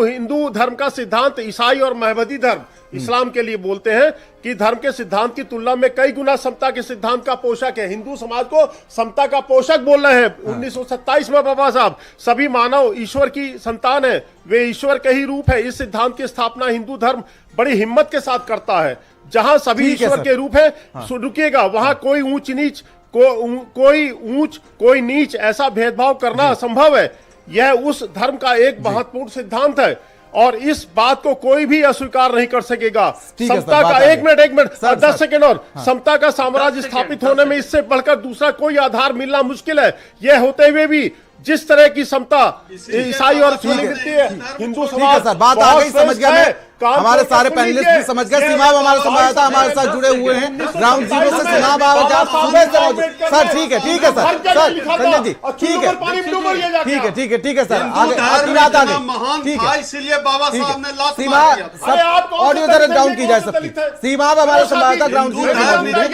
हिंदू धर्म का सिद्धांत ईसाई और महमदी धर्म इस्लाम के लिए बोलते हैं कि धर्म के सिद्धांत की तुलना में कई गुना समता के सिद्धांत का पोषक है। हिंदू समाज को समता का पोषक बोल रहे हैं। 1927 में बाबा साहब, सभी मानव ईश्वर की संतान है, वे ईश्वर के ही रूप है। इस सिद्धांत की स्थापना हिंदू धर्म बड़ी हिम्मत के साथ करता है। जहां सभी ईश्वर के रूप है, रुकिएगा, वहां कोई ऊंच नीच, कोई ऊंच कोई नीच ऐसा भेदभाव करना असंभव है। यह उस धर्म का एक महत्वपूर्ण सिद्धांत है। और इस बात को कोई भी अस्वीकार नहीं कर सकेगा। ठीक है सर, समता बात का आ गई। एक मिनट सर, 10 सर। सेकंड और समता का साम्राज्य स्थापित होने में इससे बढ़कर दूसरा कोई आधार मिलना मुश्किल है। यह होते हुए भी जिस तरह की समता ईसाई और मिलती है, हिंदू ठीक है समाज सर, बात आ गई, समझ गया मैं। हमारे सारे पैनलिस्ट भी समझ गए। सीमा हमारे संवाददाता हमारे साथ जुड़े हुए हैं ग्राउंड जीरो से। सीमा बाबा आप सुबह से मौजूद। सर ठीक है सर, सर संजय जी ठीक है, ठीक है सर, आगे आपकी बात आ गई। ठीक है, इसीलिए बाबा साहब ने लात सीमा सब ऑडियो जरा डाउन की जाए सबकी। सीमा हमारे संवाददाता ग्राउंड जीरो से मौजूद है।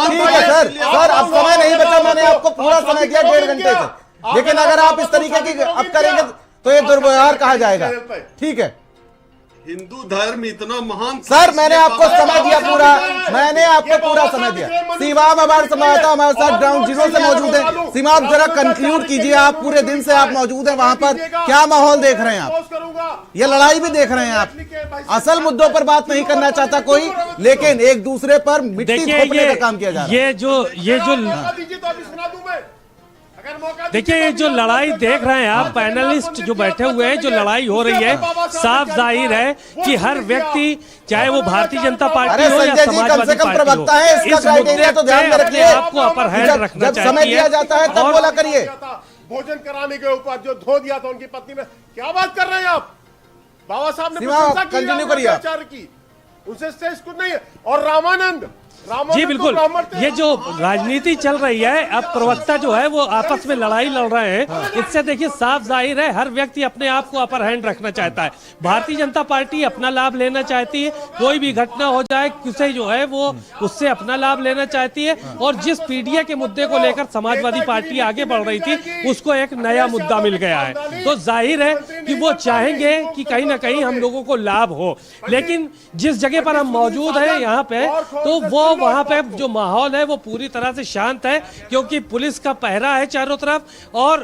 ठीक है सर, अब समय नहीं बचा, मैंने आपको पूरा समय दिया 1.5 घंटे से, लेकिन अगर आप इस तरीके की अब करेंगे तो ये दुर्व्यवहार कहा जाएगा। ठीक है हिंदू धर्म इतना महान सर, मैंने आपको समय दिया पूरा, मैंने आपको पूरा समय दिया। सीमा हमारे संवाददाता हमारे साथ ग्राउंड जीरो से मौजूद है। सीमा आप जरा कंक्लूड कीजिए, आप पूरे दिन से आप मौजूद हैं वहां पर, क्या माहौल देख रहे हैं आप? ये लड़ाई भी देख रहे हैं आप? असल मुद्दों पर बात नहीं करना चाहता कोई, लेकिन एक दूसरे पर मिट्टी थोपने का काम किया जा रहा है। ये जो देखिए, ये जो लड़ाई देख रहे हैं आप, पैनलिस्ट जो बैठे हुए हैं, जो लड़ाई हो रही है, साफ जाहिर है कि हर व्यक्ति, चाहे वो भारतीय जनता पार्टी हो या समाजवादी पार्टी हो, इस मुद्दे तो ध्यान में रखिए, आपको अपर हैंड रखना चाहिए। समय दिया जाता है तब बोला करिए। भोजन कराने के ऊपर जो धो दिया था उनकी पत्नी में, क्या बात कर रहे हैं आप? बाबा साहब ने कंटिन्यू करिए प्रचार की, उनसे स्टेज कुछ नहीं है। और रामानंद जी बिल्कुल, ये जो राजनीति चल रही है, अब प्रवक्ता जो है वो आपस में लड़ाई लड़ रहे हैं, इससे देखिए साफ जाहिर है हर व्यक्ति अपने आप को अपर हैंड रखना चाहता है। भारतीय जनता पार्टी अपना लाभ लेना चाहती है, कोई भी घटना हो जाए किसे जो है वो उससे अपना लाभ लेना चाहती है, और जिस पीडीए के मुद्दे को लेकर समाजवादी पार्टी आगे बढ़ रही थी, उसको एक नया मुद्दा मिल गया है। तो जाहिर है कि वो चाहेंगे कि कहीं ना कहीं हम लोगों को लाभ हो, लेकिन जिस जगह पर हम मौजूद हैं यहाँ पे, तो वो वहां पे जो माहौल है वो पूरी तरह से शांत है, क्योंकि पुलिस का पहरा है चारों तरफ, और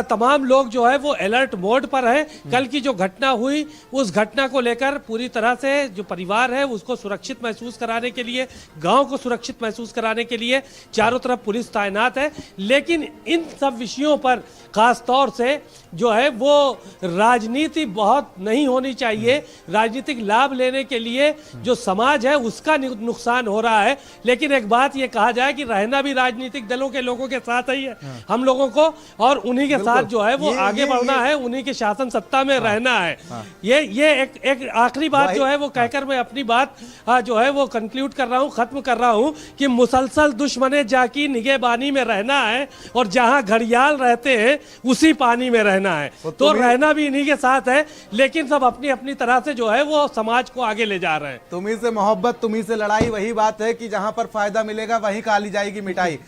तमाम लोग जो है वो अलर्ट मोड पर है। कल की जो घटना हुई, उस घटना को लेकर पूरी तरह से जो परिवार है उसको सुरक्षित महसूस कराने के लिए, गांव को सुरक्षित महसूस कराने के लिए चारों तरफ पुलिस तैनात है। लेकिन इन सब विषयों पर खास तौर से जो है वो राजनीति बहुत नहीं होनी चाहिए। राजनीतिक लाभ लेने के लिए जो समाज है उसका नुकसान हो रहा है। लेकिन एक बात ये कहा जाए कि रहना भी राजनीतिक दलों के लोगों के साथ ही है, हम लोगों को, और उन्हीं के साथ जो है वो आगे बढ़ना है, उन्हीं के शासन सत्ता में रहना है। ये एक आखिरी बात जो है वो कहकर मैं अपनी बात जो है वो कंक्लूड कर रहा हूँ, खत्म कर रहा हूँ कि मुसलसल दुश्मने जाकी निगहबानी में रहना है, और जहां घड़ियाल रहते हैं उसी पानी में रहना है। तो रहना भी इन्हीं के साथ है, लेकिन सब अपनी अपनी तरह से जो है वो समाज को आगे ले जा रहे हैं। तुम्ही से मोहब्बत, तुम्ही से लड़ाई, वही बात है कि जहां पर फायदा मिलेगा वहीं काली जाएगी मिठाई,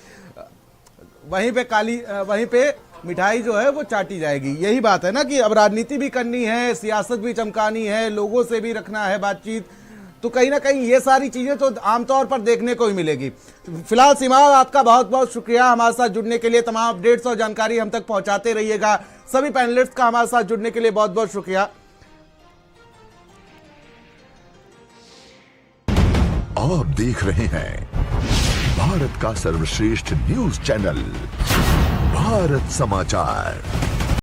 वहीं पे मिठाई जो है वो चाटी जाएगी। यही बात है ना कि अब राजनीति भी करनी है, सियासत भी चमकानी है, लोगों से भी रखना है बातचीत, तो कहीं ना कहीं ये सारी चीजें तो आमतौर पर देखने को ही मिलेगी। फिलहाल सीमा, आपका बहुत बहुत शुक्रिया हमारे साथ जुड़ने के लिए, तमाम अपडेट्स और जानकारी हम तक पहुंचाते रहिएगा। सभी पैनलिस्ट का हमारे साथ जुड़ने के लिए बहुत बहुत शुक्रिया। आप देख रहे हैं भारत का सर्वश्रेष्ठ न्यूज चैनल भारत समाचार।